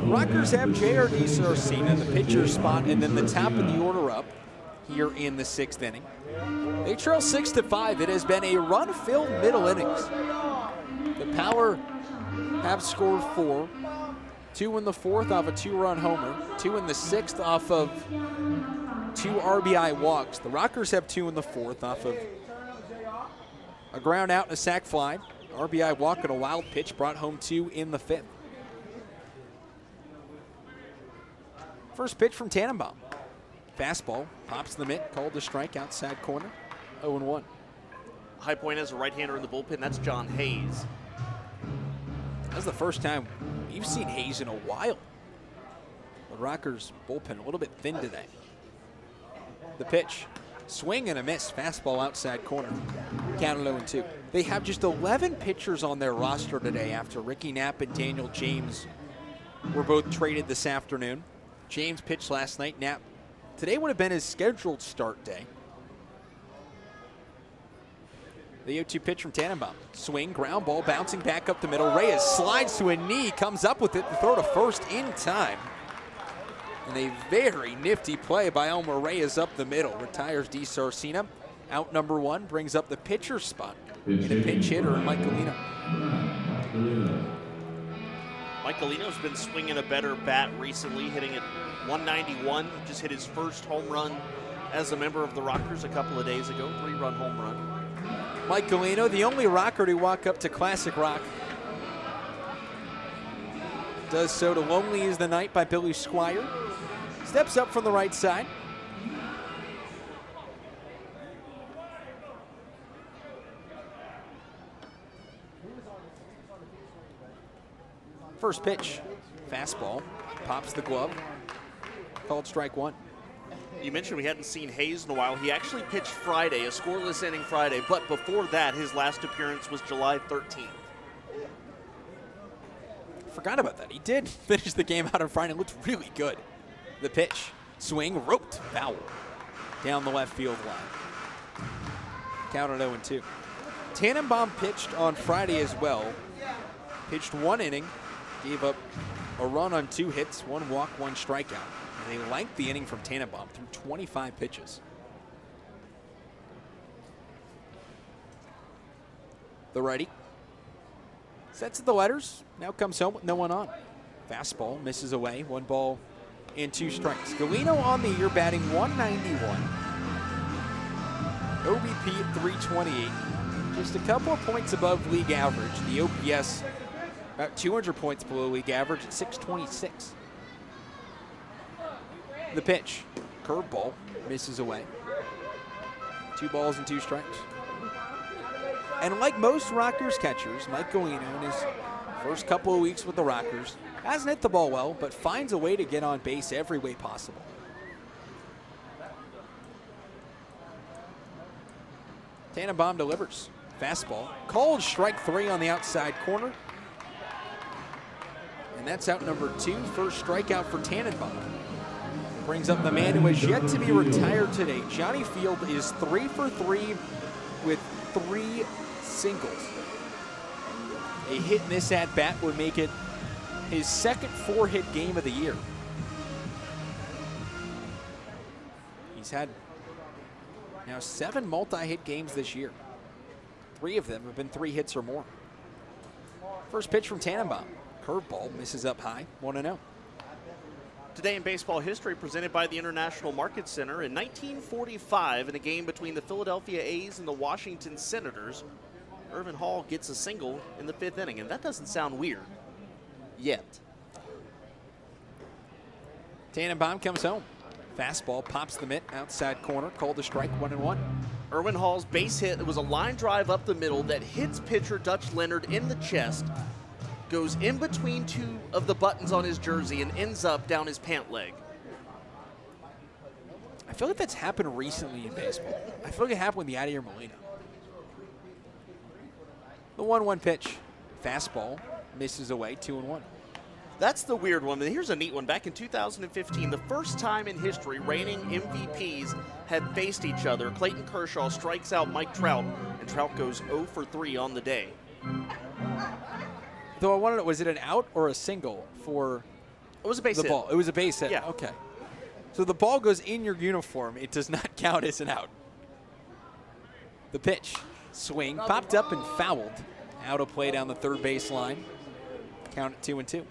Rockers Rockers have J.R.D. Saracena, the pitcher spot, and then the top of the order up here in the 6th inning. They trail 6-5. It has been a run-filled middle innings. The Power have scored 4, 2 in the 4th off a 2-run homer, 2 in the 6th off of 2 RBI walks. The Rockers have 2 in the 4th off of a ground out and a sac fly. RBI walk and a wild pitch brought home 2 in the 5th. First pitch from Tannenbaum. Fastball, pops the mitt, called the strike, outside corner, 0-1. High Point has a right-hander in the bullpen. That's John Hayes. That's the first time you've seen Hayes in a while. The Rockers bullpen a little bit thin today. The pitch, swing and a miss, fastball outside corner, counted 0-2. They have just 11 pitchers on their roster today after Ricky Knapp and Daniel James were both traded this afternoon. James pitched last night. Knapp today would have been his scheduled start day. The 0-2 pitch from Tannenbaum. Swing, ground ball, bouncing back up the middle. Reyes slides to a knee, comes up with it to throw to first in time. And a very nifty play by Elmer Reyes up the middle. Retires D. Sarcina. Out number 1, brings up the pitcher spot. And a pinch hitter, Mike Galino. Mike Galino's been swinging a better bat recently, hitting at 191. Just hit his first home run as a member of the Rockers a couple of days ago. 3-run home run. Mike Galino, the only Rocker to walk up to Classic Rock. Does so to Lonely Is the Night by Billy Squier. Steps up from the right side. First pitch, fastball, pops the glove, called strike 1. You mentioned we hadn't seen Hayes in a while. He actually pitched Friday, a scoreless inning Friday, but before that, his last appearance was July 13th. Forgot about that. He did finish the game out on Friday. Looked really good. The pitch, swing, roped, foul down the left field line. Counted 0-2. Tannenbaum pitched on Friday as well. Pitched 1 inning, gave up a run on 2 hits, 1 walk, 1 strikeout. And they lengthened the inning from Tannenbaum through 25 pitches. The righty sets at the letters, now comes home with no one on. Fastball misses away, 1 ball and 2 strikes. Galino on the year batting 191. OBP at 328. Just a couple of points above league average. The OPS about 200 points below league average at 626. The pitch, curveball, misses away. 2 balls and 2 strikes. And like most Rockers catchers, Mike Galino in his first couple of weeks with the Rockers hasn't hit the ball well, but finds a way to get on base every way possible. Tannenbaum delivers. Fastball, called strike 3 on the outside corner. And that's out number 2, first strikeout for Tannenbaum. Brings up the man who has yet to be retired today. Johnny Field is 3 for 3 with 3 singles. A hit in this at-bat would make it his second 4-hit game of the year. He's had now 7 multi-hit games this year. 3 of them have been 3 hits or more. First pitch from Tannenbaum. Curveball misses up high, 1-0. Today in baseball history, presented by the International Market Center, in 1945, in a game between the Philadelphia A's and the Washington Senators, Irvin Hall gets a single in the 5th inning, and that doesn't sound weird yet. Tannenbaum comes home. Fastball pops the mitt, outside corner, called a strike, 1-1. Irwin Hall's base hit was a line drive up the middle that hits pitcher Dutch Leonard in the chest, goes in between 2 of the buttons on his jersey, and ends up down his pant leg. I feel like that's happened recently in baseball. I feel like it happened with Yadier Molina. The 1-1 pitch. Fastball misses away, 2-1. That's the weird one. Here's a neat one. Back in 2015, the first time in history reigning MVPs had faced each other. Clayton Kershaw strikes out Mike Trout, and Trout goes 0 for 3 on the day. Though I want to know, was it an out or a single for It was a base the hit. ball? It was a base hit. Yeah. Okay. So the ball goes in your uniform. It does not count as an out. The pitch. Swing. Popped up and fouled. Out of play down the third base line. Count it 2-2.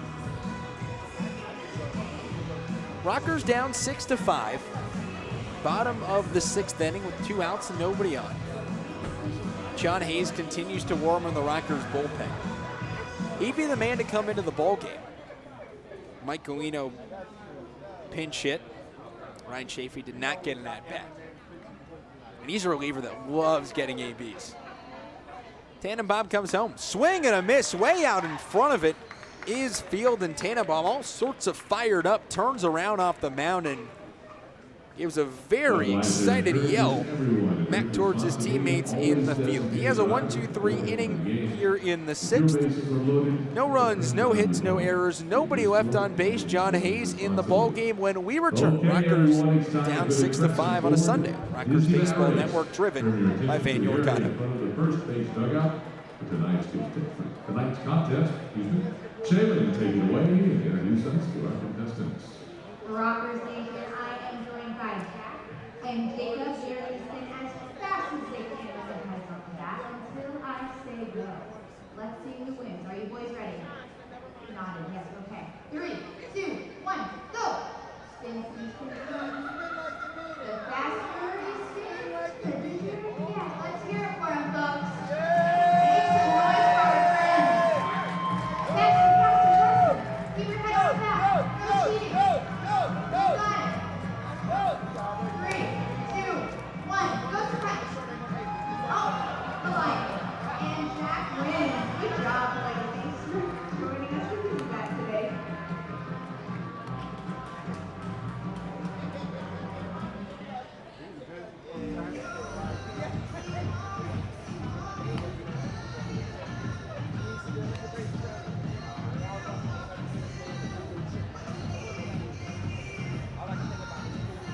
Rockers down 6-5. Bottom of the 6th inning with 2 outs and nobody on. John Hayes continues to warm in the Rockers bullpen. He'd be the man to come into the ball game. Mike Galino pinch hit. Ryan Chafee did not get an at-bat. And he's a reliever that loves getting ABs. Tannenbaum comes home. Swing and a miss. Way out in front of it is Field, and Tannenbaum all sorts of fired up. Turns around off the mound and gives a very excited yell back towards his teammates in the field. He has a 1-2-3 inning here in the 6th. No runs, no hits, no errors, nobody left on base. John Hayes in the ball game when we return. Rockers down 6-5 on a Sunday. Rockers Baseball Network driven by Van Yorkano. Tonight's contest, Shaylin, take it away and introduce us to our contestants. Rockers Nation, I am joined by Jack and Jacob. They're listening as fast as they can with their heads on the bat until I say go. Let's see who wins. Are you boys ready? Nodded. Yes. Okay. 3, 2, 1, go. Spin, spin, spin, spin. The faster he spins, the bigger it gets. Let's hear it for him, folks. Make some noise for our friends. Faster, faster, faster. Keep your head on the bat. No cheating.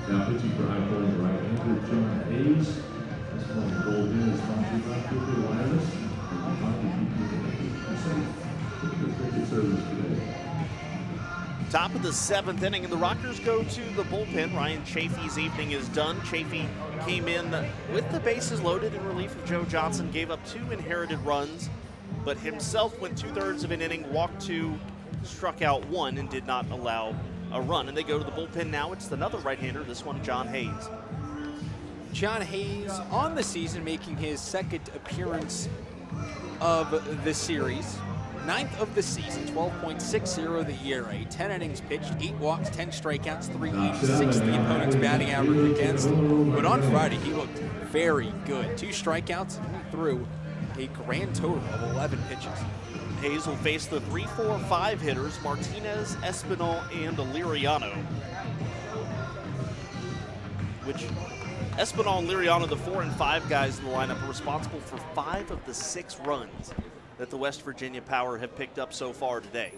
Now pitching for High Point, right-hander John Hayes. This one gold in is sponsored by Cooper Wireless. Cricket service today. Top of the 7th inning, and the Rockers go to the bullpen. Ryan Chafee's evening is done. Chafee came in with the bases loaded in relief of Joe Johnson, gave up 2 inherited runs, but himself went 2/3 of an inning, walked 2, struck out 1, and did not allow a run. And they go to the bullpen now. It's another right-hander, this one John Hayes. John Hayes on the season, making his 2nd appearance of the series. 9th of the season, 12.60 the ERA, 10 innings pitched, 8 walks, 10 strikeouts, 386 the opponent's batting average against. But on Friday, he looked very good. 2 strikeouts, and he threw a grand total of 11 pitches. Hayes will face the 3, 4, 5 hitters, Martinez, Espinal, and Liriano. Which Espinal and Liriano, the 4 and 5 guys in the lineup, are responsible for 5 of the 6 runs that the West Virginia Power have picked up so far today.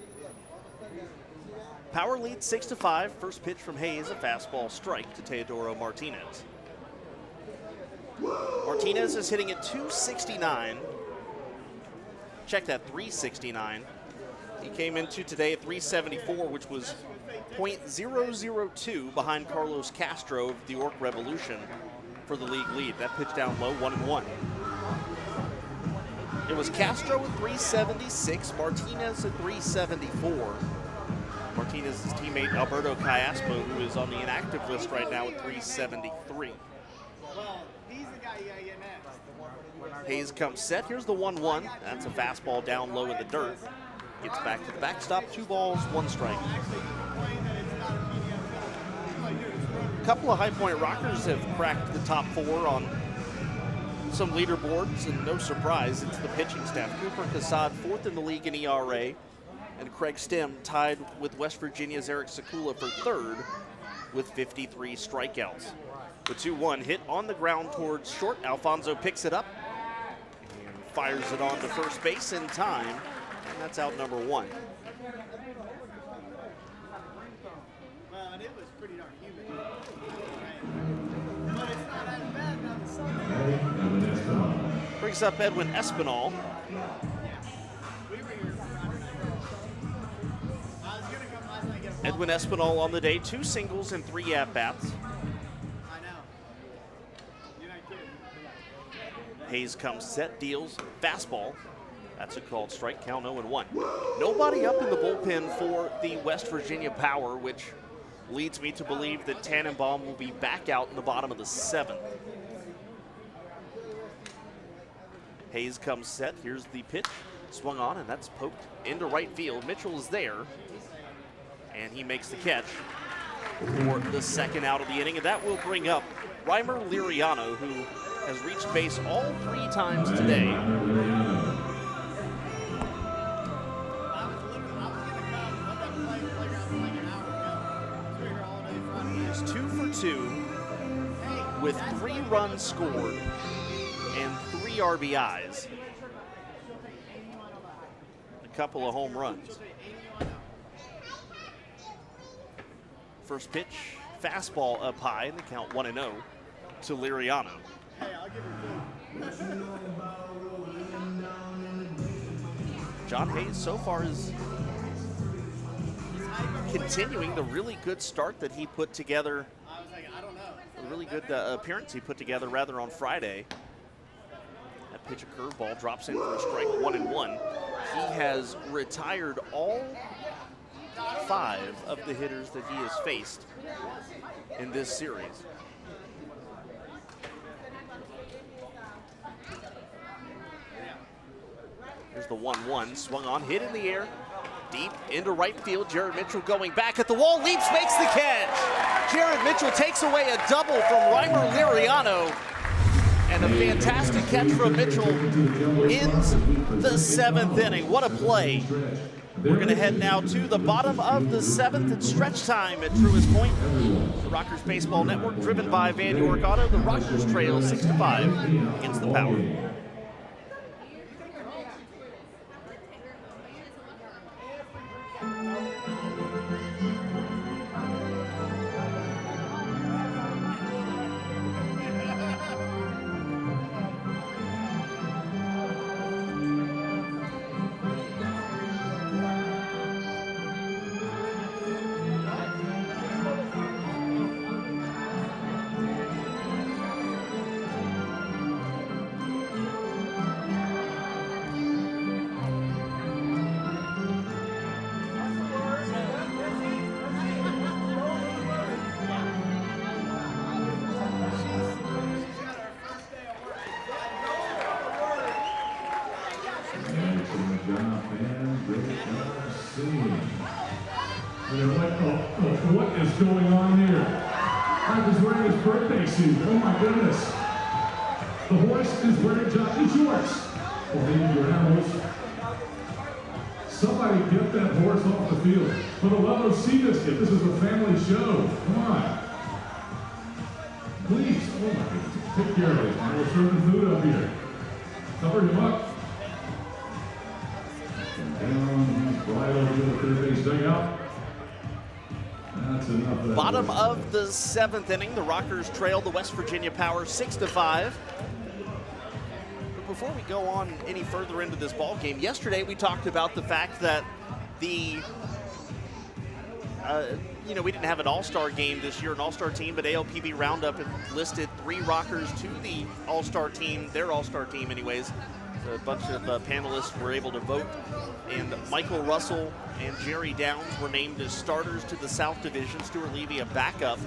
Power leads 6-5. First pitch from Hayes, a fastball strike to Teodoro Martinez. Martinez is hitting at 269. Check that, 369. He came into today at 374, which was .002 behind Carlos Castro of the York Revolution for the league lead. That pitch down low, 1-1. It was Castro at 376, Martinez at 374. Martinez's teammate Alberto Callaspo, who is on the inactive list right now, at 373. Well, he's the guy you gotta get next. Hayes comes set. Here's the 1-1. That's a fastball down low in the dirt. Gets back to the backstop. 2 balls, 1 strike. A couple of High Point Rockers have cracked the top 4 on some leaderboards, and no surprise, it's the pitching staff. Cooper Casad, 4th in the league in ERA, and Craig Stem tied with West Virginia's Eric Sekula for 3rd with 53 strikeouts. The 2-1 hit on the ground towards short. Alfonso picks it up and fires it on to first base in time, and that's out number 1. Well, and it was pretty darn humid. But it's not as bad now the sun. Brings up Edwin Espinal. We were here Saturday. I was gonna come last night and get a ball. Edwin Espinal on the day, 2 singles and 3 at-bats. I know. You're not kidding. Hayes comes set, deals fastball. That's a called strike, count 0-1. Nobody up in the bullpen for the West Virginia Power, which leads me to believe that Tannenbaum will be back out in the bottom of the 7th. Hayes comes set. Here's the pitch. Swung on, and that's poked into right field. Mitchell is there, and he makes the catch. for the second out of the inning, and that will bring up Reimer Liriano, who has reached base all 3 times today. He is 2 for 2 with 3 runs scored and 3 RBIs. A couple of home runs. First pitch, fastball up high, and the count 1-0 to Liriano. John Hayes so far is continuing the really good start that he put together. A really good appearance he put together rather on Friday. That pitch, a curveball, drops in for a strike, 1-1. He has retired all 5 of the hitters that he has faced in this series. Here's the 1-1, swung on, hit in the air, deep into right field. Jared Mitchell going back at the wall, leaps, makes the catch. Jared Mitchell takes away a double from Reimer Liriano, and a fantastic catch from Mitchell ends the 7th inning. What a play. We're going to head now to the bottom of the 7th. It's stretch time at Truist Point. The Rockers Baseball Network, driven by Van York Auto. The Rockers trail 6-5 against the Power. What is going on here? I was wearing his birthday suit. Oh my goodness. The horse is wearing jockey shorts. Well, they need your animals. Somebody get that horse off the field. For the love of Seabiscuit, this is a family show. Come on. Please, oh my goodness, take care of it. We're serving food up here. Cover him up. And down, he's right over to the third base dugout. Bottom of the 7th inning, the Rockers trail the West Virginia Power 6-5. But before we go on any further into this ball game, yesterday we talked about the fact that the we didn't have an all-star game this year, an all-star team, but ALPB Roundup had listed 3 Rockers to the all-star team, their all-star team anyways. So a bunch of panelists were able to vote, and Michael Russell and Jerry Downs were named as starters to the South Division, Stuart Levy a backup.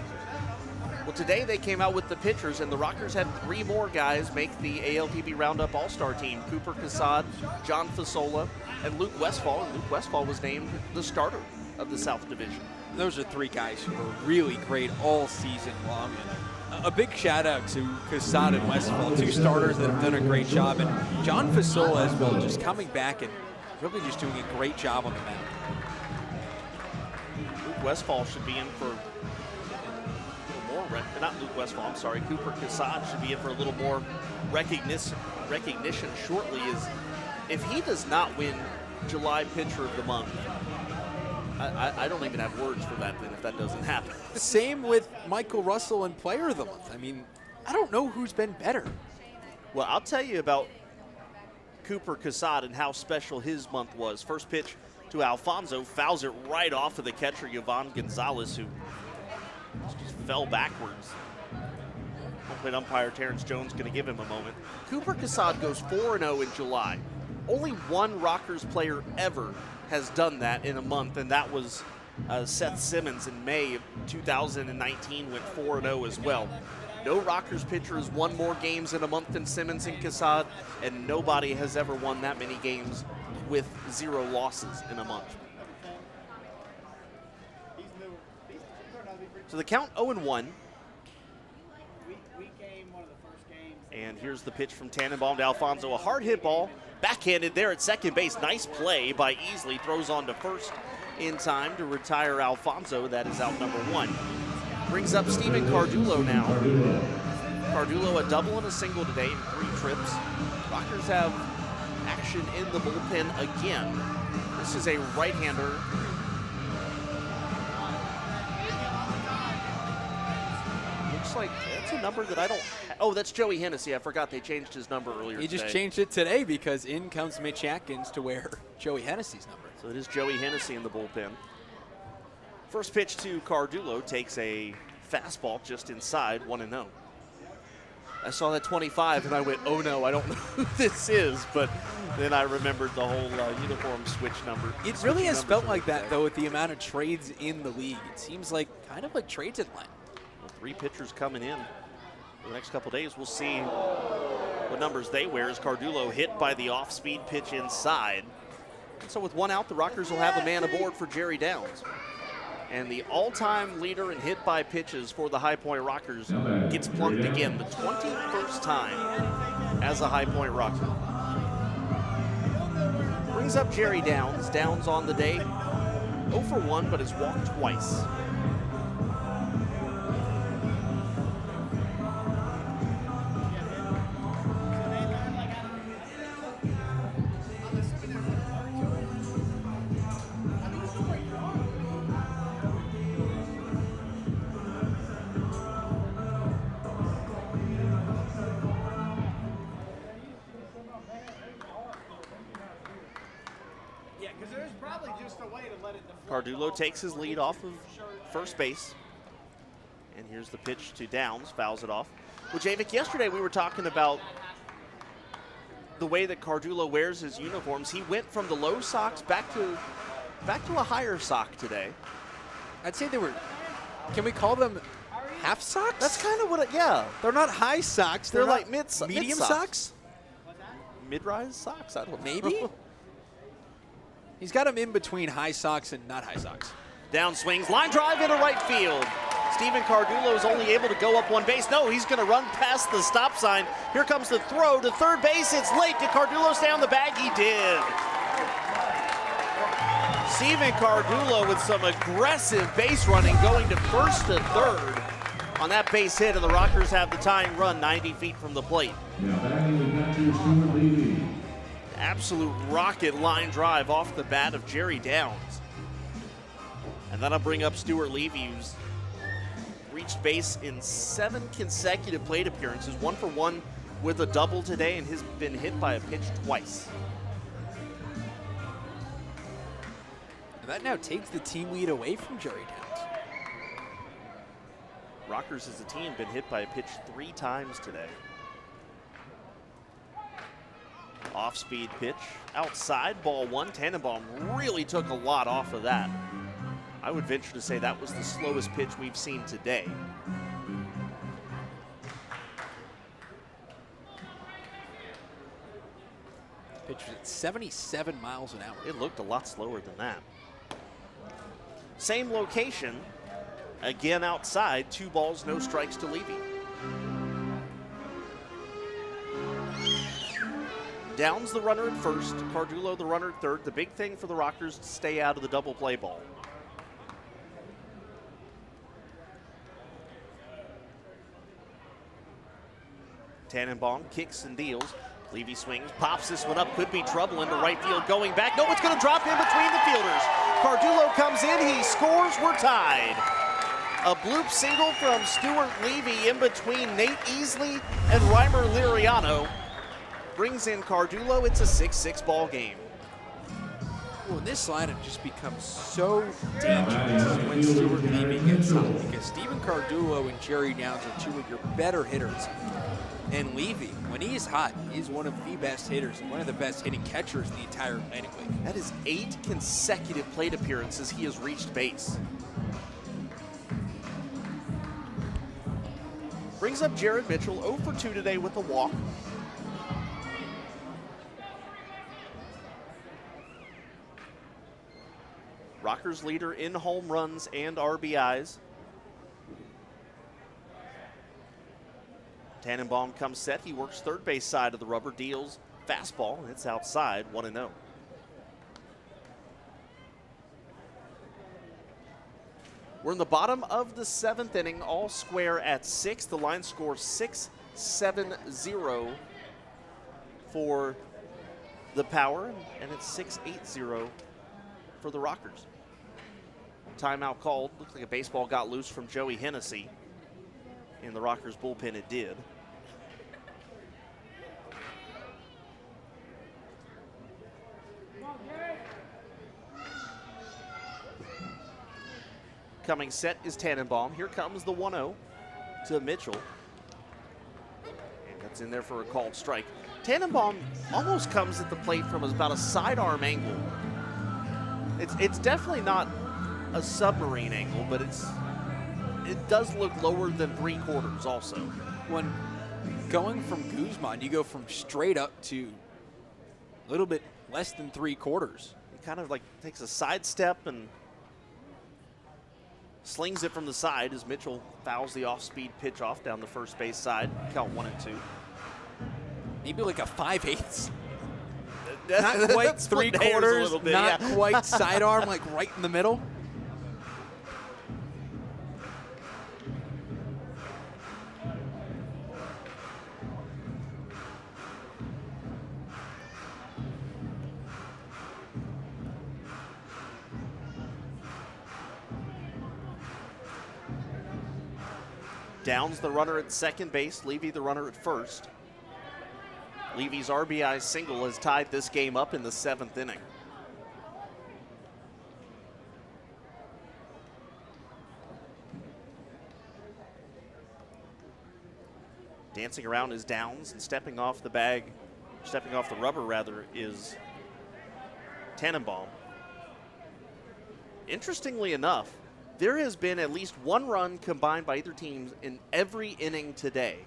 Well, today they came out with the pitchers, and the Rockers had 3 more guys make the ALPB Roundup all-star team. Cooper Casad, John Fasola, and Luke Westfall. And Luke Westfall was named the starter of the South Division. Those are 3 guys who were really great all season long. And a big shout out to Casad and Westfall, 2 starters that have done a great job. And John Fasola as well, just coming back and really just doing a great job on the mound. Luke Westfall should be in for a little more, not Luke Westfall, I'm sorry. Cooper Casad should be in for a little more recognition shortly. Is if he does not win July Pitcher of the Month, I don't even have words for that then if that doesn't happen. Same with Michael Russell and Player of the Month. I mean, I don't know who's been better. Well, I'll tell you about Cooper Casad and how special his month was. First pitch to Alfonso, fouls it right off of the catcher, Yvonne Gonzalez, who just fell backwards. Home plate umpire Terrence Jones going to give him a moment. Cooper Casad goes 4-0 in July. Only 1 Rockers player ever has done that in a month, and that was Seth Simmons in May of 2019, went 4-0 as well. No Rockers pitcher has won more games in a month than Simmons and Casad, and nobody has ever won that many games with 0 losses in a month. So the count 0-1. Week game, one of the first games. And here's the pitch from Tannenbaum to Alfonso. A hard hit ball, backhanded there at second base. Nice play by Easley. Throws on to first in time to retire Alfonso. That is out number 1. Brings up Steven Cardulo now. Cardulo a double and a single today in 3 trips. Rockers have action in the bullpen again. This is a right-hander. Looks like that's a number that I don't. Oh, that's Joey Hennessy. I forgot they changed his number earlier. He just today. changed it today because in comes Mitch Atkins to wear Joey Hennessy's number. So it is Joey Hennessy in the bullpen. First pitch to Cardulo takes a fastball just inside, 1-0. I saw that 25 and I went, oh no, I don't know who this is, but then I remembered the whole uniform switch number. It really has felt like that, though, with the amount of trades in the league. It seems like kind of like trade deadline. With 3 pitchers coming in for the next couple days, we'll see what numbers they wear as Cardulo hit by the off-speed pitch inside. And so with 1 out, the Rockers will have a man aboard for Jerry Downs. And the all-time leader in hit by pitches for the High Point Rockers gets plunked again, the 21st time as a High Point Rocker. Brings up Jerry Downs. Downs on the day, 0 for 1, but has walked twice. Yeah, because there's probably just a way to let it deflect. Cardulo takes his lead off of first base. And here's the pitch to Downs, fouls it off. Well, Javik, yesterday we were talking about the way that Cardulo wears his uniforms. He went from the low socks back to a higher sock today. I'd say they were, can we call them half socks? That's kind of what yeah. They're not high socks. They're not like medium mid socks? Mid-rise socks? I don't know. Maybe? He's got them in between high socks and not high socks. Down swings, line drive into right field. Steven Cardulo is only able to go up 1 base. No, he's going to run past the stop sign. Here comes the throw to third base. It's late. Did Cardulo stay on the bag? He did. Steven Cardulo with some aggressive base running, going to first to third on that base hit, and the Rockers have the tying run 90 feet from the plate. Now batting in the catcher, Stuart Levy. Absolute rocket line drive off the bat of Jerry Downs. And that'll bring up Stuart Levy, who's reached base in 7 consecutive plate appearances, 1 for 1 with a double today, and has been hit by a pitch twice. And that now takes the team lead away from Jerry Downs. Rockers as a team been hit by a pitch 3 times today. Off-speed pitch, outside, ball 1. Tannenbaum really took a lot off of that. I would venture to say that was the slowest pitch we've seen today. Pitch was at 77 miles an hour. It looked a lot slower than that. Same location, again outside, 2 balls, no strikes to Levy. Downs the runner at first, Cardulo the runner at third. The big thing for the Rockers to stay out of the double play ball. Tannenbaum kicks and deals. Levy swings, pops this one up, could be trouble into right field, going back. No, it's going to drop in between the fielders. Cardulo comes in, he scores, we're tied. A bloop single from Stuart Levy in between Nate Easley and Reimer Liriano. Brings in Cardulo, it's a 6-6 ball game. Well, this lineup just becomes so dangerous when Stuart Levy gets hot, because Steven Cardulo and Jerry Downs are 2 of your better hitters. And Levy, when he's hot, he's one of the best hitters and one of the best hitting catchers in the entire Atlantic League. That is 8 consecutive plate appearances he has reached base. Brings up Jared Mitchell, 0 for 2 today with a walk. Rockers leader in home runs and RBIs Tannenbaum comes set. He works third base side of the rubber, deals fastball, and it's outside, 1-0. We're in the bottom of the 7th inning, all square at 6. The line scores 6-7-0 for the Power, and it's 6-8-0 for the Rockers. Timeout called. Looks like a baseball got loose from Joey Hennessy. In the Rockers bullpen, it did. Coming set is Tannenbaum. Here comes the 1-0 to Mitchell. And that's in there for a called strike. Tannenbaum almost comes at the plate from about a sidearm angle. It's definitely not a submarine angle, but it does look lower than 3/4 also. When going from Guzman, you go from straight up to a little bit less than 3/4. He kind of like takes a side step and slings it from the side as Mitchell fouls the off-speed pitch off down the first base side. Count 1-2. Maybe like a 5/8. Not Not quite 3/4, not quite sidearm, like right in the middle. Downs the runner at second base, Levy the runner at first. Levy's RBI single has tied this game up in the 7th inning. Dancing around is Downs, and stepping off the rubber rather, is Tannenbaum. Interestingly enough, there has been at least one run combined by either team in every inning today.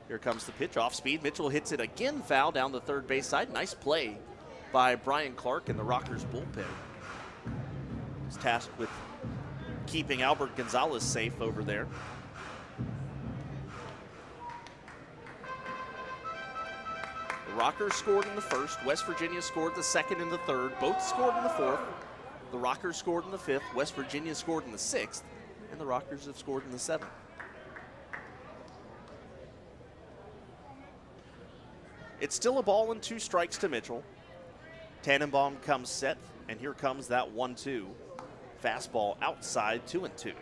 Here comes the pitch off speed. Mitchell hits it again, foul down the third base side. Nice play by Brian Clark in the Rockers bullpen. He's tasked with keeping Albert Gonzalez safe over there. The Rockers scored in the first. West Virginia scored the second and the third. Both scored in the fourth. The Rockers scored in the fifth. West Virginia scored in the sixth. And the Rockers have scored in the seventh. It's still a ball and 2 strikes to Mitchell. Tannenbaum comes set, and here comes that 1-2. Fastball outside, 2-2.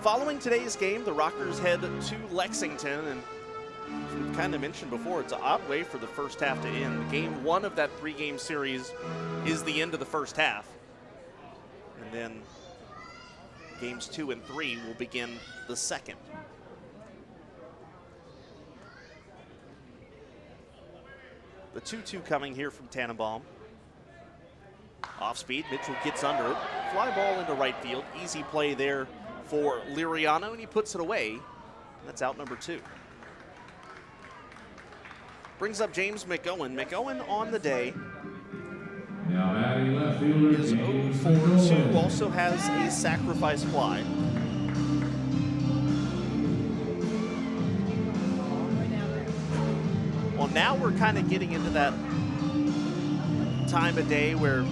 Following today's game, the Rockers head to Lexington, and as we've kind of mentioned before, it's an odd way for the first half to end. Game 1 of that 3-game series is the end of the first half. And then games 2 and 3 will begin the second. The 2-2 coming here from Tannenbaum. Off speed, Mitchell gets under it. Fly ball into right field. Easy play there for Liriano, and he puts it away. That's out number 2. Brings up James McOwen. McOwen on the day Now batting left fielder is 0 for 2. Also has a sacrifice fly. Well, now we're kind of getting into that time of day where,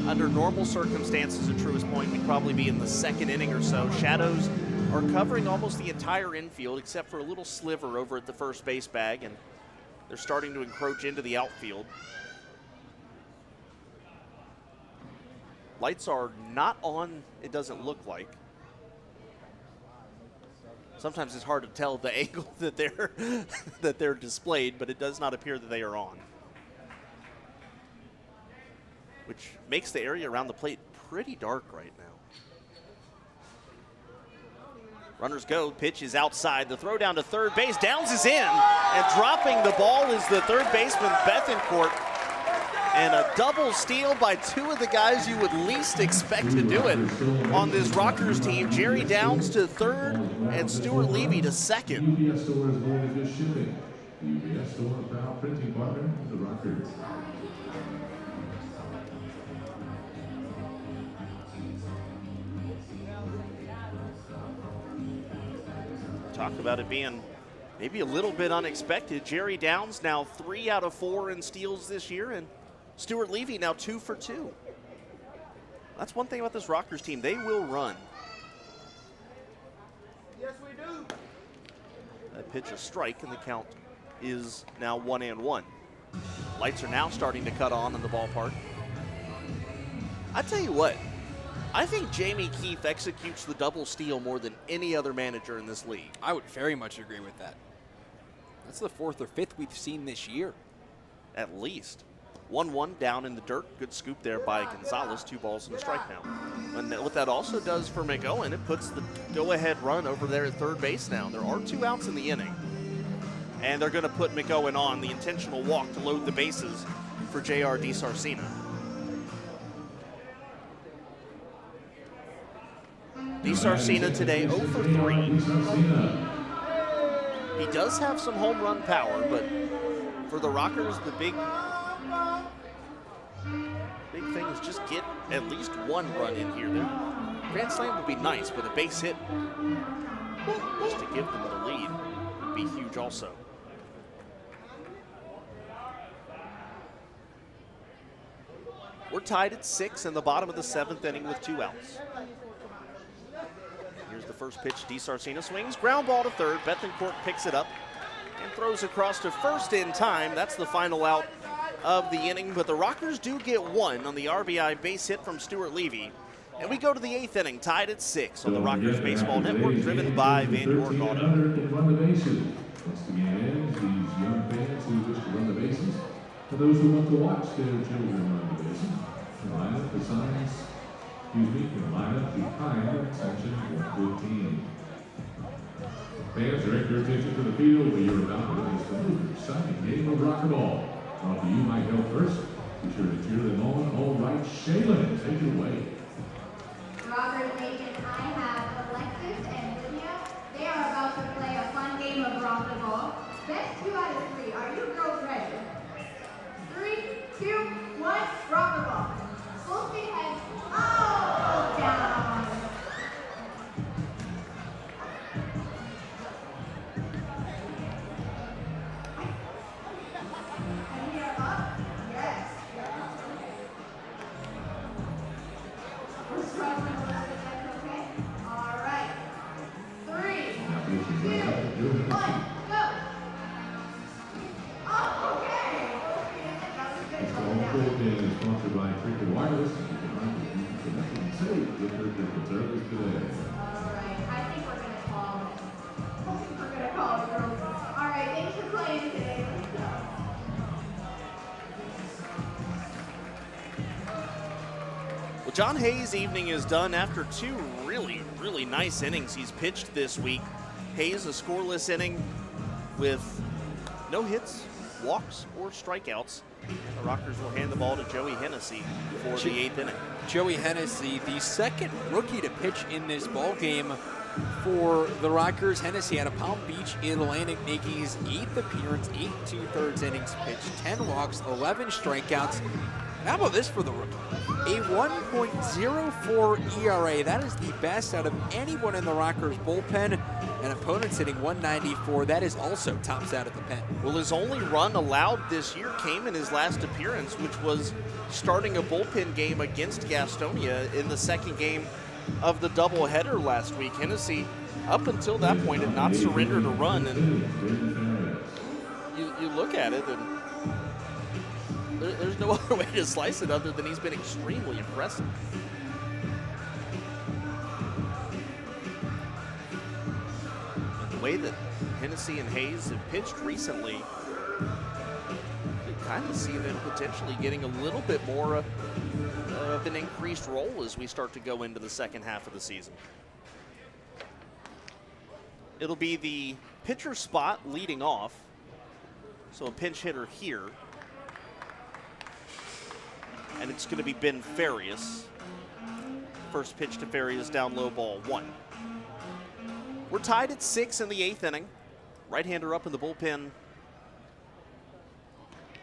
under normal circumstances, at Truist Point, we'd probably be in the second inning or so. Shadows are covering almost the entire infield except for a little sliver over at the first base bag, and they're starting to encroach into the outfield. Lights are not on, it doesn't look like. Sometimes it's hard to tell the angle that they're displayed, but it does not appear that they are on. Which makes the area around the plate pretty dark right now. Runners go, pitch is outside. The throw down to third base. Downs is in, and dropping the ball is the third baseman, Bethencourt. And a double steal by 2 of the guys you would least expect to do it on this Rockers team. Jerry Downs to third and Stuart Levy to second. UPS Store is going to good shipping. UPS Store, a proud printing partner, the Rockers. talk about it being maybe a little bit unexpected. Jerry Downs now 3 out of 4 in steals this year, and Stuart Levy now 2 for 2. That's one thing about this Rockers team. They will run. Yes, we do. That pitch a strike, and the count is now 1-1. Lights are now starting to cut on in the ballpark. I tell you what, I think Jamie Keefe executes the double steal more than any other manager in this league. I would very much agree with that. That's the 4th or 5th we've seen this year. At least. 1-1 down in the dirt. Good scoop there by Gonzalez. 2 balls and a strike now. And what that also does for McOwen, it puts the go-ahead run over there at third base now. There are 2 outs in the inning. And they're going to put McOwen on the intentional walk to load the bases for J.R. DiSarcina. DiSarcina today 0 for 3. He does have some home run power, but for the Rockers, the big thing is just get at least 1 run in here. The grand slam would be nice, but a base hit just to give them the lead would be huge also. We're tied at 6 in the bottom of the 7th inning with 2 outs. Here's the first pitch. DiSarcina swings. Ground ball to third. Bethencourt picks it up and throws across to first in time. That's the final out of the inning. But the Rockers do get 1 on the RBI base hit from Stuart Levy. And we go to the 8th inning, tied at 6 on the Rockers Baseball Network, driven by Van York Auto. Run the bases. Once the game ends, these young fans who wish to run the bases, for those who want to watch their children run the bases, line up the signs. Can line up behind section 115. Fans, direct your attention to the field where you're about to witness the most exciting game of racquetball. Brought to you by Health First. Be sure to cheer them on. All right, Shaylin, take it away. Robert, Nate, and I have Alexis and Lydia. They are about to play a fun game of racquetball. Best 2 out of 3. Are you girls ready? 3, 2, 1, racquetball. Full speed ahead. Oh, down. And we are up. Yes. We're struggling a little bit. That's okay. All right. 3, 2, 1, go. Oh, okay. That was good. All football is sponsored by Cricket Wireless. You can find the connected and safe with their cricket service today. All right. I think we're going to call it. Girls. All right. Thanks for playing today. Let's go. Well, John Hayes' evening is done after 2 really, really nice innings he's pitched this week. Hayes, a scoreless inning with no hits, walks, or strikeouts. And the Rockers will hand the ball to Joey Hennessy for the 8th inning. Joey Hennessy, the 2nd rookie to pitch in this ball game for the Rockers. Hennessy out of Palm Beach in Atlantic, making his 8th appearance, 8 2/3 innings pitched, 10 walks, 11 strikeouts. How about this for the rookie? A 1.04 ERA. That is the best out of anyone in the Rockers bullpen. And opponents hitting 194. That is also tops out at the pen. Well, his only run allowed this year came in his last appearance, which was starting a bullpen game against Gastonia in the 2nd game of the doubleheader last week. Hennessy, up until that point, had not surrendered a run. And you look at it, and there's no other way to slice it other than he's been extremely impressive. And the way that Hennessy and Hayes have pitched recently, you kind of see them potentially getting a little bit more of an increased role as we start to go into the 2nd half of the season. It'll be the pitcher spot leading off, so a pinch hitter here. And it's going to be Ben Farias. First pitch to Farias, down low, ball 1. We're tied at 6 in the 8th inning. Right-hander up in the bullpen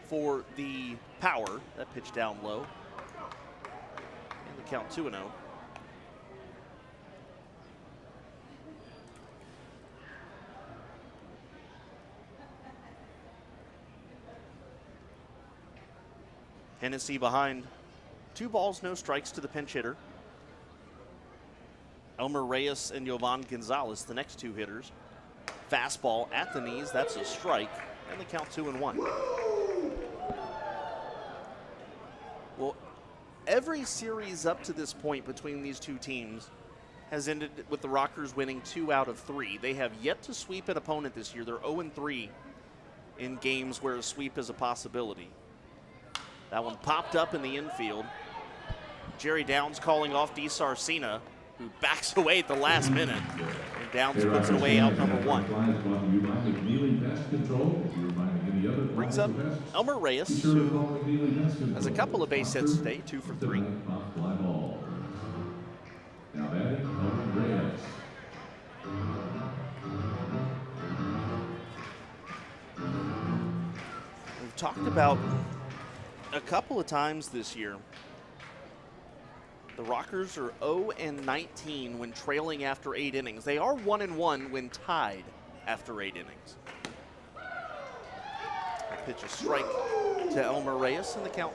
for the Power. That pitch down low. And the count 2-0. Hennessy behind 2 balls, no strikes to the pinch hitter. Elmer Reyes and Jovan Gonzalez, the next 2 hitters. Fastball at the knees, that's a strike, and the count 2-1. Well, every series up to this point between these 2 teams has ended with the Rockers winning 2 out of 3. They have yet to sweep an opponent this year. They're 0-3 in games where a sweep is a possibility. That one popped up in the infield. Jerry Downs calling off DeSarcina, who backs away at the last minute. And Downs puts it away out number 1. Brings up Elmer Reyes, who has a couple of base hits today, 2 for 3. Now batting, Elmer Reyes. We've talked about a couple of times this year, the Rockers are 0-19 when trailing after 8 innings. They are 1-1 when tied after 8 innings. Pitch a strike to Elmer Reyes, and the count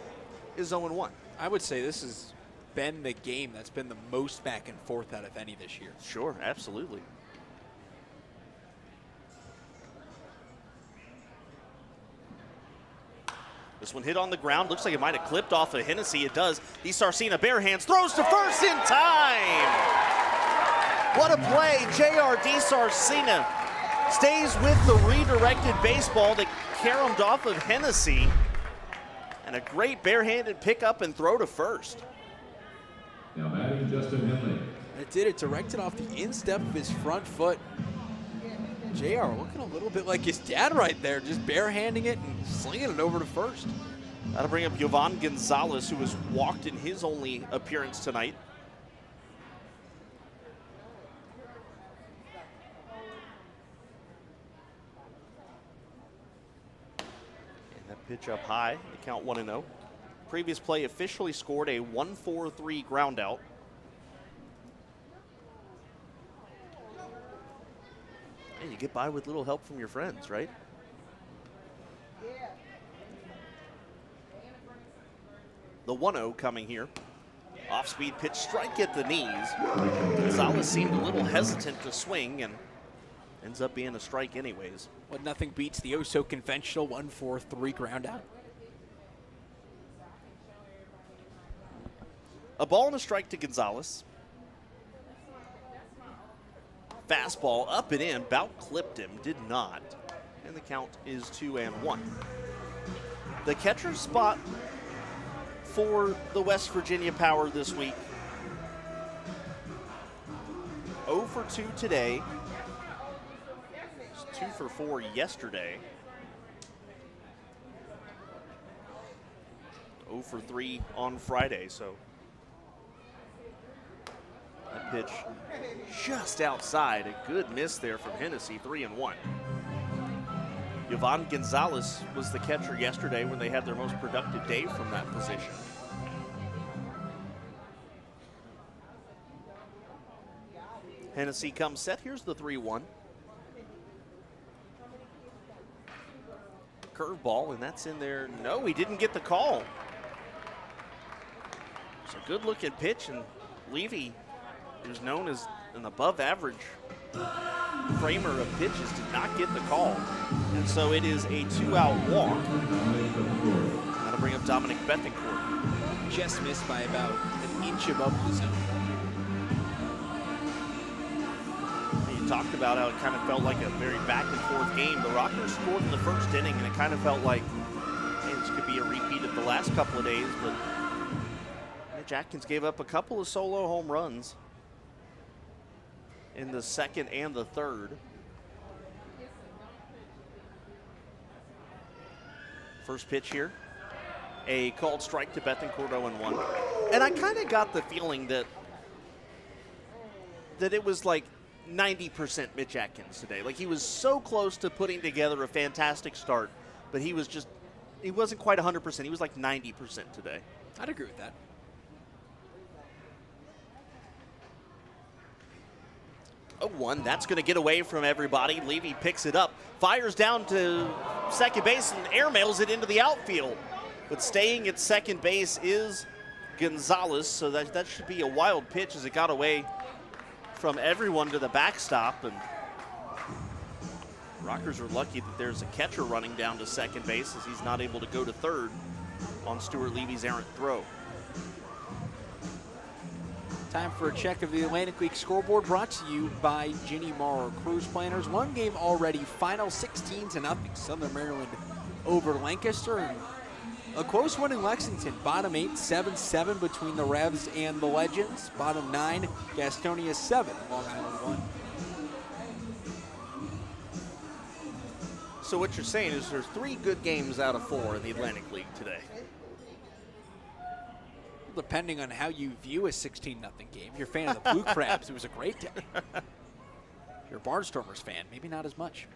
is 0-1. I would say this has been the game that's been the most back and forth out of any this year. Sure, absolutely. This one hit on the ground. Looks like it might have clipped off of Hennessy. It does. DeSarcina bare hands, throws to first in time. What a play. J.R. DeSarcina stays with the redirected baseball that caromed off of Hennessy. And a great barehanded pickup and throw to first. Now batting, Justin Henley. It did. It directed off the instep of his front foot. JR looking a little bit like his dad right there, just barehanding it and slinging it over to first. That'll bring up Jovan Gonzalez, who has walked in his only appearance tonight. And that pitch up high, the count 1-0. Previous play officially scored a 1-4-3 ground out. And you get by with little help from your friends, right? The 1-0 coming here. Off-speed pitch, strike at the knees. Gonzalez seemed a little hesitant to swing and ends up being a strike anyways. Well, nothing beats the oh-so-conventional 1-4-3 ground out. A ball and a strike to Gonzalez. Fastball up and in, about clipped him, did not. And the count is 2-1. The catcher spot for the West Virginia Power this week. 0 for 2 today. 2 for 4 yesterday. 0 for 3 on Friday, so that pitch just outside. A good miss there from Hennessy, 3-1. Jovan Gonzalez was the catcher yesterday when they had their most productive day from that position. Hennessy comes set. Here's the 3-1. Curveball, and that's in there. No, he didn't get the call. It's a good-looking pitch, and Levy, who's known as an above-average framer of pitches, did not get the call. And so it is a 2-out walk. That'll bring up Dominic Bethencourt. Just missed by about an inch above the zone. You talked about how it kind of felt like a very back-and-forth game. The Rockers scored in the first inning, and it kind of felt like, hey, this could be a repeat of the last couple of days, but Mitch Atkins gave up a couple of solo home runs in the second and the third. First pitch here, a called strike to Bethencourt, 0-1. And I kind of got the feeling that it was like 90% Mitch Atkins today. Like, he was so close to putting together a fantastic start, but he wasn't quite 100%. He was like 90% today. I'd agree with that. 0-1, that's going to get away from everybody. Levy picks it up, fires down to second base, and airmails it into the outfield. But staying at second base is Gonzalez, so that should be a wild pitch as it got away from everyone to the backstop. And Rockers are lucky that there's a catcher running down to second base as he's not able to go to third on Stuart Levy's errant throw. Time for a check of the Atlantic League scoreboard, brought to you by Ginny Morrow Cruise Planners. One game already, final 16-0, Southern Maryland over Lancaster. And a close one in Lexington, bottom 8, 7-7 between the Revs and the Legends. Bottom 9, Gastonia 7, Long Island 1. So what you're saying is there's 3 good games out of 4 in the Atlantic League today. Depending on how you view a 16-0 game. If you're a fan of the Blue Crabs, it was a great day. If you're a Barnstormers fan, maybe not as much.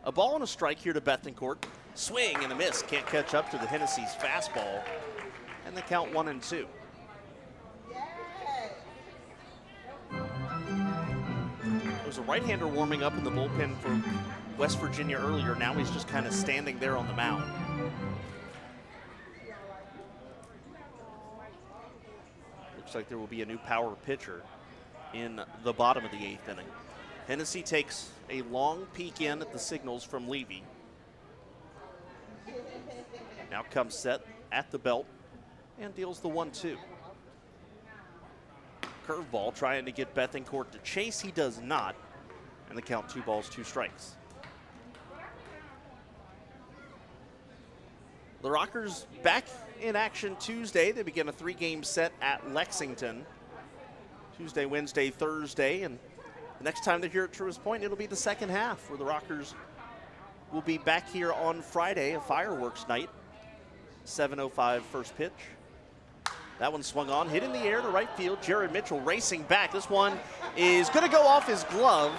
A ball and a strike here to Bethencourt. Swing and a miss. Can't catch up to the Hennessy's fastball. And they count 1-2. There was a right-hander warming up in the bullpen for West Virginia earlier. Now he's just kind of standing there on the mound. Looks like there will be a new power pitcher in the bottom of the 8th inning. Hennessy takes a long peek in at the signals from Levy. Now comes set at the belt and deals the 1-2. Curveball trying to get Bethencourt to chase. He does not. And the count 2 balls, 2 strikes. The Rockers back in action Tuesday. They begin a 3-game set at Lexington. Tuesday, Wednesday, Thursday, and the next time they're here at Truist Point, it'll be the second half where the Rockers will be back here on Friday, a fireworks night. 7:05 first pitch. That one swung on, hit in the air to right field. Jared Mitchell racing back. This one is going to go off his glove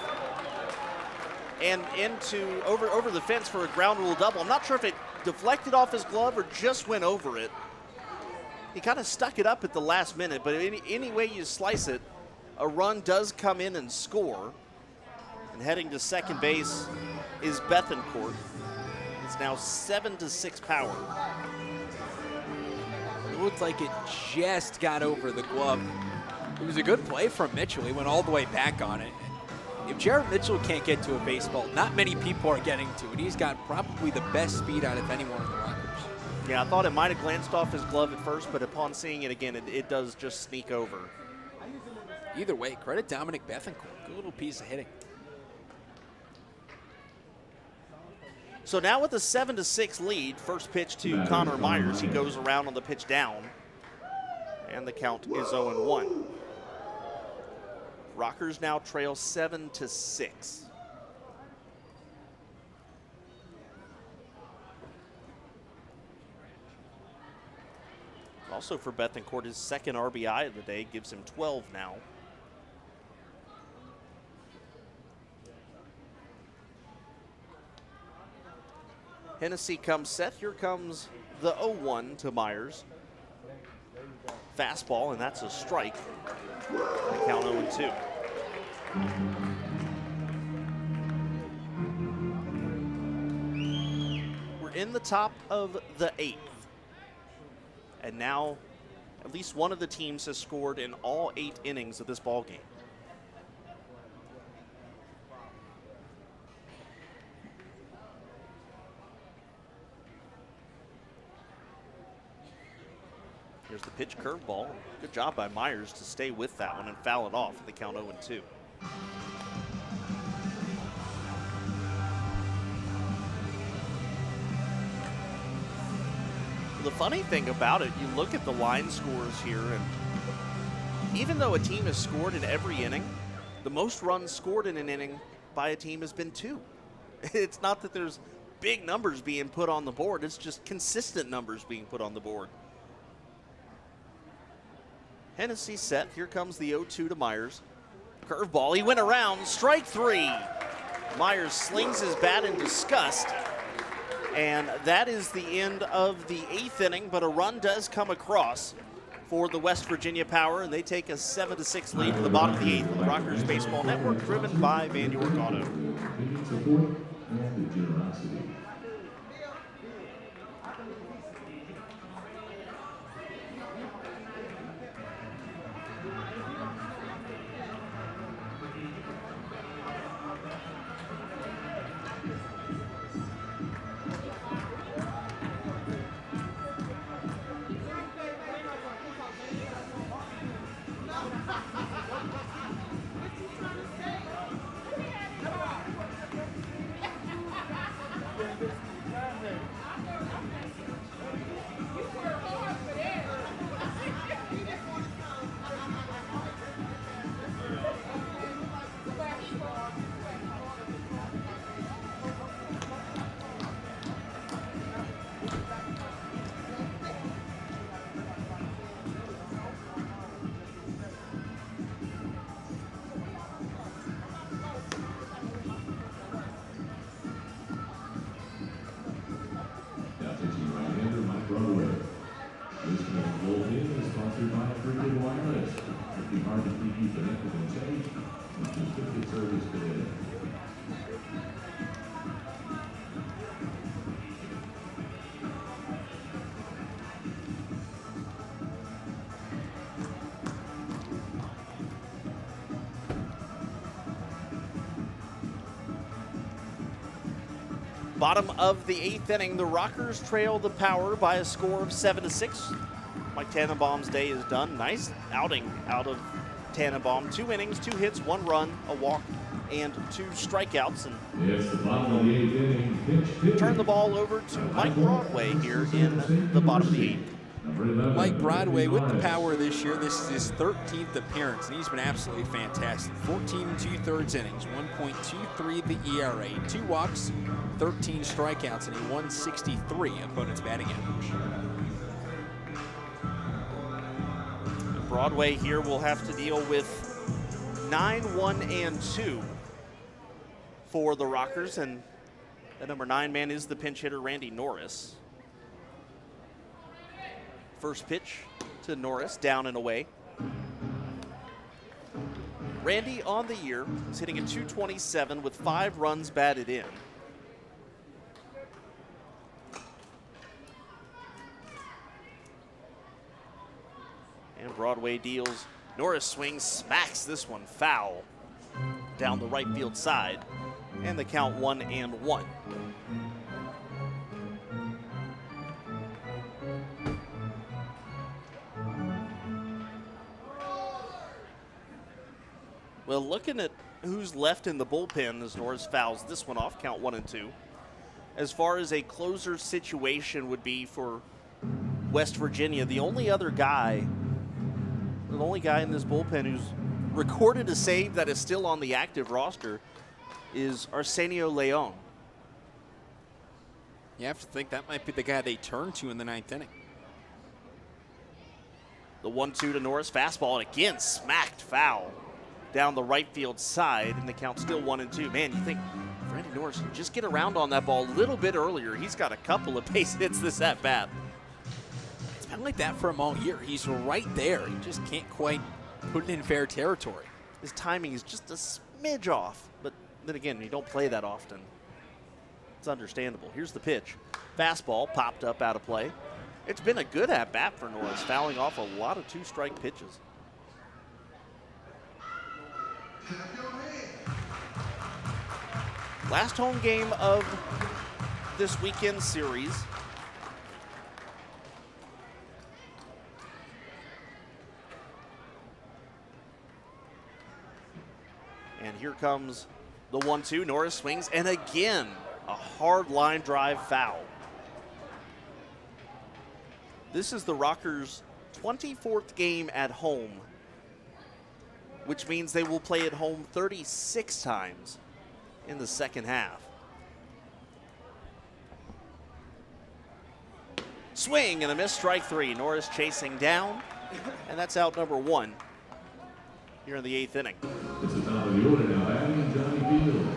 and into over the fence for a ground rule double. I'm not sure if it deflected off his glove or just went over it. He kind of stuck it up at the last minute, but any way you slice it, a run does come in and score. And heading to second base is Bethencourt. It's now 7-6 power. It looked like it just got over the glove. It was a good play from Mitchell. He went all the way back on it. If Jared Mitchell can't get to a baseball, not many people are getting to it. He's got probably the best speed out of anyone in the Rockers. Yeah, I thought it might have glanced off his glove at first, but upon seeing it again, it does just sneak over. Either way, credit Dominic Bethencourt. Good little piece of hitting. So now with a 7-6 lead, first pitch to Connor Myers. He goes around on the pitch down, and the count is 0-1. Rockers now trail 7-6. Also for Bethencourt, his second RBI of the day, gives him 12 now. Hennessy comes set. Here comes the 0-1 to Myers. Fastball, and that's a strike. They count 0-2. We're in the top of the 8th. And now at least one of the teams has scored in all 8 innings of this ball game. Here's the pitch, curveball. Good job by Myers to stay with that one and foul it off. They count 0-2. The funny thing about it, you look at the line scores here, and even though a team has scored in every inning, the most runs scored in an inning by a team has been 2. It's not that there's big numbers being put on the board, it's just consistent numbers being put on the board. Hennessy set. Here comes the 0-2 to Myers. Curveball. He went around. Strike 3. Myers slings his bat in disgust. And that is the end of the 8th inning, but a run does come across for the West Virginia Power, and they take a 7-6 lead to the bottom of the 8th with the Rockers Baseball Network, driven by Van York Auto. Bottom of the 8th inning, the Rockers trail the Power by a score of 7-6. Mike Tannenbaum's day is done. Nice outing out of Tannenbaum. 2 innings, 2 hits, 1 run, a walk, and 2 strikeouts. And It's the bottom of the 8th inning. Pitch hit. turn the ball over to Mike Broadway here in the bottom of the 8th. Mike Broadway with the Power this year. This is his 13th appearance, and he's been absolutely fantastic. 14 2/3 innings, 1.23 the ERA, 2 walks, 13 strikeouts, and a 163 opponent's batting average. Broadway here will have to deal with 9-1-2 for the Rockers, and the number 9 man is the pinch hitter, Randy Norris. First pitch to Norris, down and away. Randy on the year is hitting a .227 with 5 runs batted in. And Broadway deals. Norris swings, smacks this one foul down the right field side. And the count 1-1. Well, looking at who's left in the bullpen as Norris fouls this one off, count 1-2. As far as a closer situation would be for West Virginia, the only guy in this bullpen who's recorded a save that is still on the active roster is Arsenio Leon. You have to think that might be the guy they turn to in the 9th inning. The 1-2 to Norris, fastball, and again smacked foul down the right field side, and the count still 1-2. Man, you think if Randy Norris can just get around on that ball a little bit earlier, he's got a couple of base hits this at bat. It's been like that for him all year. He's right there. He just can't quite put it in fair territory. His timing is just a smidge off, but then again, you don't play that often. It's understandable. Here's the pitch. Fastball popped up out of play. It's been a good at-bat for Norris, fouling off a lot of 2-strike pitches. Last home game of this weekend series. And here comes the 1-2. Norris swings, and again, a hard line drive foul. This is the Rockers' 24th game at home, which means they will play at home 36 times in the second half. Swing and a miss, strike 3. Norris chasing down, and that's out number 1 here in the 8th inning. It's the top of the order now, batting Johnny Field.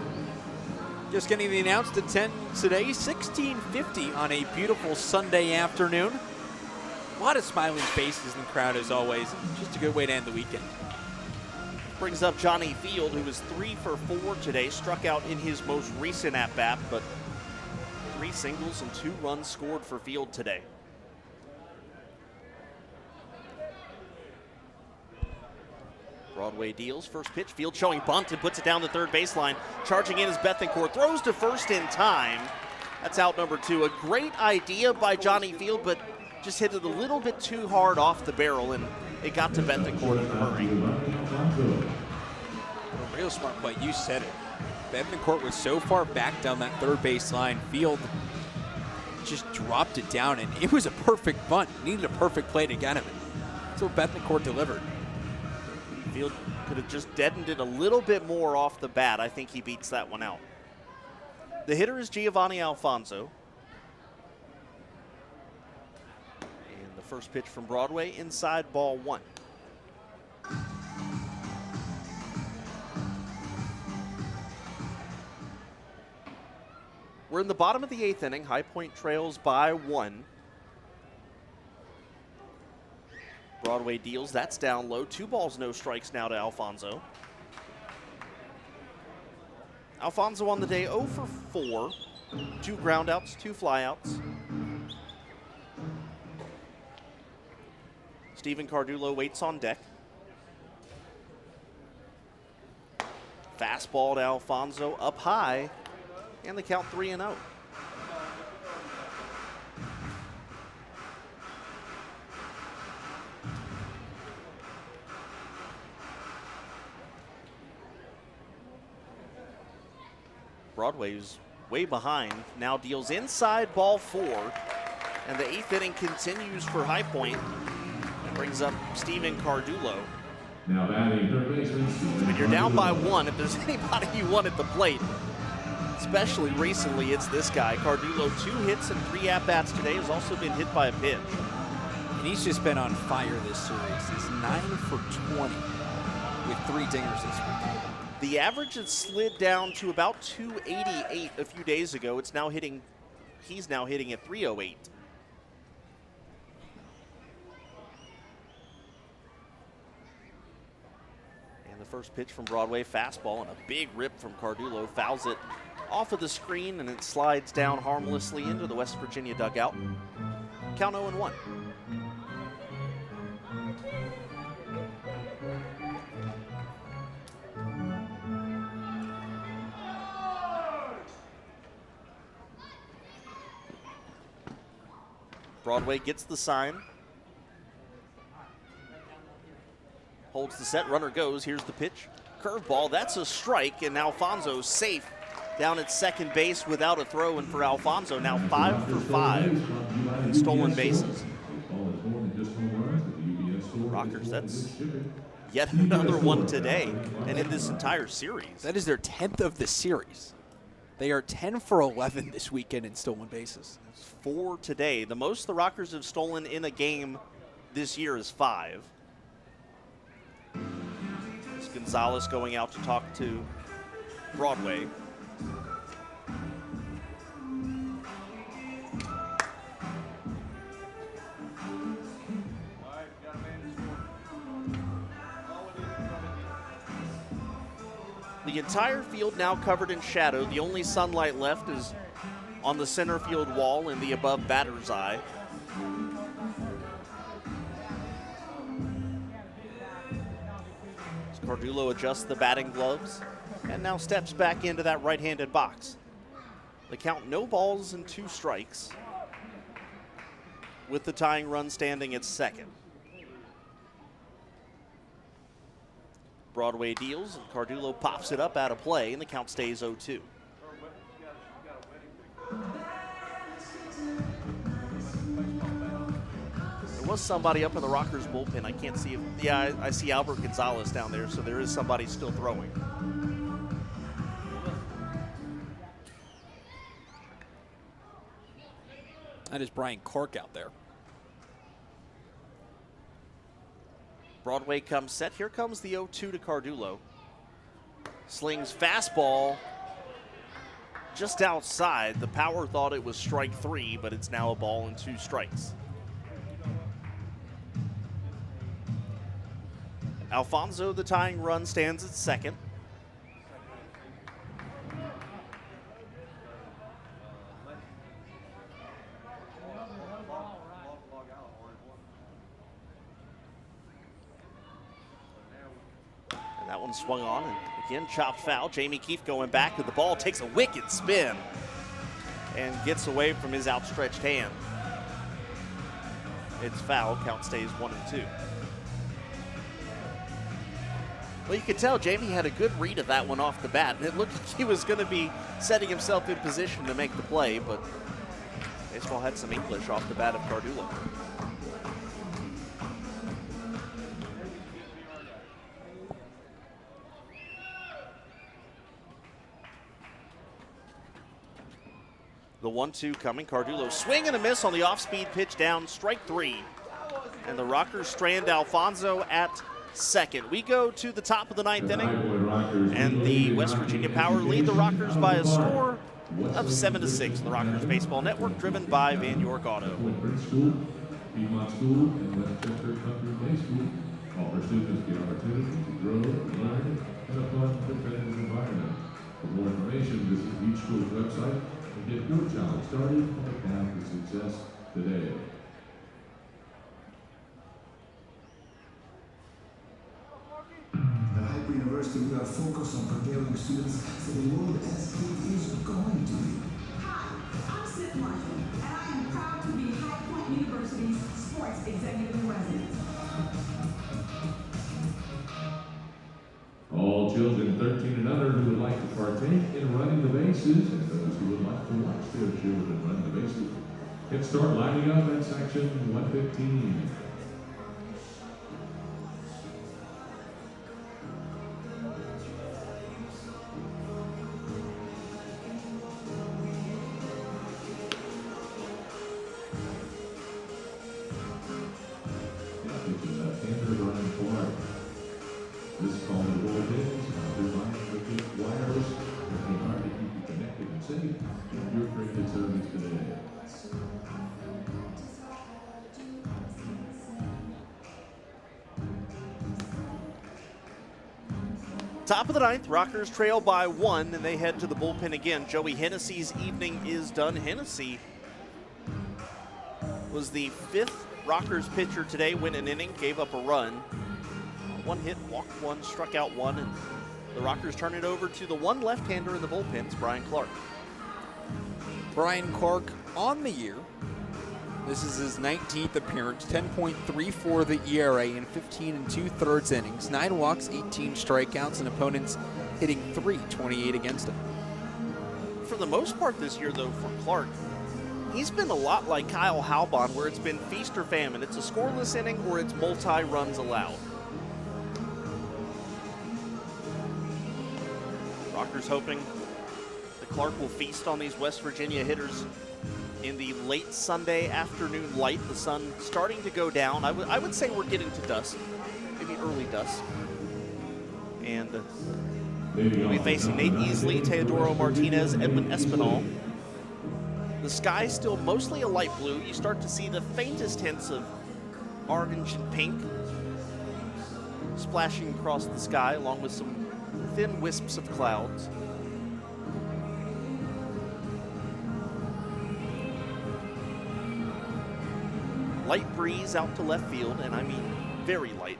Just getting the announced at 10 today, 16:50 on a beautiful Sunday afternoon. A lot of smiling faces in the crowd as always. Just a good way to end the weekend. Brings up Johnny Field, who was 3 for 4 today, struck out in his most recent at-bat, but 3 singles and 2 runs scored for Field today. Broadway deals, first pitch, Field showing bunt and puts it down the third baseline. Charging in is Bethencourt, throws to first in time. That's out number 2. A great idea by Johnny Field, but just hit it a little bit too hard off the barrel, and it got to Bethencourt in a hurry. A real smart play. You said it. Bethencourt was so far back down that third baseline. Field just dropped it down, and it was a perfect bunt. Needed a perfect play to get him. That's what Bethencourt delivered. Field could have just deadened it a little bit more off the bat. I think he beats that one out. The hitter is Giovanni Alfonso. And the first pitch from Broadway, inside, ball 1. We're in the bottom of the 8th inning. High Point trails by 1. Broadway deals, that's down low. 2 balls, no strikes now to Alfonso. Alfonso on the day 0 for 4. 2 groundouts, 2 flyouts. Steven Cardulo waits on deck. Fastball to Alfonso up high, and the count 3-0. Broadway's way behind. Now deals inside, ball 4. And the 8th inning continues for High Point. It brings up Steven Cardulo. Now batting third baseman. When you're down by 1, if there's anybody you want at the plate, especially recently, it's this guy. Cardulo, 2 hits and 3 at-bats today, has also been hit by a pitch. And he's just been on fire this series. He's 9 for 20 with 3 dingers this week. The average had slid down to about 288 a few days ago. He's now hitting at 308. And the first pitch from Broadway, fastball, and a big rip from Cardulo, fouls it off of the screen, and it slides down harmlessly into the West Virginia dugout. Count 0-1. Broadway gets the sign. Holds the set, runner goes, here's the pitch. Curveball, that's a strike, and Alfonso's safe down at second base without a throw, and for Alfonso, now 5 for 5 in stolen bases. Rockers, that's yet another one today, and in this entire series. That is their 10th of the series. They are 10 for 11 this weekend in stolen bases. 4 today. The most the Rockers have stolen in a game this year is 5. It's Gonzalez going out to talk to Broadway. The entire field now covered in shadow. The only sunlight left is on the center field wall in the above batter's eye. As Cardulo adjusts the batting gloves and now steps back into that right-handed box. The count, no balls and 2 strikes, with the tying run standing at second. Broadway deals, and Cardulo pops it up out of play, and the count stays 0-2. There was somebody up in the Rockers bullpen. I can't see if, yeah, I see Albert Gonzalez down there, so there is somebody still throwing. That is Brian Cork out there. Broadway comes set. Here comes the 0-2 to Cardulo. Slings fastball just outside. The power thought it was strike 3, but it's now a ball and 2 strikes. Alfonso, the tying run, stands at second. And that one swung on and again chopped foul. Jamie Keefe going back to the ball, takes a wicked spin and gets away from his outstretched hand. It's foul, count stays 1-2. Well, you could tell Jamie had a good read of that one off the bat, and it looked like he was going to be setting himself in position to make the play, but baseball had some English off the bat of Cardulo. The 1-2 coming. Cardulo swing and a miss on the off-speed pitch down, strike 3. And the Rockers strand Alfonso at second. We go to the top of the 9th inning, and the West Virginia Power lead the Rockers by a score of 7-6. The Rockers Baseball Network, driven by Van York Auto. Piedmont School and Westchester Country Day School offer students the opportunity to grow, learn, in a fun, competitive environment. For more information, visit each school's website and get your child started on the path to success today. At Hyper University, we are focused on preparing students for the world as it is going to be. Hi, I'm Sid Marshall, and I am proud to be High Point University's sports executive in residence. All All children 13 and under who would like to partake in running the bases and those who would like to watch their children run the bases can start lining up at section 115. This call to bullpens, designed to keep wireless, working hard to keep you connected and safe in your printed service today. Top of the ninth, Rockers trail by 1, and they head to the bullpen again. Joey Hennessy's evening is done. Hennessy was the 5th Rockers pitcher today, went an inning, gave up a run. 1 hit, walked 1, struck out 1, and the Rockers turn it over to the one left-hander in the bullpen, it's Brian Clark. Brian Clark on the year. This is his 19th appearance, 10.34 the ERA in 15 2/3 innings, 9 walks, 18 strikeouts, and opponents hitting .328 against him. For the most part this year, though, for Clark, he's been a lot like Kyle Halbon, where it's been feast or famine. It's a scoreless inning or it's multi-runs allowed. Rockers hoping that Clark will feast on these West Virginia hitters in the late Sunday afternoon light. The sun starting to go down. I would say we're getting to dusk, maybe early dusk. And we'll be facing Nate Easley, Teodoro Martinez, Edwin Espinal. The sky's still mostly a light blue. You start to see the faintest hints of orange and pink splashing across the sky, along with some thin wisps of clouds. Light breeze out to left field, and I mean very light.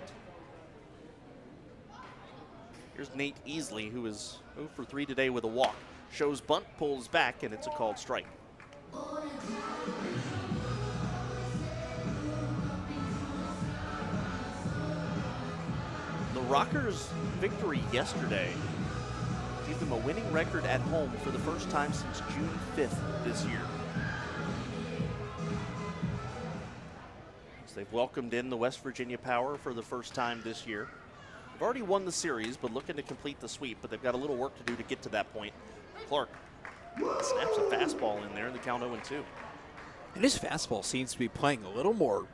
Here's Nate Easley, who is 0 for 3 today with a walk. Shows bunt, pulls back, and it's a called strike. The Rockers' victory yesterday gave them a winning record at home for the first time since June 5th this year. So they've welcomed in the West Virginia Power for the first time this year. They've already won the series, but looking to complete the sweep, but they've got a little work to do to get to that point. Clark snaps a fastball in there, and the count 0-2. And his fastball seems to be playing a little more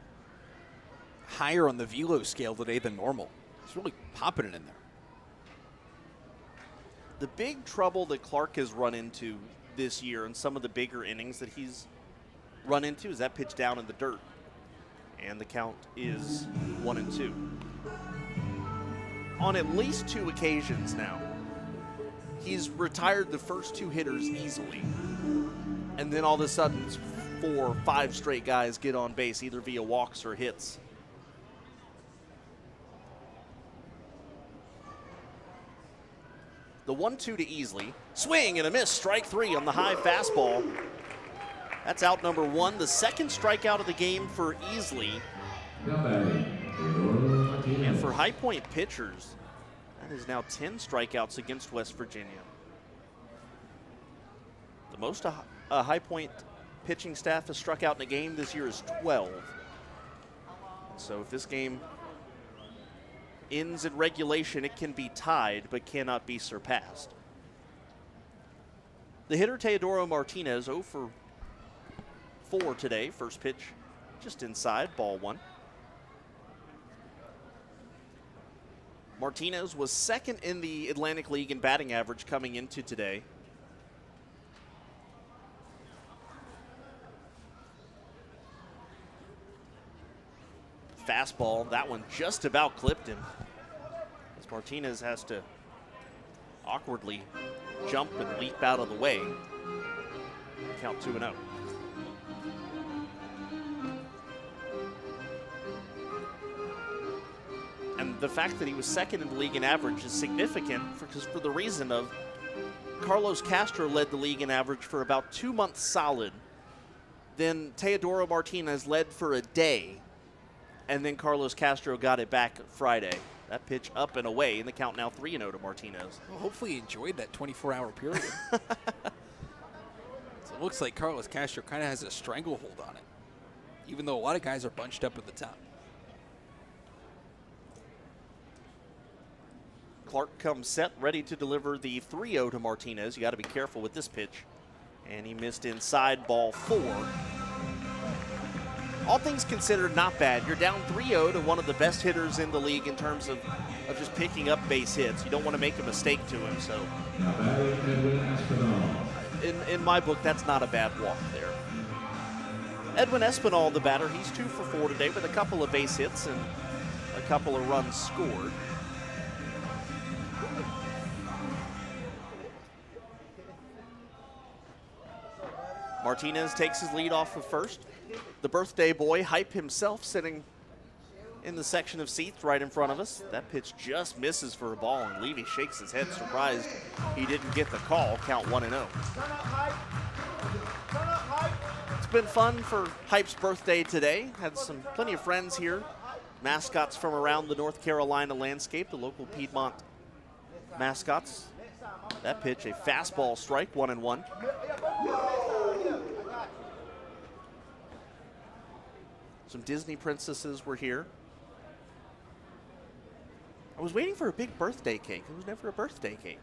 higher on the velo scale today than normal. He's really popping it in there. The big trouble that Clark has run into this year in some of the bigger innings that he's run into is that pitch down in the dirt. And the count is 1-2. On at least 2 occasions now, he's retired the first 2 hitters easily. And then all of a sudden, 4 or 5 straight guys get on base, either via walks or hits. The 1-2 to Easley. Swing and a miss, strike 3 on the high fastball. That's out number 1, the second strikeout of the game for Easley. And for High Point pitchers, that is now 10 strikeouts against West Virginia. The most a High Point pitching staff has struck out in a game this year is 12. So if this game ends in regulation, it can be tied but cannot be surpassed. The hitter, Teodoro Martinez, 0 for 4 today. First pitch just inside, ball 1. Martinez was second in the Atlantic League in batting average coming into today. Fastball, that one just about clipped him, as Martinez has to awkwardly jump and leap out of the way. Count 2-0. And the fact that he was second in the league in average is significant for the reason of Carlos Castro led the league in average for about 2 months solid. Then Teodoro Martinez led for a day, and then Carlos Castro got it back Friday. That pitch up and away, and the count now 3-0 to Martinez. Well, hopefully he enjoyed that 24-hour period. So it looks like Carlos Castro kind of has a stranglehold on it, even though a lot of guys are bunched up at the top. Clark comes set, ready to deliver the 3-0 to Martinez. You got to be careful with this pitch. And he missed inside, ball 4. All things considered, not bad. You're down 3-0 to one of the best hitters in the league in terms of just picking up base hits. You don't want to make a mistake to him, so in my book, that's not a bad walk there. Edwin Espinal, the batter, he's 2 for 4 today with a couple of base hits and a couple of runs scored. Martinez takes his lead off of first. The birthday boy, Hype himself, sitting in the section of seats right in front of us. That pitch just misses for a ball, and Levy shakes his head, surprised he didn't get the call. Count 1-0. It's been fun for Hype's birthday today. Had plenty of friends here, mascots from around the North Carolina landscape, the local Piedmont mascots. That pitch, a fastball strike, 1-1. Some Disney princesses were here. I was waiting for a big birthday cake. There was never a birthday cake.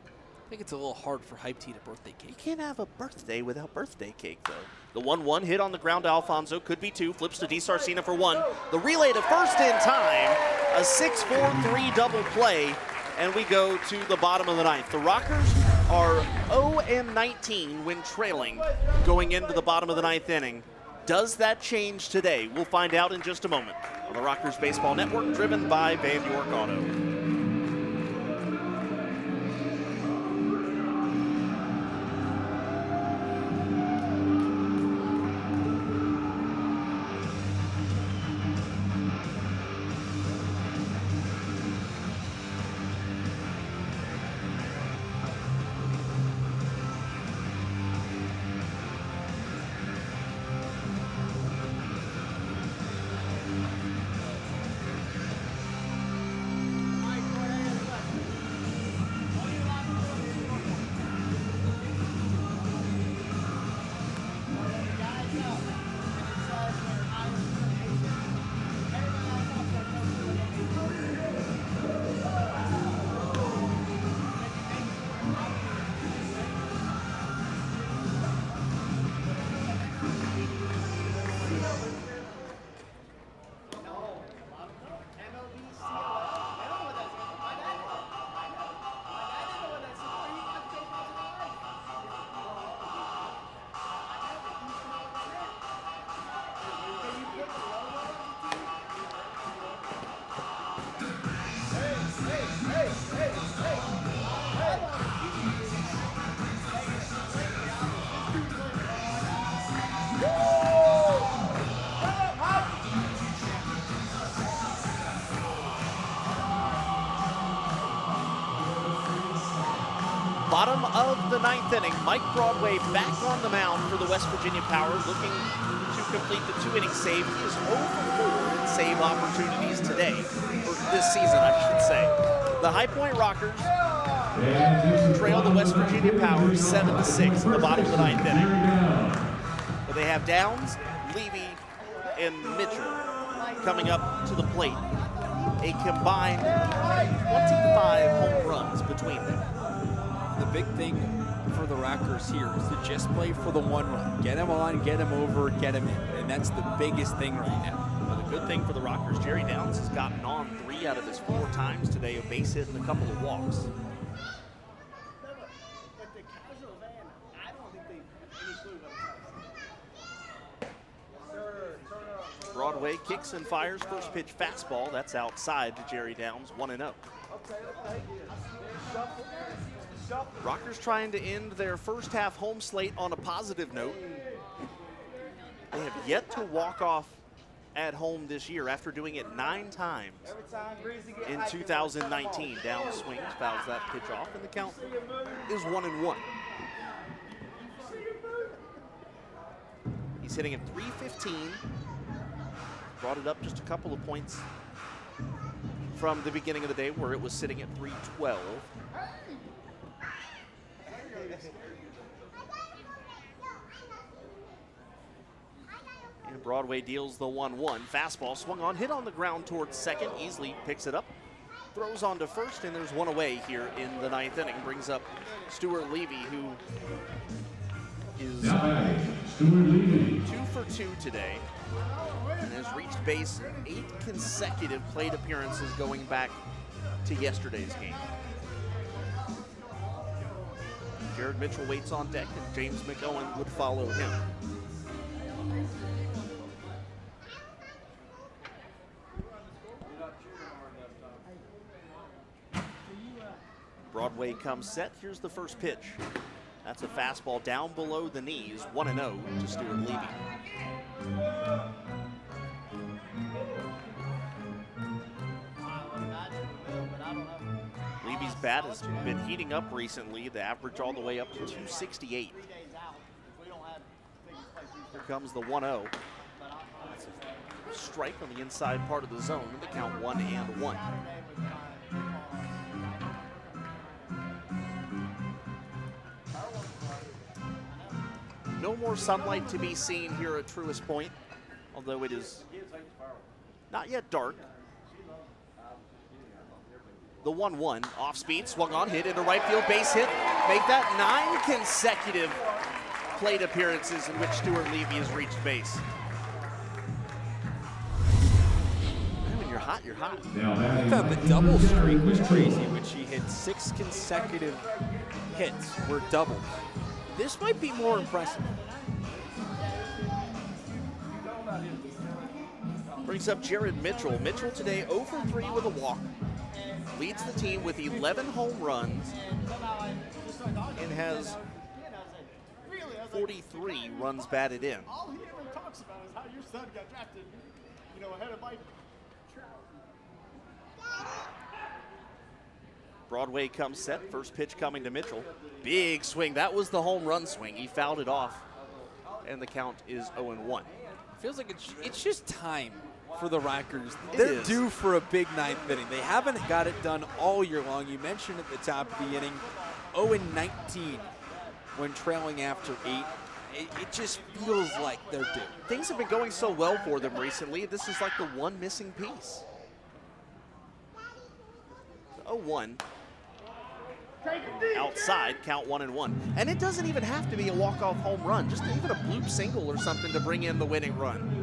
I think it's a little hard for Hype to eat a birthday cake. You can't have a birthday without birthday cake, though. The 1-1 hit on the ground to Alfonso. Could be 2. Flips to DeSarcina for 1. The relay to first in time. A 6-4-3 double play. And we go to the bottom of the ninth. The Rockers are 0-19 when trailing going into the bottom of the ninth inning. Does that change today? We'll find out in just a moment on the Rockers Baseball Network, driven by Van York Auto. Bottom of the ninth inning, Mike Broadway back on the mound for the West Virginia Power, looking to complete the 2-inning save. He is 0 for 4 in save opportunities today, or this season, I should say. The High Point Rockers trail the West Virginia Power 7-6 in the bottom of the ninth inning. But they have Downs, Levy, and Mitchell coming up to the plate. A combined 25 home runs between them. The big thing for the Rockers here is to just play for the 1 run. Get him on, get him over, get him in. And that's the biggest thing right now. Well, the good thing for the Rockers, Jerry Downs has gotten on 3 out of his 4 times today, a base hit and a couple of walks. But the casual fan, I don't think they have any clue what it's like. Broadway kicks and fires, first pitch fastball. That's outside to Jerry Downs, 1-0. Rockers trying to end their first half home slate on a positive note. They have yet to walk off at home this year after doing it 9 times in 2019. Down swings, fouls that pitch off, and the count is 1-1. He's hitting at .315. Brought it up just a couple of points from the beginning of the day where it was sitting at 312. And Broadway deals the 1-1. Fastball swung on, hit on the ground towards second, easily picks it up, throws on to first, and there's one away here in the 9th inning. Brings up Stuart Levy, who is 2 for 2 today and has reached base 8 consecutive plate appearances going back to yesterday's game. Jared Mitchell waits on deck, and James McOwen would follow him. Broadway comes set. Here's the first pitch. That's a fastball down below the knees, 1-0 to Stuart Levy. Levy's bat has been heating up recently, the average all the way up to 268. Here comes the 1-0. That's a strike on the inside part of the zone, and the count 1-1. No more sunlight to be seen here at Truist Point, although it is not yet dark. The 1-1, off speed, swung on, hit into right field, base hit. Make that 9 consecutive plate appearances in which Stuart Levy has reached base. When you're hot, you're hot. I thought the double streak was crazy, which he hit 6 consecutive hits were doubles. This might be more impressive. Brings up Jared Mitchell. Mitchell today 0 for 3 with a walk. Leads the team with 11 home runs and has 43 runs batted in. All he ever talks about is how your son got drafted, ahead of Mike. Broadway comes set, first pitch coming to Mitchell. Big swing, that was the home run swing. He fouled it off, and the count is 0-1. Feels like it's just time for the Rockers. They're due for a big 9th inning. They haven't got it done all year long. You mentioned at the top of the inning, 0-19 when trailing after 8. It just feels like they're due. Things have been going so well for them recently. This is like the one missing piece. 0-1. Outside, count 1-1. And it doesn't even have to be a walk-off home run, just even a bloop single or something to bring in the winning run.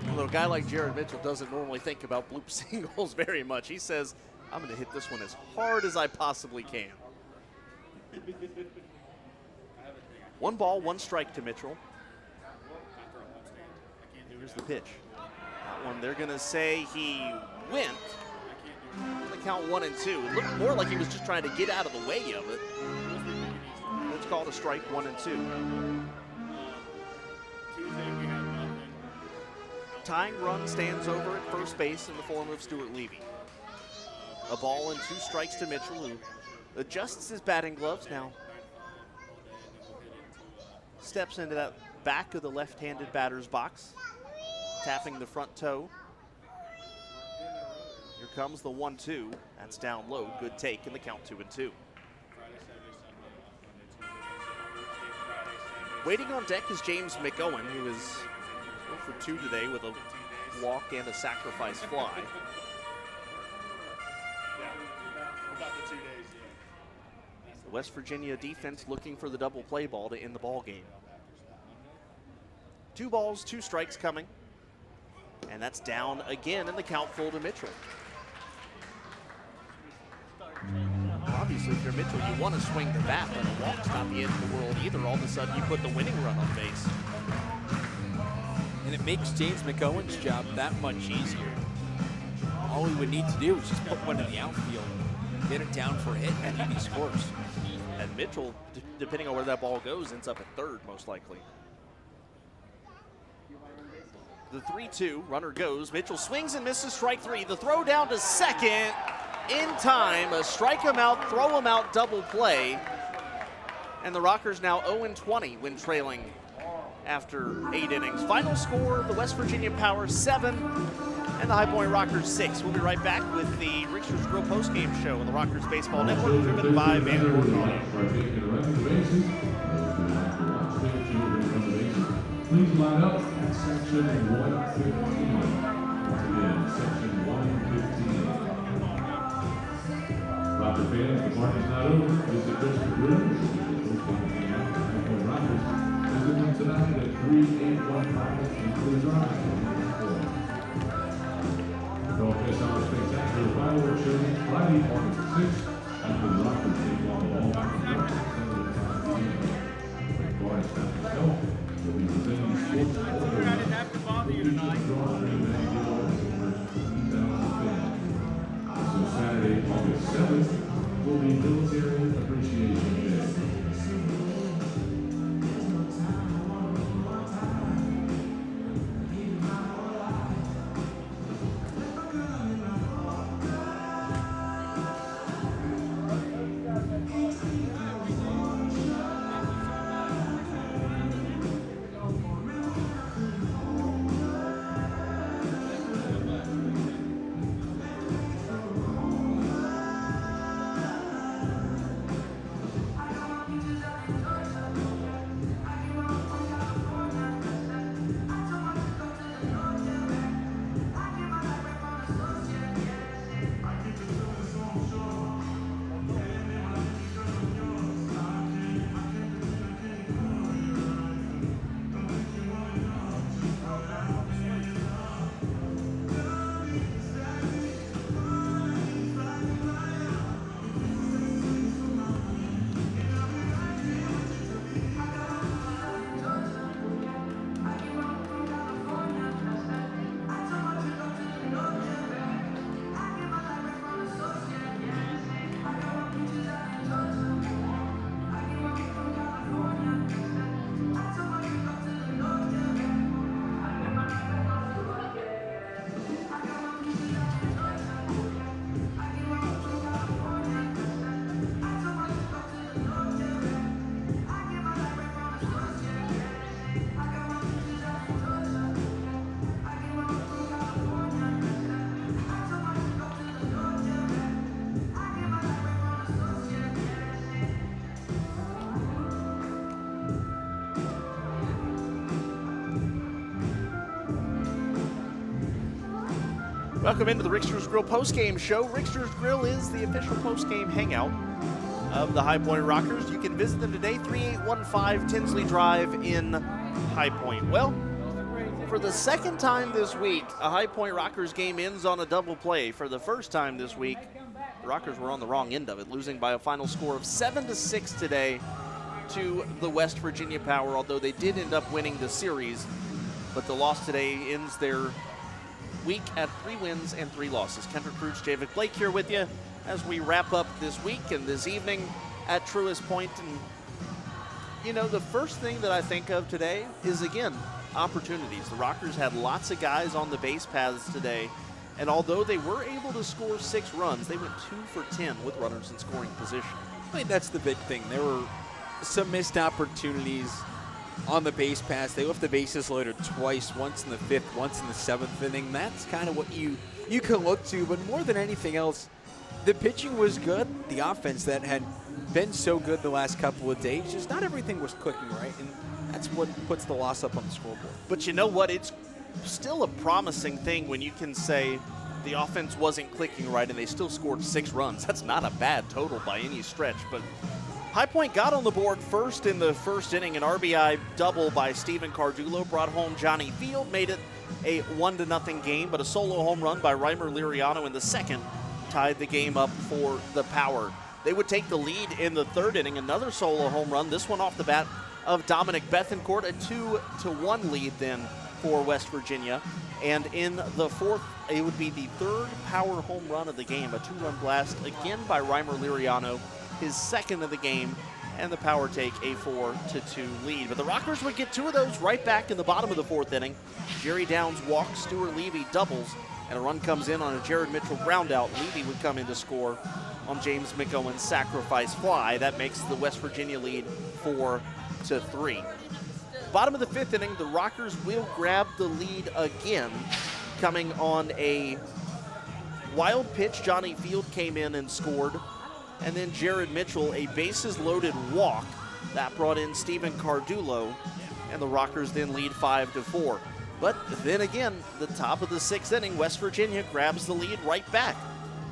Although a guy like Jared Mitchell doesn't normally think about bloop singles very much. He says, I'm going to hit this one as hard as I possibly can. 1 ball, 1 strike to Mitchell. Here's the pitch. That one, they're going to say he went. The count 1-2. It looked more like he was just trying to get out of the way of it. It's called a strike, 1-2. Tying run stands over at first base in the form of Stuart Levy. A ball and 2 strikes to Mitchell, who adjusts his batting gloves now. Steps into that back of the left-handed batter's box, tapping the front toe. Here comes the 1-2. That's down low. Good take in the count 2-2. Waiting on deck is James McOwen, who is 0 for 2 today with a walk and a sacrifice fly. The West Virginia defense looking for the double play ball to end the ball game. 2 balls, 2 strikes coming. And that's down again in the count full to Mitchell. Obviously, if you're Mitchell, you want to swing the bat, but a walk's not the end of the world either. All of a sudden, you put the winning run on base. And it makes James McOwen's job that much easier. All he would need to do is just put one in the outfield, get it down for a hit, and he scores. And Mitchell, depending on where that ball goes, ends up at third, most likely. The 3-2, runner goes. Mitchell swings and misses, strike 3. The throw down to second in time. A strike him out, throw him out, double play. And the Rockers now 0-20 when trailing after 8 innings. Final score, the West Virginia Power 7 and the High Point Rockers 6. We'll be right back with the Rickster's Grill postgame show on the Rockers Baseball Network, driven by Vanderbilt Auto. Please line up at section 115. Once again, section 115. Rocker fans, the party's not over. Visit Christopher Grill, Rockers. Visit them tonight at 3815 Eagle Drive. Don't miss our spectacular fireworks show Friday, August 6th after the Rockers take on the ball back in York. Forest Baptist Health will be presenting sports all over. I didn't have to bother you tonight. So Saturday, August 7th will be Military Appreciation Day. Welcome into the Rickster's Grill postgame show. Rickster's Grill is the official postgame hangout of the High Point Rockers. You can visit them today, 3815 Tinsley Drive in High Point. Well, for the second time this week, a High Point Rockers game ends on a double play. For the first time this week, the Rockers were on the wrong end of it, losing by a final score of 7-6 today to the West Virginia Power, although they did end up winning the series. But the loss today ends their week at 3 wins and 3 losses. Kendrick Cruz, Javik Blake here with you as we wrap up this week and this evening at Truist Point. And, you know, the first thing that I think of today is, again, opportunities. The Rockers had lots of guys on the base paths today, and although they were able to score 6 runs, they went 2 for 10 with runners in scoring position. I mean, that's the big thing. There were some missed opportunities on the base pass. They left the bases loaded twice, once in the 5th, once in the 7th inning. That's kind of what you can look to, but more than anything else, the pitching was good. The offense that had been so good the last couple of days, just not everything was clicking right, and that's what puts the loss up on the scoreboard. But you know what? It's still a promising thing when you can say the offense wasn't clicking right and they still scored 6 runs. That's not a bad total by any stretch, but High Point got on the board first in the first inning. An RBI double by Steven Cardulo brought home Johnny Field, made it a 1-0 game, but a solo home run by Reimer Liriano in the second tied the game up for the Power. They would take the lead in the 3rd inning, another solo home run, this one off the bat of Dominic Bethencourt, a 2-1 lead then for West Virginia. And in the 4th, it would be the 3rd Power home run of the game, a 2-run blast again by Reimer Liriano, his 2nd of the game, and the Power take a 4-2 lead. But the Rockers would get 2 of those right back in the bottom of the 4th inning. Jerry Downs walks, Stuart Levy doubles, and a run comes in on a Jared Mitchell groundout. Levy would come in to score on James McGowan's sacrifice fly. That makes the West Virginia lead 4-3. Bottom of the 5th inning, the Rockers will grab the lead again, coming on a wild pitch. Johnny Field came in and scored, and then Jared Mitchell, a bases-loaded walk that brought in Steven Cardulo, and the Rockers then lead 5-4. But then again, the top of the 6th inning, West Virginia grabs the lead right back.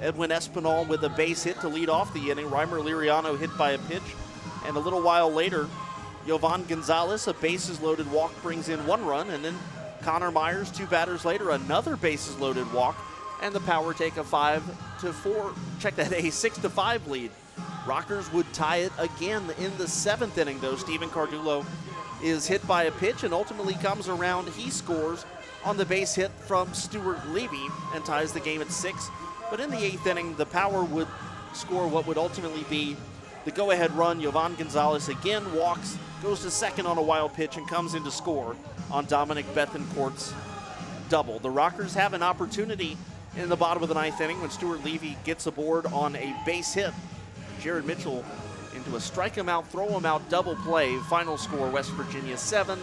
Edwin Espinal with a base hit to lead off the inning. Reimer Liriano hit by a pitch, and a little while later, Yovan Gonzalez, a bases-loaded walk, brings in 1 run, and then Connor Myers, 2 batters later, another bases-loaded walk, and the Power take a 5-4, check that, a 6-5 lead. Rockers would tie it again in the 7th inning, though. Steven Cardulo is hit by a pitch and ultimately comes around. He scores on the base hit from Stuart Levy and ties the game at 6. But in the 8th inning, the Power would score what would ultimately be the go-ahead run. Yovan Gonzalez again walks, goes to second on a wild pitch, and comes in to score on Dominic Bethencourt's double. The Rockers have an opportunity in the bottom of the 9th inning when Stuart Levy gets aboard on a base hit. Jared Mitchell into a strike him out, throw him out double play. Final score, West Virginia 7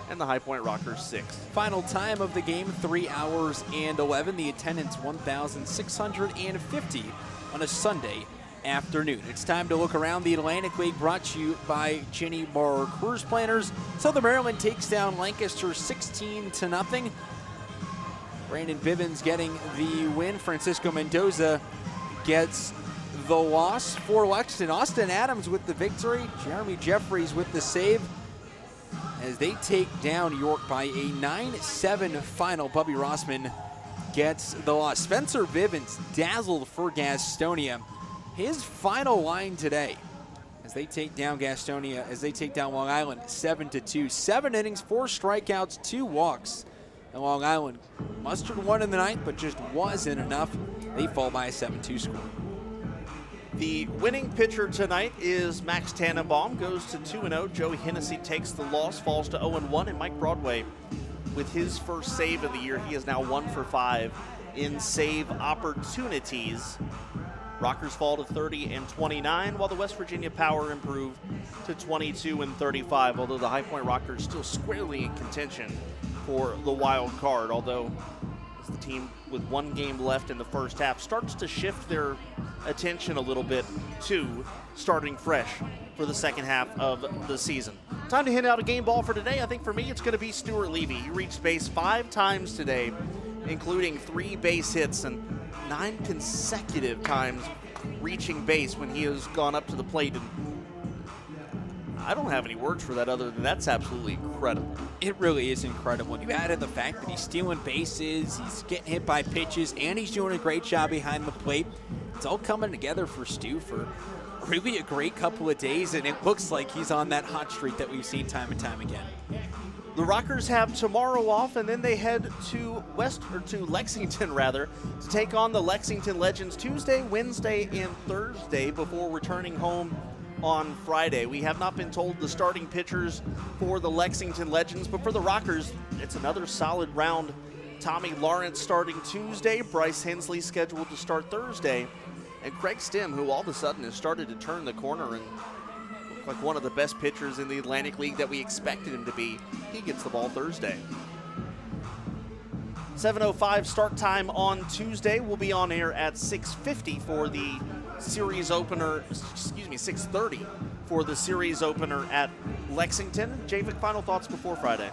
and the High Point Rockers 6. Final time of the game, 3 hours and 11. The attendance, 1,650 on a Sunday afternoon. It's time to look around the Atlantic League, brought to you by Ginny Maurer Cruise Planners. Southern Maryland takes down Lancaster 16-0. Brandon Bivens getting the win. Francisco Mendoza gets the loss for Lexington. Austin Adams with the victory. Jeremy Jeffries with the save as they take down York by a 9-7 final. Bubby Rossman gets the loss. Spencer Bivens dazzled for Gastonia. His final line today as they take down Gastonia, as they take down Long Island 7-2. 7 innings, 4 strikeouts, 2 walks. And Long Island mustered 1 in the 9th, but just wasn't enough. They fall by a 7-2 score. The winning pitcher tonight is Max Tannenbaum, goes to 2-0. Joey Hennessy takes the loss, falls to 0-1. And Mike Broadway, with his first save of the year, he is now 1 for 5 in save opportunities. Rockers fall to 30-29, while the West Virginia Power improve to 22-35, although the High Point Rockers still squarely in contention for the wild card, although as the team with 1 game left in the first half starts to shift their attention a little bit to starting fresh for the second half of the season. Time to hand out a game ball for today. I think for me it's going to be Stuart Levy. He reached base 5 times today, including 3 base hits and 9 consecutive times reaching base when he has gone up to the plate. And I don't have any words for that other than that's absolutely incredible. It really is incredible. You added the fact that he's stealing bases, he's getting hit by pitches, and he's doing a great job behind the plate. It's all coming together for Stu for really a great couple of days, and it looks like he's on that hot streak that we've seen time and time again. The Rockers have tomorrow off, and then they head to Lexington to take on the Lexington Legends Tuesday, Wednesday, and Thursday before returning home on Friday. We have not been told the starting pitchers for the Lexington Legends, but for the Rockers, it's another solid round. Tommy Lawrence starting Tuesday, Bryce Hensley scheduled to start Thursday, and Craig Stem, who all of a sudden has started to turn the corner and look like one of the best pitchers in the Atlantic League that we expected him to be. He gets the ball Thursday. 7:05 start time on Tuesday. We'll be on air at 6:50 for the series opener, 6:30 for the series opener at Lexington. Javik, final thoughts before Friday?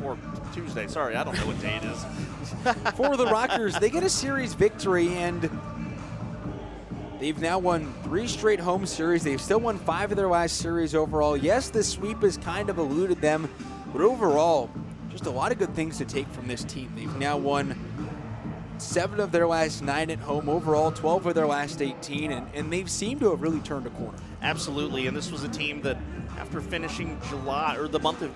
Or Tuesday, sorry, I don't know what day it is. For the Rockers, they get a series victory, and they've now won 3 straight home series. They've still won 5 of their last series overall. Yes, the sweep has kind of eluded them, but overall, just a lot of good things to take from this team. They've now won 7 of their last 9 at home, overall 12 of their last 18, and they've seemed to have really turned a corner. Absolutely, and this was a team that after finishing the month of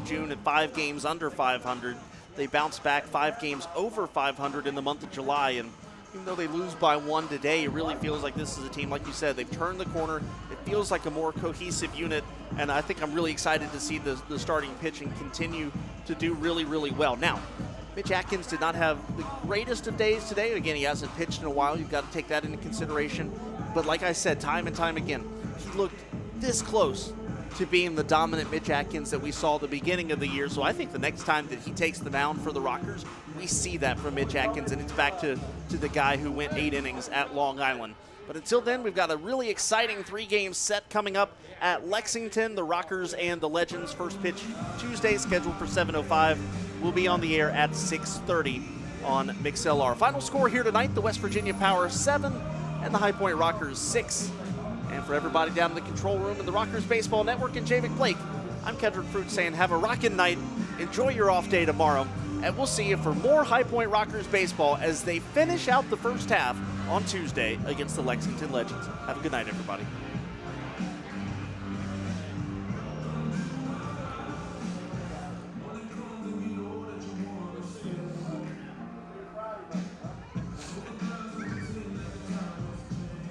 June at 5 games under 500, they bounced back 5 games over 500 in the month of July, and even though they lose by 1 today, it really feels like this is a team, like you said, they've turned the corner. It feels like a more cohesive unit, and I think I'm really excited to see the starting pitching continue to do really, really well. Now, Mitch Atkins did not have the greatest of days today. Again, he hasn't pitched in a while. You've got to take that into consideration. But like I said, time and time again, he looked this close to being the dominant Mitch Atkins that we saw at the beginning of the year. So I think the next time that he takes the mound for the Rockers, we see that from Mitch Atkins, and it's back to the guy who went 8 innings at Long Island. But until then, we've got a really exciting 3-game set coming up at Lexington, the Rockers and the Legends. First pitch Tuesday, scheduled for 7:05. We'll be on the air at 6:30 on MixLR. Final score here tonight, the West Virginia Power 7 and the High Point Rockers 6. And for everybody down in the control room in the Rockers Baseball Network and Javic Blake, I'm Kedrick Fruit saying have a rockin' night, enjoy your off day tomorrow, and we'll see you for more High Point Rockers baseball as they finish out the first half on Tuesday against the Lexington Legends. Have a good night, everybody.